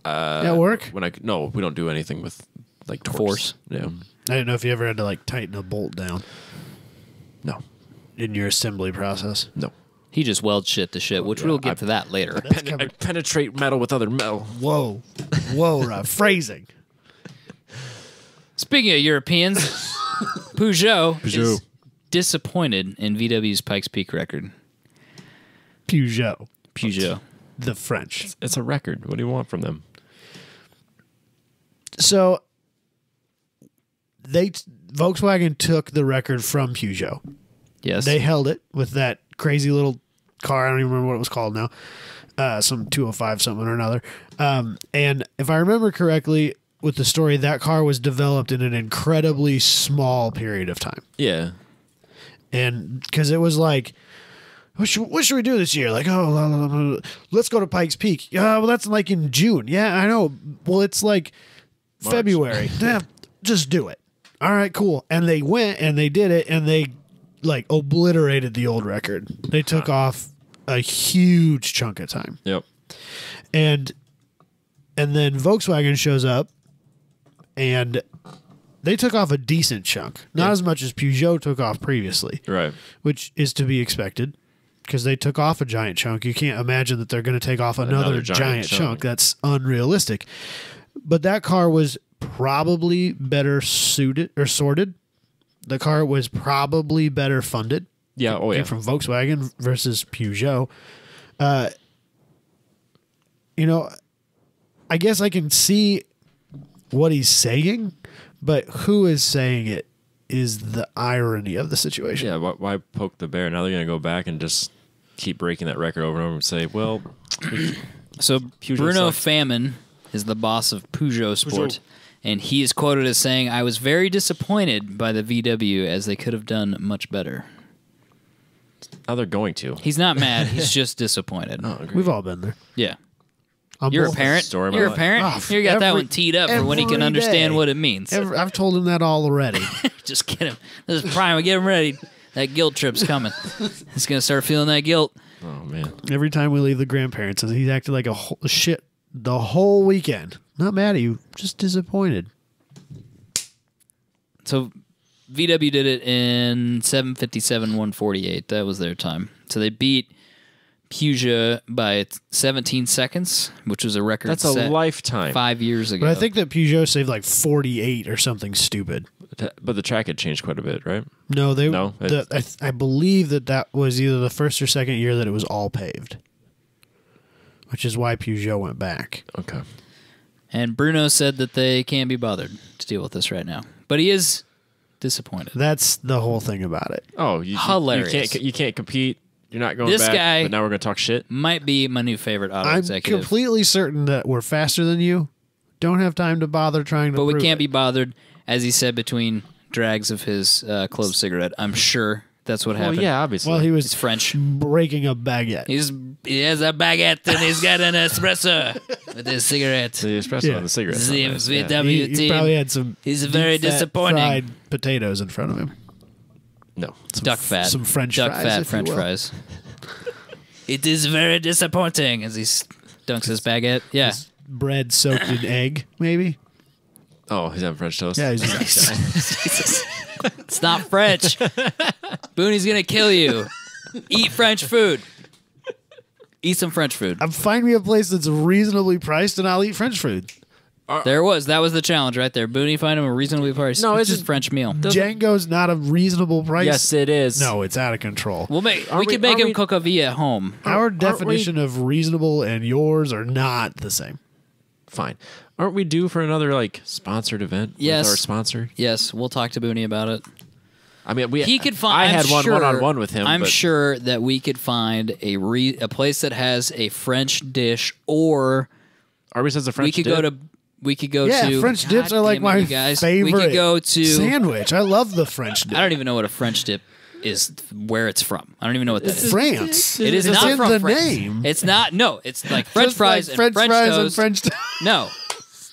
at work? No, we don't do anything with like torques. Force. Yeah. I didn't know if you ever had to like tighten a bolt down. No. in your assembly process. No. He just welds shit to shit, which we'll get to that later. I penetrate metal with other metal. Whoa, Rob. Phrasing. Speaking of Europeans, Peugeot Peugeot. is disappointed in VW's Pikes Peak record. Peugeot. The French. It's a record. What do you want from them? So Volkswagen took the record from Peugeot. Yes. They held it with that crazy little car. I don't even remember what it was called now. Some 205 something or another. And if I remember correctly with the story, that car was developed in an incredibly small period of time. Yeah. And because it was like, what should we do this year? Like, let's go to Pikes Peak. Well, that's like in June. Yeah, I know. Well, it's like March. February. Yeah, just do it. All right, cool. And they went and they did it, and they like obliterated the old record. They took off a huge chunk of time. Yep. And then Volkswagen shows up, and they took off a decent chunk. Not as much as Peugeot took off previously. Right. Which is to be expected because they took off a giant chunk. You can't imagine that they're going to take off another giant chunk. That's unrealistic. But that car was probably better suited or sorted. The car was probably better funded. Yeah. Oh, yeah. Came from Volkswagen versus Peugeot. I guess I can see what he's saying, but who is saying it is the irony of the situation. Yeah. Why poke the bear? Now they're going to go back and just keep breaking that record over and over and say, well. So Peugeot Bruno sucks. Famine is the boss of Peugeot Sport. And he is quoted as saying, "I was very disappointed by the VW as they could have done much better." Now they're going to. He's not mad. He's just disappointed. Oh, We've all been there. Yeah. I'm You're a both. parent. Story of my You're a life. parent. Oh, You got that every- one teed up for when he can every understand day. what it means. I've told him that all already. Just get him. This is prime. Get him ready. That guilt trip's coming. He's going to start feeling that guilt. Oh, man. Every time we leave the grandparents, he's acted like a shit the whole weekend. Not mad at you, just disappointed. So VW did it in 7:57.148. That was their time. So they beat Peugeot by 17 seconds, which was a record That's a set lifetime. 5 years ago. But I think that Peugeot saved like 48 or something stupid. But the track had changed quite a bit, right? No, No, I believe that was either the first or second year that it was all paved, which is why Peugeot went back. Okay. And Bruno said that they can't be bothered to deal with this right now. But he is disappointed. That's the whole thing about it. Oh, you Hilarious. You can't compete. You're not going This back. guy- But now we're going to talk shit. Might be my new favorite auto I'm executive. completely certain that we're faster than you. Don't have time to bother trying to But we prove can't it. be bothered, as he said, between drags of his clove cigarette. I'm sure that's what Well, happened. yeah, obviously. Well, he He's was French. breaking a baguette. He has a baguette and he's got an espresso with his cigarette. the espresso Yeah. and the cigarettes. See, Nice, VW yeah. He team. probably had some He's very deep fat disappointing. fried potatoes in front of him. No. Duck fat. some French Duck fries, fat if you French will. fries. It is very disappointing as he dunks his baguette. Yeah. Bread soaked in egg, maybe. Oh, he's having French toast. Yeah, he's Jesus. It's not French. Booney's going to kill you. Eat French food. Eat some French food. Find me a place that's reasonably priced, and I'll eat French food. There was. That was the challenge right there. Booney, find him a reasonably priced No, it's just- French meal. Django's not a reasonable price. Yes, it is. No, it's out of control. We could make him cook a V at home. Our aren't definition of reasonable and yours are not the same. Fine. Aren't we due for another like sponsored event? Yes. With our sponsor. Yes, we'll talk to Booney about it. I mean, He could find. I I'm had sure, one-on-one with him. I'm but sure that we could find a place that has a French dish, or Arby's has a French we could dip. go to. We could go Yeah, to. French God dips are like damn it, my you guys. favorite We could go to. sandwich. I love the French dip. I don't even know what a French dip is. Where it's from. I don't even know what that is. France. It is It's not in from the France. name. It's not. No, it's like French Just fries like and French fries toast. and French. No,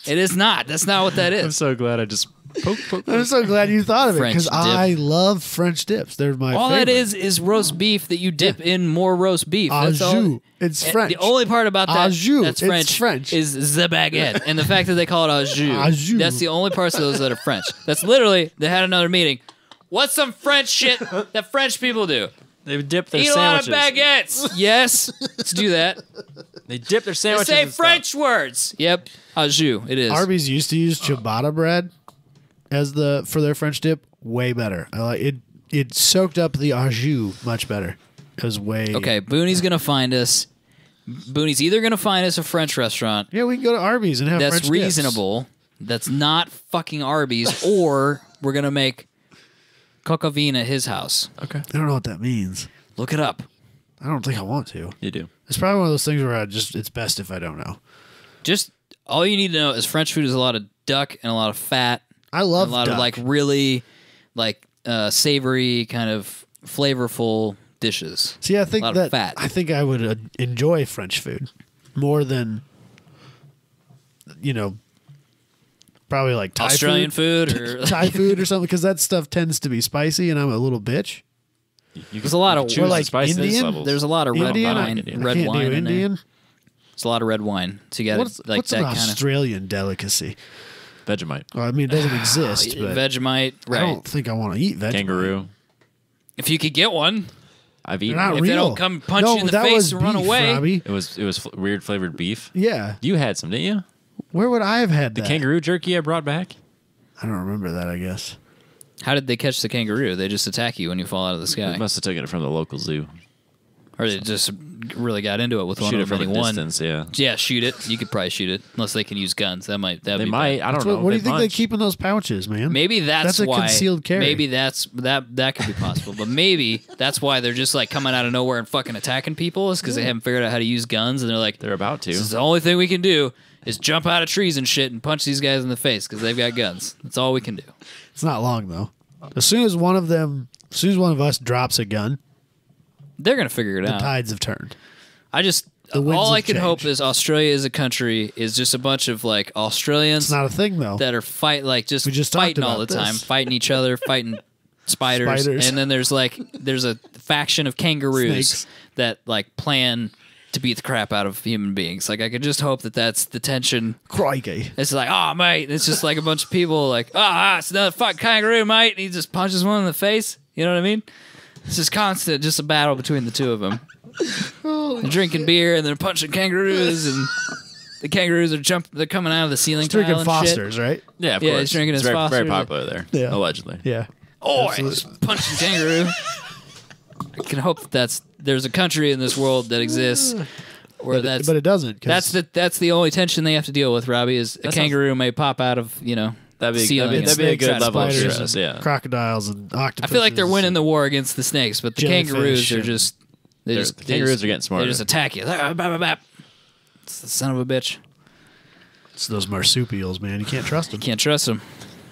it is not. That's not what that I'm is. so glad I just poke. I'm so glad you thought of it French because dip. I love French dips. They're my All favorite. that is roast beef that you dip in more roast beef. That's all. Au jus. It's And French. The only part about that Au jus. that's It's French. is the baguette, and the fact that they call it au jus. Au jus. That's the only parts of those that are French. That's literally they had another meeting. What's some French shit that French people do? They dip their Eat sandwiches. a lot of baguettes. Yes, let's do that. They dip their They sandwiches. say and French stuff. words. Yep, au jus. It is. Arby's used to use ciabatta bread as for their French dip. Way better. I like it. It soaked up the au jus much better. It was way Okay, Booney's gonna find us. Booney's either gonna find us a French restaurant Yeah, we can go to Arby's and have that's French dips. reasonable, that's not fucking Arby's, or we're gonna make Coffin at his house. Okay. I don't know what that means. Look it up. I don't think I want to. You do. It's probably one of those things where it's best if I don't know. Just all you need to know is French food is a lot of duck and a lot of fat. I love and a lot duck. of like really like savory kind of flavorful dishes. See, I think a lot that of fat. I think I would enjoy French food more than probably like Thai Australian food or Thai food or something, because that stuff tends to be spicy, and I'm a little bitch. There's a lot of choose like the spiciness Indian? levels. there's a lot of red Indian, wine, I red can't wine do in there. Indian. It's a lot of red wine. So you got What's like what's that an kind of Australian delicacy? Vegemite. Well, I mean, it doesn't exist, but Vegemite, I right? don't think I want to eat Vegemite. Kangaroo. If you could get one, I've They're eaten not it. if real. they don't come punch no, you in the that face was and run beef, away. Robbie. It was weird flavored beef. Yeah. You had some, didn't you? Where would I have had The that? kangaroo jerky I brought back. I don't remember that, I guess. How did they catch the kangaroo? They just attack you when you fall out of the I sky, must have taken it from the local zoo. or they just really got into it with one Shoot it of them from a hitting one. distance, yeah. Yeah, shoot it. You could probably shoot it, unless they can use guns. That'd They be might. bad. I don't What, know. what do you think they punch. keep in those pouches, man? Maybe that's a why. concealed carry. Maybe that could be possible. But maybe that's why they're just like coming out of nowhere and fucking attacking people, is because they haven't figured out how to use guns, and they're like, They're about to. this is the only thing we can do is jump out of trees and shit and punch these guys in the face because they've got guns. That's all we can do. It's not long, though. As soon as one of us drops a gun, They're gonna figure it the out. tides have turned. I just The winds all I have can hope changed. is Australia as a country is just a bunch of like Australians It's not a thing, though. that are We just talked fighting all the about time, this. fighting each other, fighting spiders. Spiders. And then there's a faction of kangaroos Snakes. that like plan to beat the crap out of human beings. Like I could just hope that that's the tension. Crikey. It's like, oh mate, it's just like a bunch of people like, it's another fucking kangaroo, mate. And he just punches one in the face. You know what I mean? It's just constant, just a battle between the two of them. They're drinking beer and they're punching kangaroos, and the kangaroos are they're coming out of the ceiling He's tile drinking and Foster's, right? Yeah, of Yeah, course. he's drinking It's his very, very Foster's. popular there. Yeah. Allegedly. Yeah. shit. Oh, Absolutely. he's punching kangaroo. I can hope that there's a country in this world that exists where But it doesn't. 'Cause that's the only tension they have to deal with. Robbie, is a sounds- kangaroo may pop out of That'd be ceiling. that'd be a snakes good and level of spiders stress. and Yeah. crocodiles and I octopuses. feel like they're winning the war against the snakes, but the Jellyfish kangaroos are and- just The kangaroos are getting smarter. They just attack you. Bap, bap, bap. It's the son of a bitch. It's those marsupials, man. You can't trust them. Can't trust them.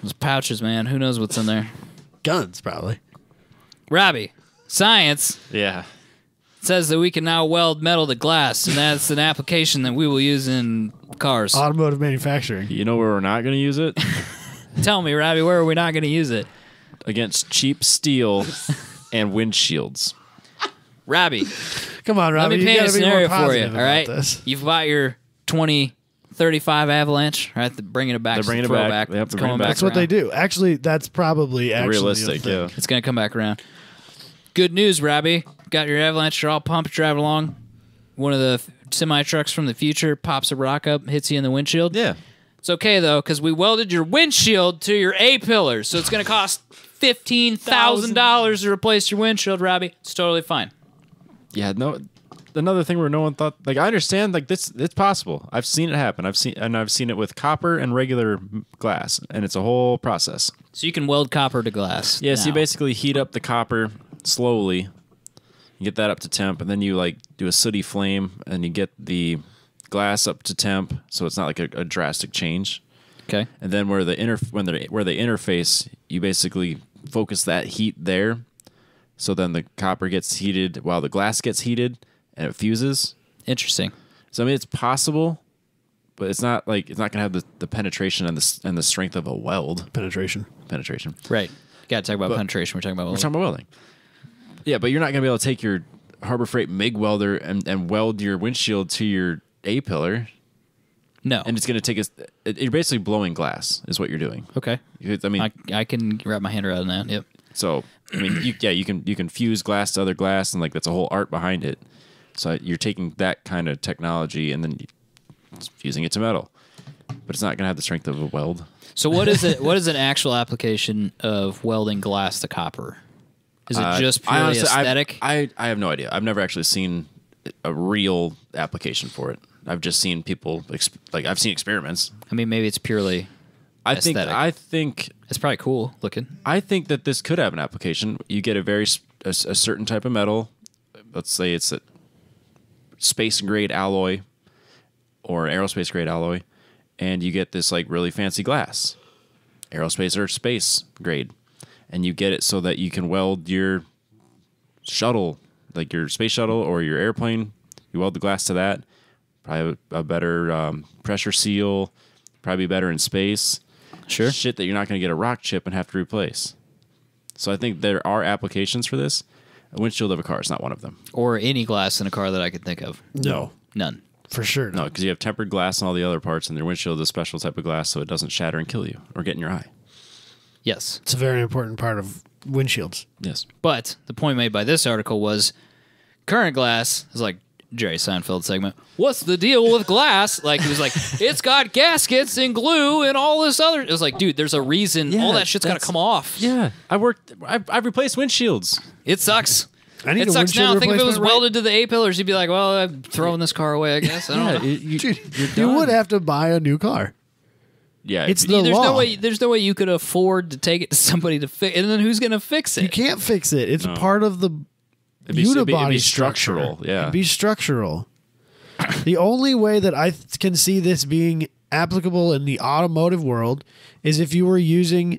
Those pouches, man. Who knows what's in there? Guns, probably. Robbie, science Yeah. says that we can now weld metal to glass, and that's an application that we will use in cars. Automotive manufacturing. You know where we're not going to use it? Tell me, Robbie, where are we not going to use it? Against cheap steel and windshields. Robbie, Come on, let Robbie. me you paint a gotta be more scenario for you, positive all right? about this. You've bought your 2035 Avalanche, right? They're bringing it back. They're It's bringing a it back. throwback. They have It's to bring it coming back. back That's what they around. do. Actually, that's probably actually Realistic, a thing. yeah. It's going to come back around. Good news, Robbie. Got your Avalanche. You're all pumped, driving along. One of the semi trucks from the future pops a rock up, hits you in the windshield. Yeah. It's okay, though, because we welded your windshield to your A-pillars, so it's going to cost $15,000 to replace your windshield, Robbie. It's totally fine. Yeah, no. Another thing where no one thought, like, I understand, like, this, it's possible. I've seen it happen. I've seen it with copper and regular glass, and it's a whole process. So you can weld copper to glass. Yes, you now. basically heat up the copper slowly. You get that up to temp, and then you like do a sooty flame, and you get the glass up to temp, so it's not like a drastic change. Okay. And then where they interface, you basically focus that heat there. So then the copper gets heated while the glass gets heated, and it fuses. Interesting. So I mean, it's possible, but it's not gonna have the penetration and the strength of a weld. Penetration. Right. Got to talk about penetration. We're talking about We're welding. talking about welding. Yeah, but you're not gonna be able to take your Harbor Freight MIG welder and weld your windshield to your A-pillar, No. and it's gonna take us. You're basically blowing glass, is what you're doing. Okay. I mean, I can wrap my hand around that. Yep. So I mean, you can fuse glass to other glass, and like that's a whole art behind it. So you're taking that kind of technology and then fusing it to metal, but it's not going to have the strength of a weld. So what is it? What is an actual application of welding glass to copper? Is it just purely honestly, aesthetic? I have no idea. I've never actually seen a real application for it. I've just seen people I've seen experiments. I mean, maybe it's purely aesthetic. I think it's probably cool looking. I think that this could have an application. You get a certain type of metal. Let's say it's a space grade alloy or an aerospace grade alloy, and you get this like really fancy glass, aerospace or space grade, and you get it so that you can weld your shuttle, like your space shuttle or your airplane. You weld the glass to that. Probably a better pressure seal. Probably better in space. Sure. Shit that you're not going to get a rock chip and have to replace. So I think there are applications for this. A windshield of a car is not one of them. Or any glass in a car that I could think of. No. None. For sure. No, because you have tempered glass and all the other parts, and their windshield is a special type of glass so it doesn't shatter and kill you or get in your eye. Yes. It's a very important part of windshields. Yes. But the point made by this article was current glass is like Jerry Seinfeld segment. What's the deal with glass? Like, he was like, it's got gaskets and glue and all this other. It was like, dude, there's a reason all that shit's got to come off. Yeah. I've replaced windshields. It sucks. I need It a sucks now. windshield Think if it was replacement right- welded to the A-pillars, you'd be like, well, I'm throwing this car away, I guess. I don't know. You would have to buy a new car. Yeah. It's the There's law. there's no way you could afford to take it to somebody to fix. And then who's going to fix it? You can't fix it. It's part of the unibody it'd be structure. structural. Yeah. It'd be structural. The only way that I can see this being applicable in the automotive world is if you were using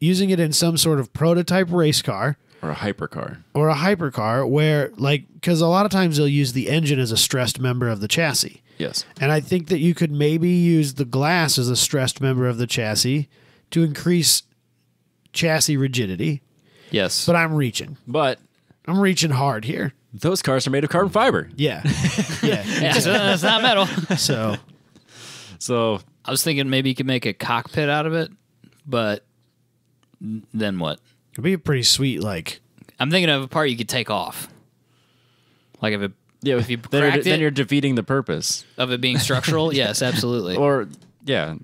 it in some sort of prototype race car Or a hypercar. or a hypercar where, like, because a lot of times they'll use the engine as a stressed member of the chassis. Yes. And I think that you could maybe use the glass as a stressed member of the chassis to increase chassis rigidity. Yes. But I'm reaching hard here. Those cars are made of carbon fiber. Yeah. Yeah. yeah, so that's not metal. So So I was thinking maybe you could make a cockpit out of it, but then what? it'd be a pretty sweet, like, I'm thinking of a part you could take off. Like if you then cracked you're it defeating the purpose. of it being structural, yes, absolutely. Or yeah,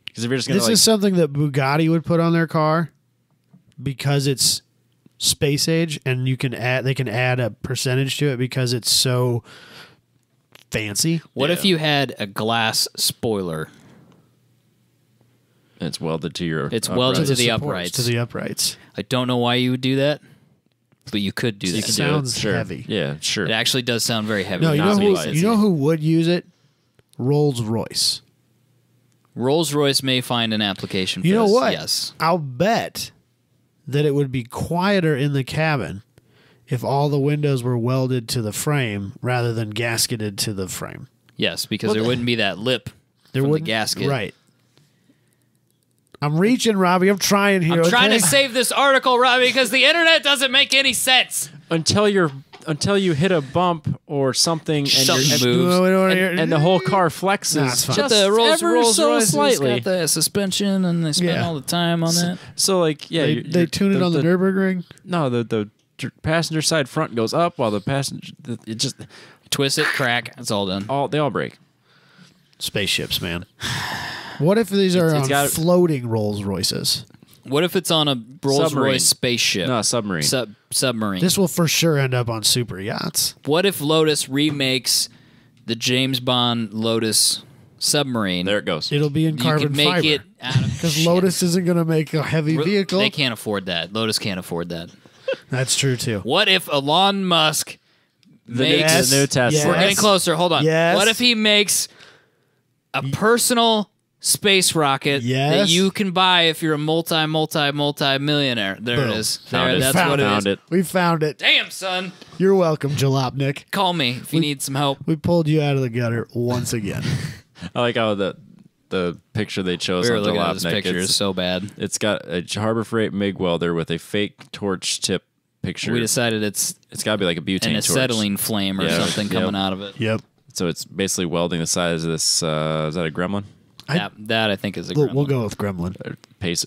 because if you're just gonna this is something that Bugatti would put on their car because it's space age, and they can add a percentage to it because it's so fancy. What if you had a glass spoiler? it's welded to your. It's welded to the supports, uprights. To the uprights. I don't know why you would do that, but you could do that. You can Sounds do it. Sure. heavy. Yeah, sure. It actually does sound very heavy. No, Not very fancy. you know who would use it? Rolls-Royce. Rolls-Royce may find an application for You know this. what? Yes. I'll bet that it would be quieter in the cabin if all the windows were welded to the frame rather than gasketed to the frame. Yes, because there wouldn't be that lip from the wouldn't- gasket. Right. I'm reaching, Robbie. I'm trying here. I'm trying okay? to save this article, Robbie, because the internet doesn't make any sense. Until you hit a bump or something, Something and, moves. No, we don't wanna hear- and the whole car flexes Nah, it's fine. just The Rolls ever so Royce slightly. got the suspension, and they spend Yeah. all the time on that. So like yeah, They tune it on the Nürburgring. No, the passenger side front goes up while the passenger it just Twist it, crack, it's all done. they all break. Spaceships, man. What if these are It's on got- floating Rolls Royces? What if it's on a Rolls Submarine. Royce spaceship? No, submarine. Submarine. This will for sure end up on super yachts. What if Lotus remakes the James Bond Lotus submarine? There it goes. It'll be in You carbon could make fiber. it out of Because shit. Lotus isn't going to make a heavy vehicle. They can't afford that. Lotus can't afford that. That's true, too. What if Elon Musk makes... Yes. The new Tesla. Yes. We're getting closer. Hold on. Yes. What if he makes a personal space rocket Yes. that you can buy if you're a multi-millionaire? There Boom. it is. Found There, it. that's Found what it Found is. it. We found it. Damn, son. You're welcome, Jalopnik. Call me if you need some help. We pulled you out of the gutter once again. I like how the picture they chose We were on looking at this Jalopnik. picture. It's so bad. It's got a Harbor Freight MIG welder with a fake torch tip picture. We decided it's It's got to be like a butane an torch. acetylene flame or Yeah, something yep. coming out of it. Yep. So it's basically welding the size of this. Is that a Gremlin? That I think is a We'll Gremlin. go with Gremlin.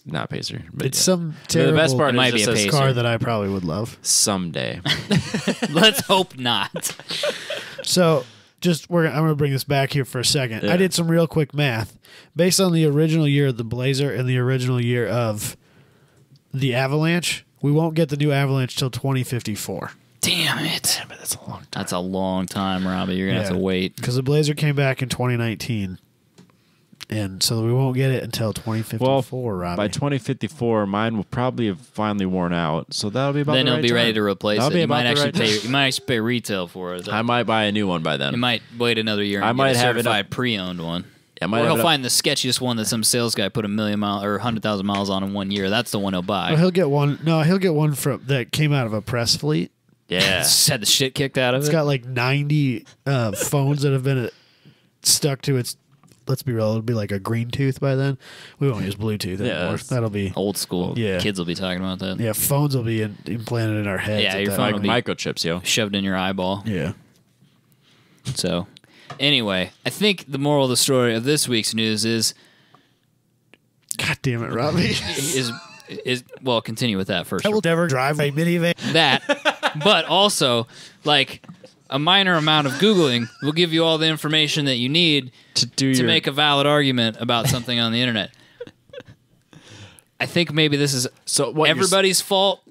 Not Pacer. But It's yeah. some terrible The best part It might is be it a says Pacer. car that I probably would love. someday. Let's hope not. So, I'm going to bring this back here for a second. Yeah. I did some real quick math. Based on the original year of the Blazer and the original year of the Avalanche, we won't get the new Avalanche till 2054. Damn it. That's a long time. That's a long time, Robbie. You're going to have to wait. Because the Blazer came back in 2019. And so we won't get it until 2054, Robbie. By 2054, mine will probably have finally worn out. So that'll be about Then the he'll right be ready time. to replace That'll it. be You about might the actually right pay. time. You might actually pay retail for it. I might buy a new one by then. You might wait another year. And I might get a have it certified pre-owned one. I might Or have he'll it up- find the sketchiest one that some sales guy put 1 million mile or 100,000 miles on in 1 year. That's the one he'll buy. Well, he'll get one. No, he'll get one from that came out of a press fleet. Yeah. Just had the shit kicked out of It's it. got like 90 phones that have been stuck to its. Let's be real, it'll be like a green tooth by then. We won't use Bluetooth anymore. that's- That'll be Old school. Yeah. Kids will be talking about that. yeah. Phones will be implanted in our heads. Yeah, at your that phone point. will be- Microchips, yo. Shoved in your eyeball. Yeah. So, anyway, I think the moral of the story of this week's news is God damn it, Robbie! well, continue with that first. I will never drive a minivan. That, but also like a minor amount of Googling will give you all the information that you need to make a valid argument about something on the internet. I think maybe this is everybody's fault.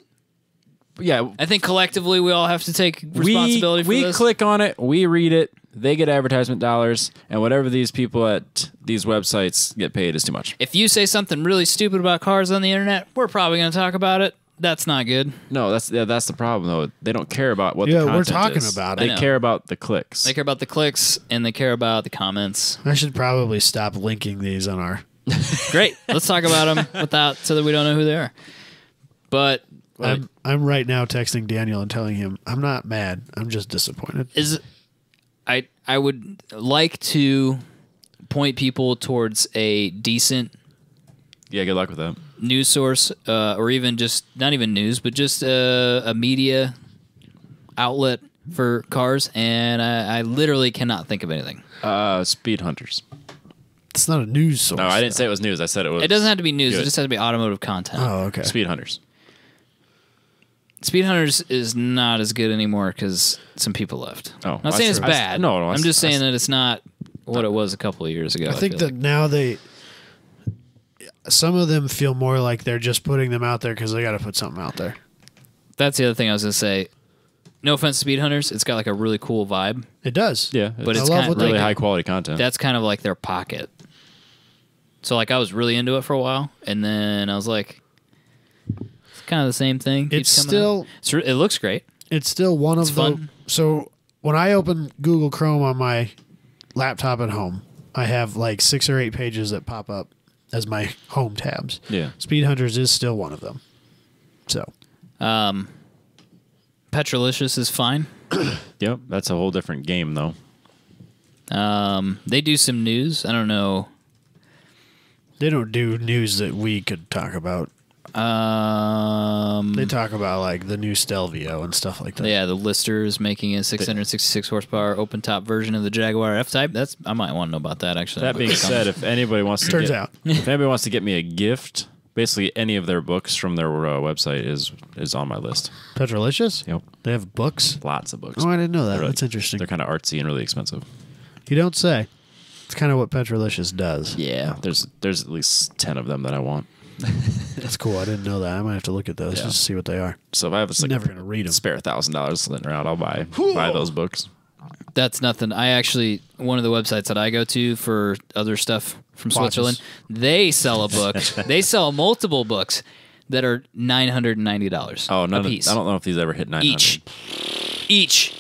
Yeah. I think collectively we all have to take responsibility for we this. click on it, we read it, they get advertisement dollars, and whatever these people at these websites get paid is too much. If you say something really stupid about cars on the internet, we're probably going to talk about it. That's not good. No, that's the problem though. They don't care about what Yeah, the we're content talking is. about it. I They know. care about the clicks. They care about the clicks and they care about the comments. I should probably stop linking these on our. Great. Let's talk about them so that we don't know who they are. But I'm right now texting Daniel and telling him I'm not mad. I'm just disappointed. I would like to point people towards a decent Yeah, good luck with that. news source, or even just not even news, but just a media outlet for cars, and I literally cannot think of anything. Speed Hunters. It's not a news source. No, I didn't say it was news. I said it was. It doesn't have to be news; good. it just has to be automotive content. Oh, okay. Speed Hunters. Speed Hunters is not as good anymore because some people left. Oh, I'm not saying it's I- bad. no, I'm just saying that it's not what it was a couple of years ago. I think feel that now some of them feel more like they're just putting them out there because they got to put something out there. that's the other thing I was gonna say. No offense to Speed Hunters, it's got like a really cool vibe. It does. Yeah, But I it's love kind what of they really like, high quality content. that's kind of like their pocket. So like I was really into it for a while, and then I was like, it's kind of the same thing. It's keeps coming still- out. it looks great. It's still one of It's fun. So when I open Google Chrome on my laptop at home, I have like 6 or 8 pages that pop up as my home tabs. Yeah. Speed Hunters is still one of them. So Petrolicious is fine. Yep, that's a whole different game though. They do some news. I don't know. they don't do news that we could talk about. They talk about like the new Stelvio and stuff like that. Yeah, the Lister is making a 666 horsepower open top version of the Jaguar F-Type. I might want to know about that actually. That being said, if anybody wants to if anybody wants to get me a gift, basically any of their books from their website is on my list. Petrolicious? Yep, They have books? lots of books. Oh, I didn't know that. They're That's interesting. They're kind of artsy and really expensive. You don't say. It's kind of what Petrolicious does. yeah, There's at least 10 of them that I want. That's cool. I didn't know that. I might have to look at those Yeah. just to see what they are. So if I have a Never gonna read 'em. spare $1,000 sitting around, I'll buy those books. that's nothing. One of the websites that I go to for other stuff from Watches. Switzerland, they sell a book. They sell multiple books that are $990. Oh, a piece. I don't know if these ever hit 900. Each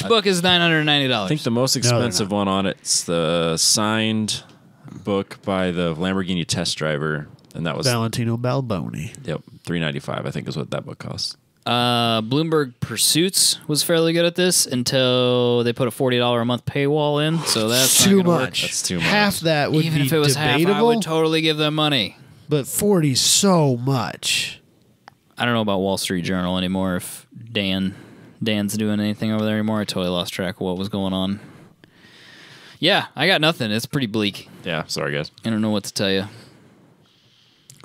book is $990. I think the most expensive one on it's the signed book by the Lamborghini test driver, and that was Valentino Balboni. $395. I think is what that book costs. Bloomberg Pursuits was fairly good at this until they put a $40 a month paywall in. So that's Too not gonna much. That's too much. Half that would Even be if it was half, debatable, I would totally give them money. but 40 so much. I don't know about Wall Street Journal anymore. If Dan's doing anything over there anymore, I totally lost track of what was going on. Yeah, I got nothing. It's pretty bleak. Yeah, sorry guys. I don't know what to tell you.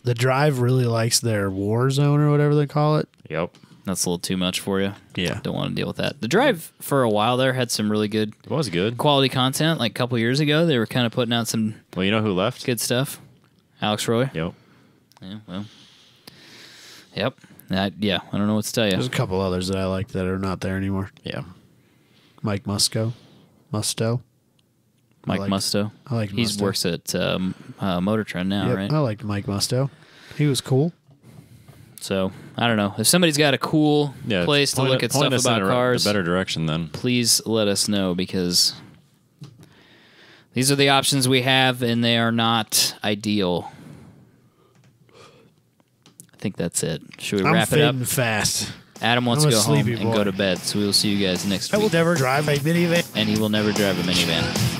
The Drive really likes their war zone or whatever they call it. Yep. That's a little too much for you. Yeah. Don't want to deal with that. The Drive, for a while there, had some really good It was good. quality content. Like a couple years ago, they were kind of putting out some Well, you know who left? good stuff. Alex Roy. Yep. Yeah, well. Yep. Yeah, I don't know what to tell you. There's a couple others that I like that are not there anymore. Yeah. Mike Musto. Mike like- Musto. I like He Musto. works at Motor Trend now, Yep, right? I liked Mike Musto. He was cool. So, I don't know. If somebody's got a cool Yeah. place to look at stuff us in about cars, a better direction then. please let us know, because these are the options we have, and they are not ideal. I think that's it. Should we I'm wrap it up? fading fast. Adam wants I'm to a go home sleepy and boy. go to bed, so we will see you guys next I will week. never drive a minivan. And he will never drive a minivan.